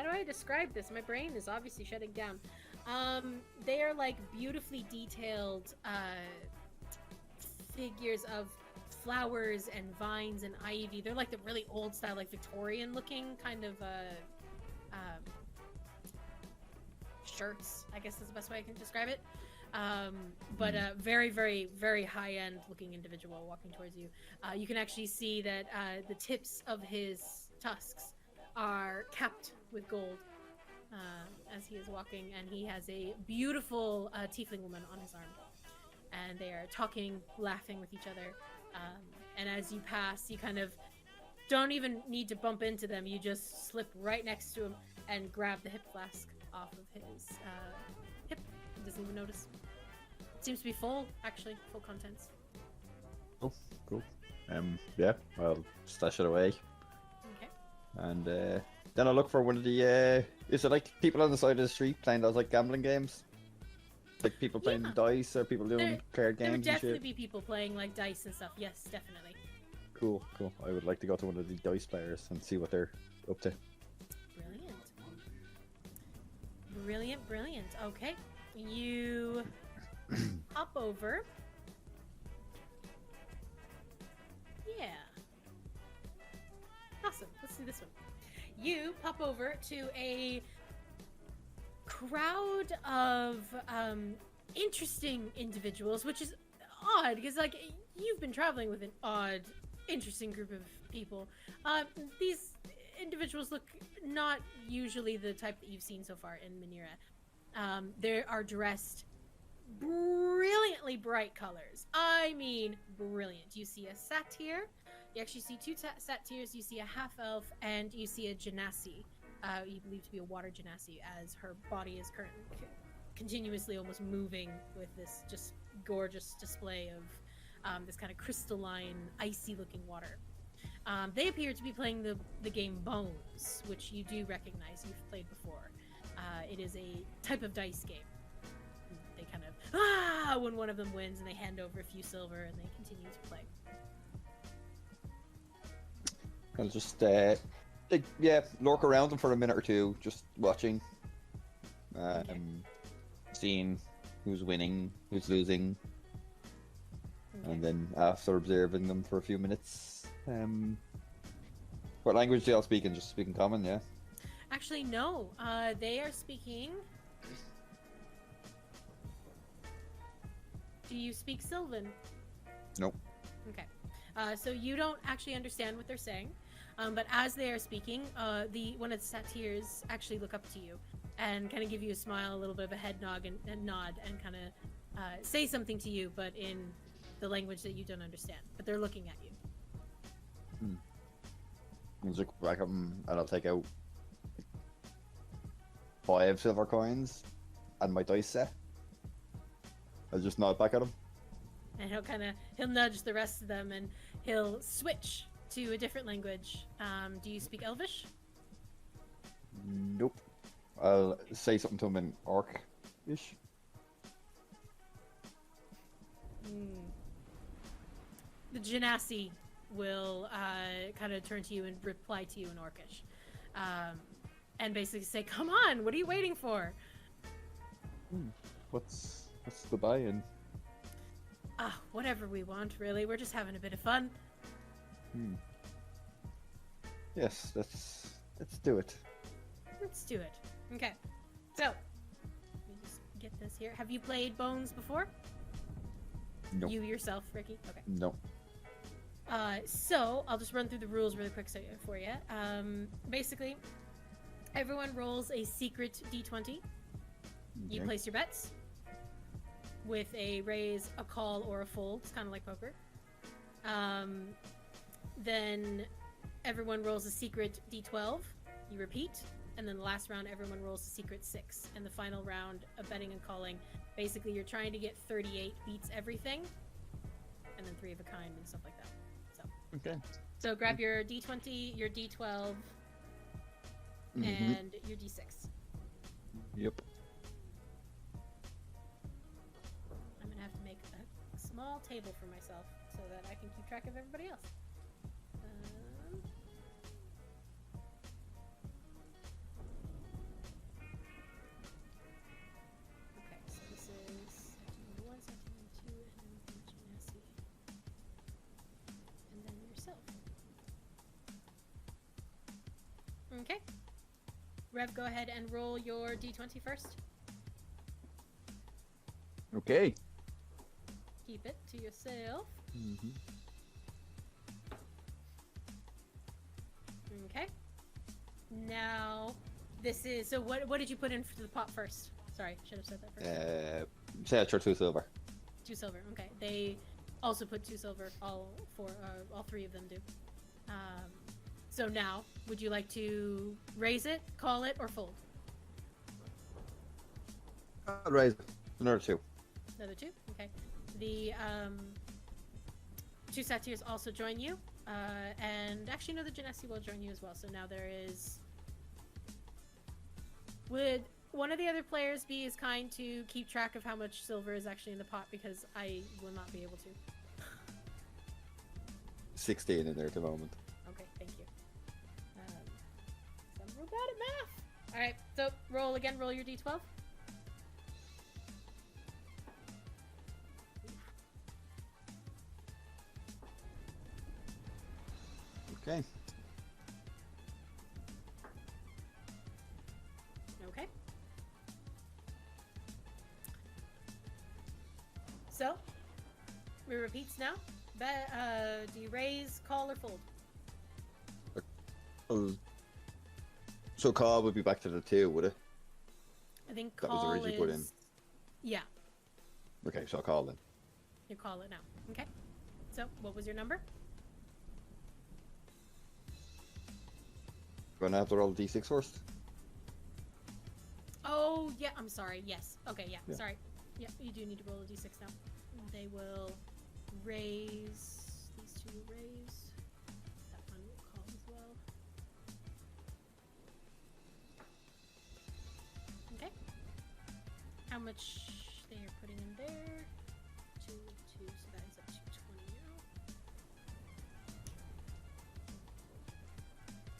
do I describe this? My brain is obviously shutting down. They are like beautifully detailed figures of flowers and vines and ivy. They're like the really old style, like Victorian looking kind of shirts, I guess is the best way I can describe it. But very, very, very high-end looking individual walking towards you. You can actually see that the tips of his tusks are capped with gold as he is walking, and he has a beautiful tiefling woman on his arm. And they are talking, laughing with each other. And as you pass, you kind of don't even need to bump into them. You just slip right next to him and grab the hip flask off of his hip. He doesn't even notice. It seems to be full, actually, full contents. Oh, cool. Yeah, I'll stash it away. Okay. And then I'll look for one of the, is it like people on the side of the street playing those like gambling games? Like people playing Yeah. dice or people doing card There would games and definitely shit? be people playing like dice and stuff. Yes, definitely. Cool. I would like to go to one of the dice players and see what they're up to. Brilliant. Okay. You hop over. Yeah. Awesome. Let's do this one. You pop over to a crowd of interesting individuals, which is odd because like you've been traveling with an odd, interesting group of people. These individuals look not usually the type that you've seen so far in Manira. They are dressed brilliantly bright colors. I mean, brilliant. You see a satyr. You actually see two satyrs. You see a half-elf, and you see a genasi. You believe to be a water genasi, as her body is currently continuously almost moving with this just gorgeous display of this kind of crystalline, icy-looking water. They appear to be playing the game Bones, which you do recognize. You've played before. It is a type of dice game. They kind of when one of them wins, and they hand over a few silver, and they continue to play. I'll just lurk around them for a minute or two, just watching, seeing who's winning, who's losing. And then after observing them for a few minutes, what language do y'all speak in? Just speaking common, yeah? Actually, no. They are speaking... Do you speak Sylvan? Nope. Okay. So you don't actually understand what they're saying, but as they are speaking, one of the satyrs actually look up to you and kind of give you a smile, a little bit of a head nod, and kind of say something to you, but in the language that you don't understand. But they're looking at you. I'll look back at them and I'll take out 5 silver coins and my dice set. I'll just nod back at him. And he'll nudge the rest of them, and he'll switch to a different language. Do you speak Elvish? Nope. I'll say something to him in Orc-ish. The Genasi will kind of turn to you and reply to you in Orcish. And basically say, come on, what are you waiting for? What's the buy-in? Whatever we want, really. We're just having a bit of fun. Yes, let's do it. Let's do it. Okay. So, let me just get this here. Have you played Bones before? Nope. You yourself, Ricky? Okay. Nope. So, I'll just run through the rules really quick for you. Basically, everyone rolls a secret d20. You Okay. place your bets with a raise, a call, or a fold. It's kind of like poker. Then everyone rolls a secret d12. You repeat. And then the last round, everyone rolls a secret 6. And the final round of betting and calling, basically you're trying to get 38 beats everything. And then 3 of a kind and stuff like that. Okay. So grab your d20, your d12, Mhm. and your d6. Yep. I'm gonna have to make a small table for myself so that I can keep track of everybody else. Okay, so this is section number 1, section number 2, and then Genasi. And then yourself. Okay. Rev, go ahead and roll your d20 first. Okay. Keep it to yourself. Okay. Now, this is... So what did you put in for the pot first? Sorry, should have said that first. Say I 2 silver. 2 silver. Okay. They also put 2 silver. All 3 of them do. So now, would you like to raise it, call it, or fold? I'll raise another 2. Another 2? Okay. The 2 satyrs also join you. And actually, no, the Genasi will join you as well. So now there is... Would one of the other players be as kind to keep track of how much silver is actually in the pot? Because I will not be able to. 16 in there at the moment. Okay, thank you. So I'm real bad at math. Alright, so roll again. Roll your d12. Okay. Okay. So, we repeats now. Do you raise, call, or fold? So call would be back to the 2, would it? I think That was call originally put in. is... Yeah, Okay, so I'll call then. you call it now. Okay. So, what was your number? Gonna have to roll the d6 first. Oh, yeah, I'm sorry. Yes. Okay, yeah, Yeah. sorry. Yeah, you do need to roll a d6 now. They will raise... These 2 will raise. That one will call as well. Okay. How much they are putting in there? 2, 2, so that is up to 20 now.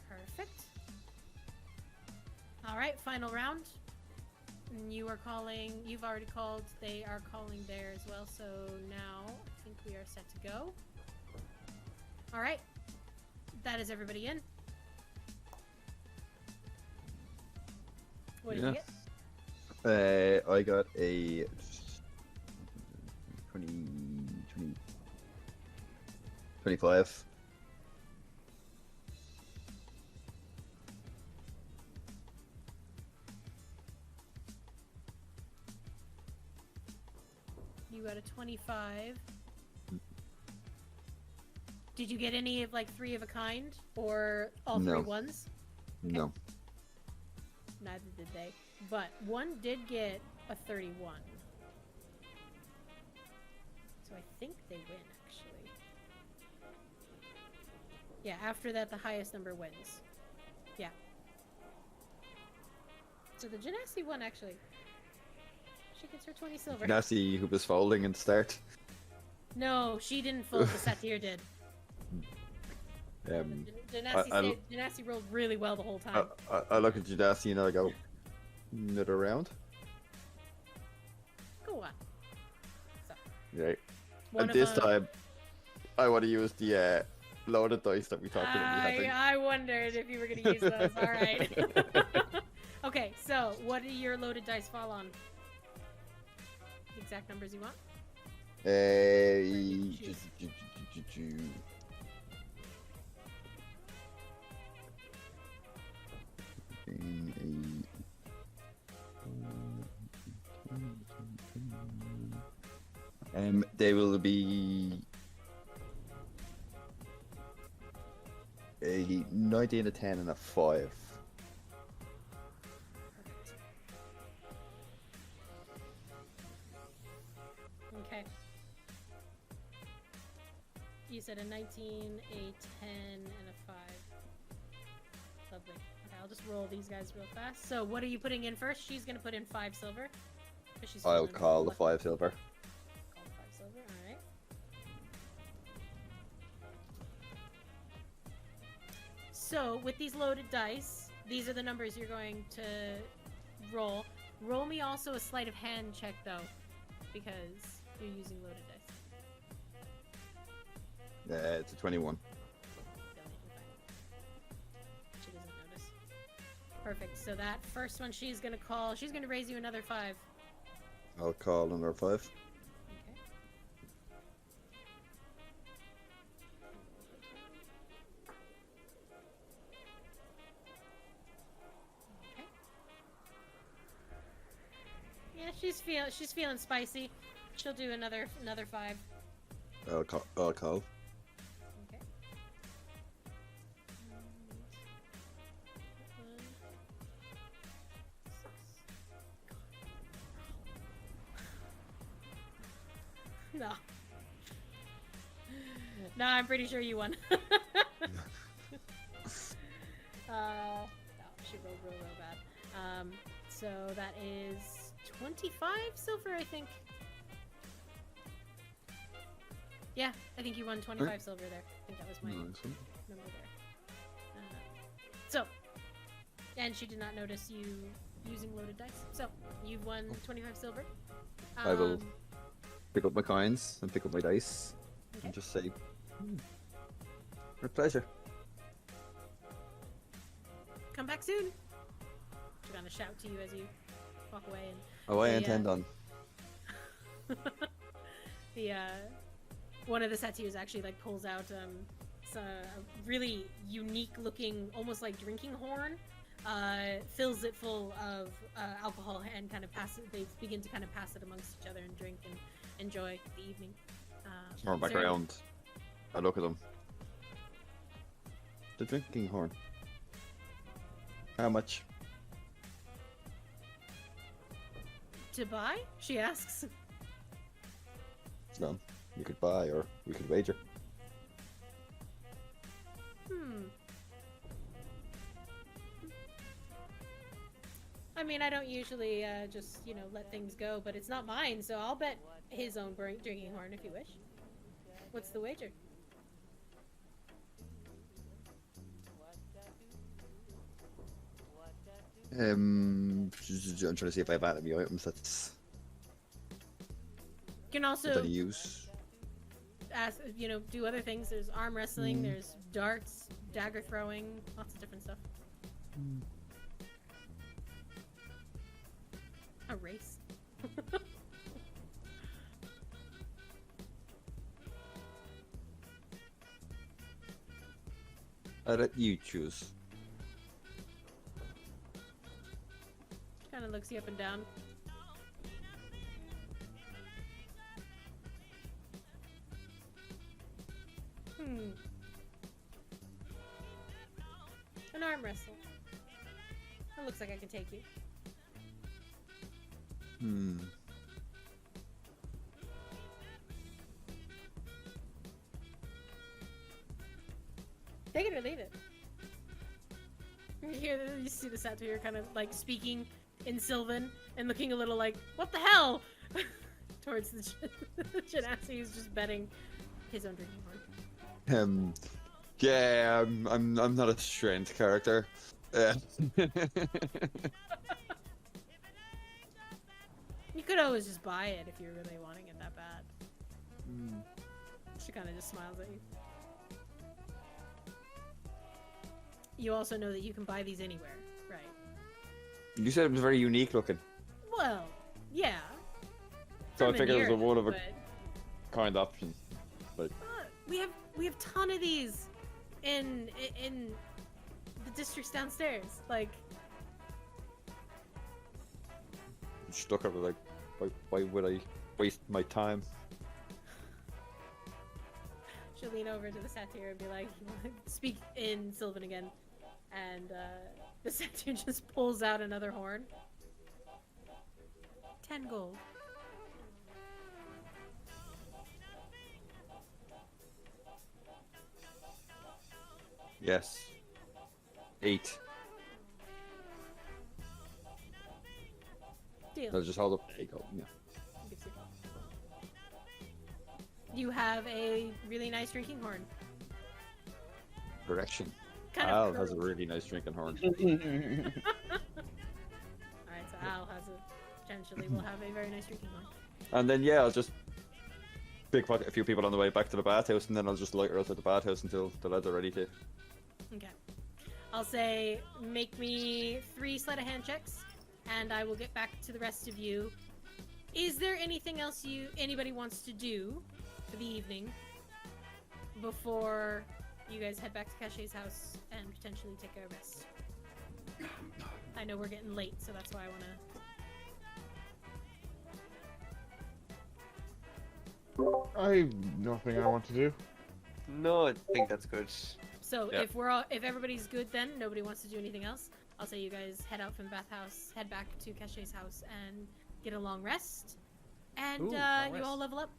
Perfect. Alright, final round. And you are calling, you've already called, they are calling there as well, so now I think we are set to go. All right. That is everybody in. What did you get? I got a 25. You got a 25. Did you get any of like 3 of a kind or all 3 No. ones? No. Neither did they. But one did get a 31. So I think they win, actually. Yeah, after that, the highest number wins. Yeah. So the Genasi one, actually. She gets her 20 silver. Nasty who was folding and start. No, she didn't fold. The Satyr did. Genasi rolled really well the whole time. I look at Jadasi and I go, another round? Go on. So, Right. one And of this them- time, I want to use the loaded dice that we talked about. I wondered if you were going to use those. All right. Okay, so what do your loaded dice fall on? The exact numbers you want? They will be a 19, a 10, and a 5. Okay. You said a 19, a 10, and a 5. Lovely. Okay, I'll just roll these guys real fast. So what are you putting in first? She's going to put in 5 silver. 'Cause she's I'll feeling call the lucky. 5 silver. Call the 5 silver, alright. So, with these loaded dice, these are the numbers you're going to roll. Roll me also a sleight of hand check, though, because you're using loaded dice. It's a 21. She doesn't notice. Perfect. So that first one she's going to call, she's going to raise you another 5. I'll call another 5. Okay. Okay. Yeah, she's feeling spicy. She'll do another 5. I'll call. Okay. No. No, I'm pretty sure you won. No, she rolled real bad. So that is 25 silver, I think. Yeah, I think you won 25 silver there. I think that was my number there. So, and she did not notice you using loaded dice. So, you've won 25 silver. I will pick up my coins and pick up my dice Okay. and just say, with pleasure. Come back soon. She's gonna shout to you as you walk away. And Oh, I the, intend on. the one of the Satyrs actually like pulls out a really unique looking, almost like drinking horn, fills it full of alcohol and kind of they begin to kind of pass it amongst each other and drink and enjoy the evening. Turn back is there- around. I look at them. The drinking horn. How much? To buy? She asks. No, you could buy or we could wager. I mean, I don't usually just, let things go, but it's not mine, so I'll bet his own drinking horn if you wish. What's the wager? I'm trying to see if I have any items that's You can that also I use. do other things. There's arm wrestling, there's darts, dagger throwing, lots of different stuff. A race. I let you choose. Kind of looks you up and down. An arm wrestle. That looks like I can take you. Take it or leave it. You see the satyr kind of like speaking in Sylvan and looking a little like, what the hell? Towards the genasi who's just betting his own drinking horn. Yeah, I'm not a strength character. You could always just buy it if you're really wanting it that bad. She kind of just smiles at you. You also know that you can buy these anywhere, right? You said it was very unique looking. Well, yeah. So I From figured it was a Enethær, one of a but- kind option. we have a ton of these in the districts downstairs. Like, Just look at it like, why would I waste my time? she'll lean over to the satyr and be like, speak in Sylvan again. And the satyr just pulls out another horn. 10 gold. Yes. 8. Deal. I'll just hold up. There you go. Yeah. Gives you. You have a really nice drinking horn. Correction. Kind Al of has a curved. really nice drinking horn. Alright, so Al has potentially will have a very nice drinking horn. And then yeah, I'll just pickpocket a few people on the way back to the bathhouse, and then I'll just loiter out at the bathhouse until the lads are ready to. Okay. I'll say make me 3 sleight of hand checks, and I will get back to the rest of you. Is there anything else anybody wants to do for the evening before you guys head back to Caché's house and potentially take a rest? I know we're getting late, so that's why I want to. I've nothing I want to do. No, I think that's good. So Yeah. if everybody's good, then nobody wants to do anything else. I'll say you guys head out from the bathhouse, head back to Caché's house, and get a long rest. And Ooh, long you rest. all level up.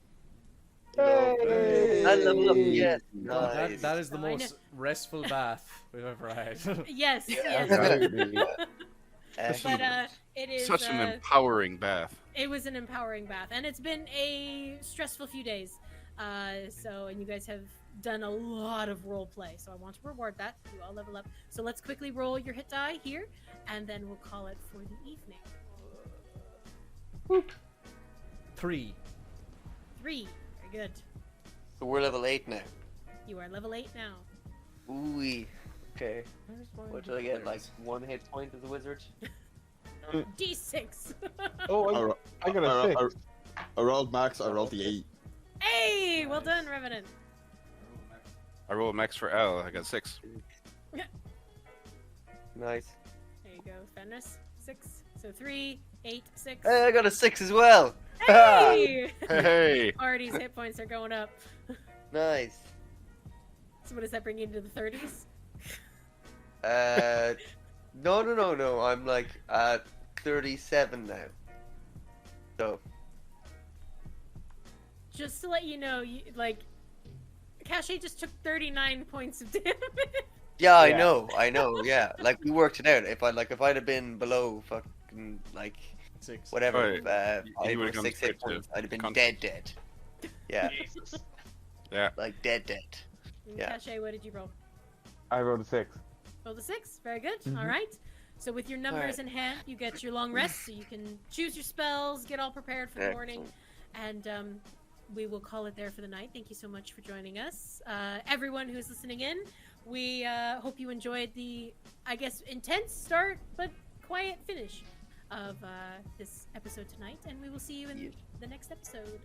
I level up, yes. That, Nice. that is the So I know- most restful bath we've ever had. Yes, yes. Excellent. But it is Such an empowering bath. it was an empowering bath, and it's been a stressful few days. And you guys have done a lot of role play, so I want to reward that. You all level up. So let's quickly roll your hit die here, and then we'll call it for the evening. 3. 3. Very good. So we're level 8 now. You are level 8 now. Ooh. Okay. What did I get? Like 1 hit point as a wizard? D6. Oh, I got a 6. I rolled max. I rolled the 8. Hey, well done, Revenant. I rolled max for L. I got 6. Nice. There you go, Fenris. 6. So 3, 8, 6. Hey, I got a 6 as well. Hey! Hey! Artie's hit points are going up. Nice. So what does that bring you into the 30s? No. I'm like at 37 now. So. Just to let you know, Caché just took 39 points of damage. Yeah, I Yeah. know. Yeah, like we worked it out. If I'd have been below fucking like 6. whatever, Right. 5 would've or gone 6 hit straight to points, I'd have been contact. dead. Yeah, Jesus. like dead. And Yeah. Caché, what did you roll? I rolled a 6. Rolled a 6. Very good. All right. So with your numbers Alright. in hand, you get your long rest, so you can choose your spells, get all prepared for the morning, and we will call it there for the night. Thank you so much for joining us. Everyone who's listening in, we hope you enjoyed the, I guess, intense start but quiet finish of this episode tonight, and we will see you in the next episode.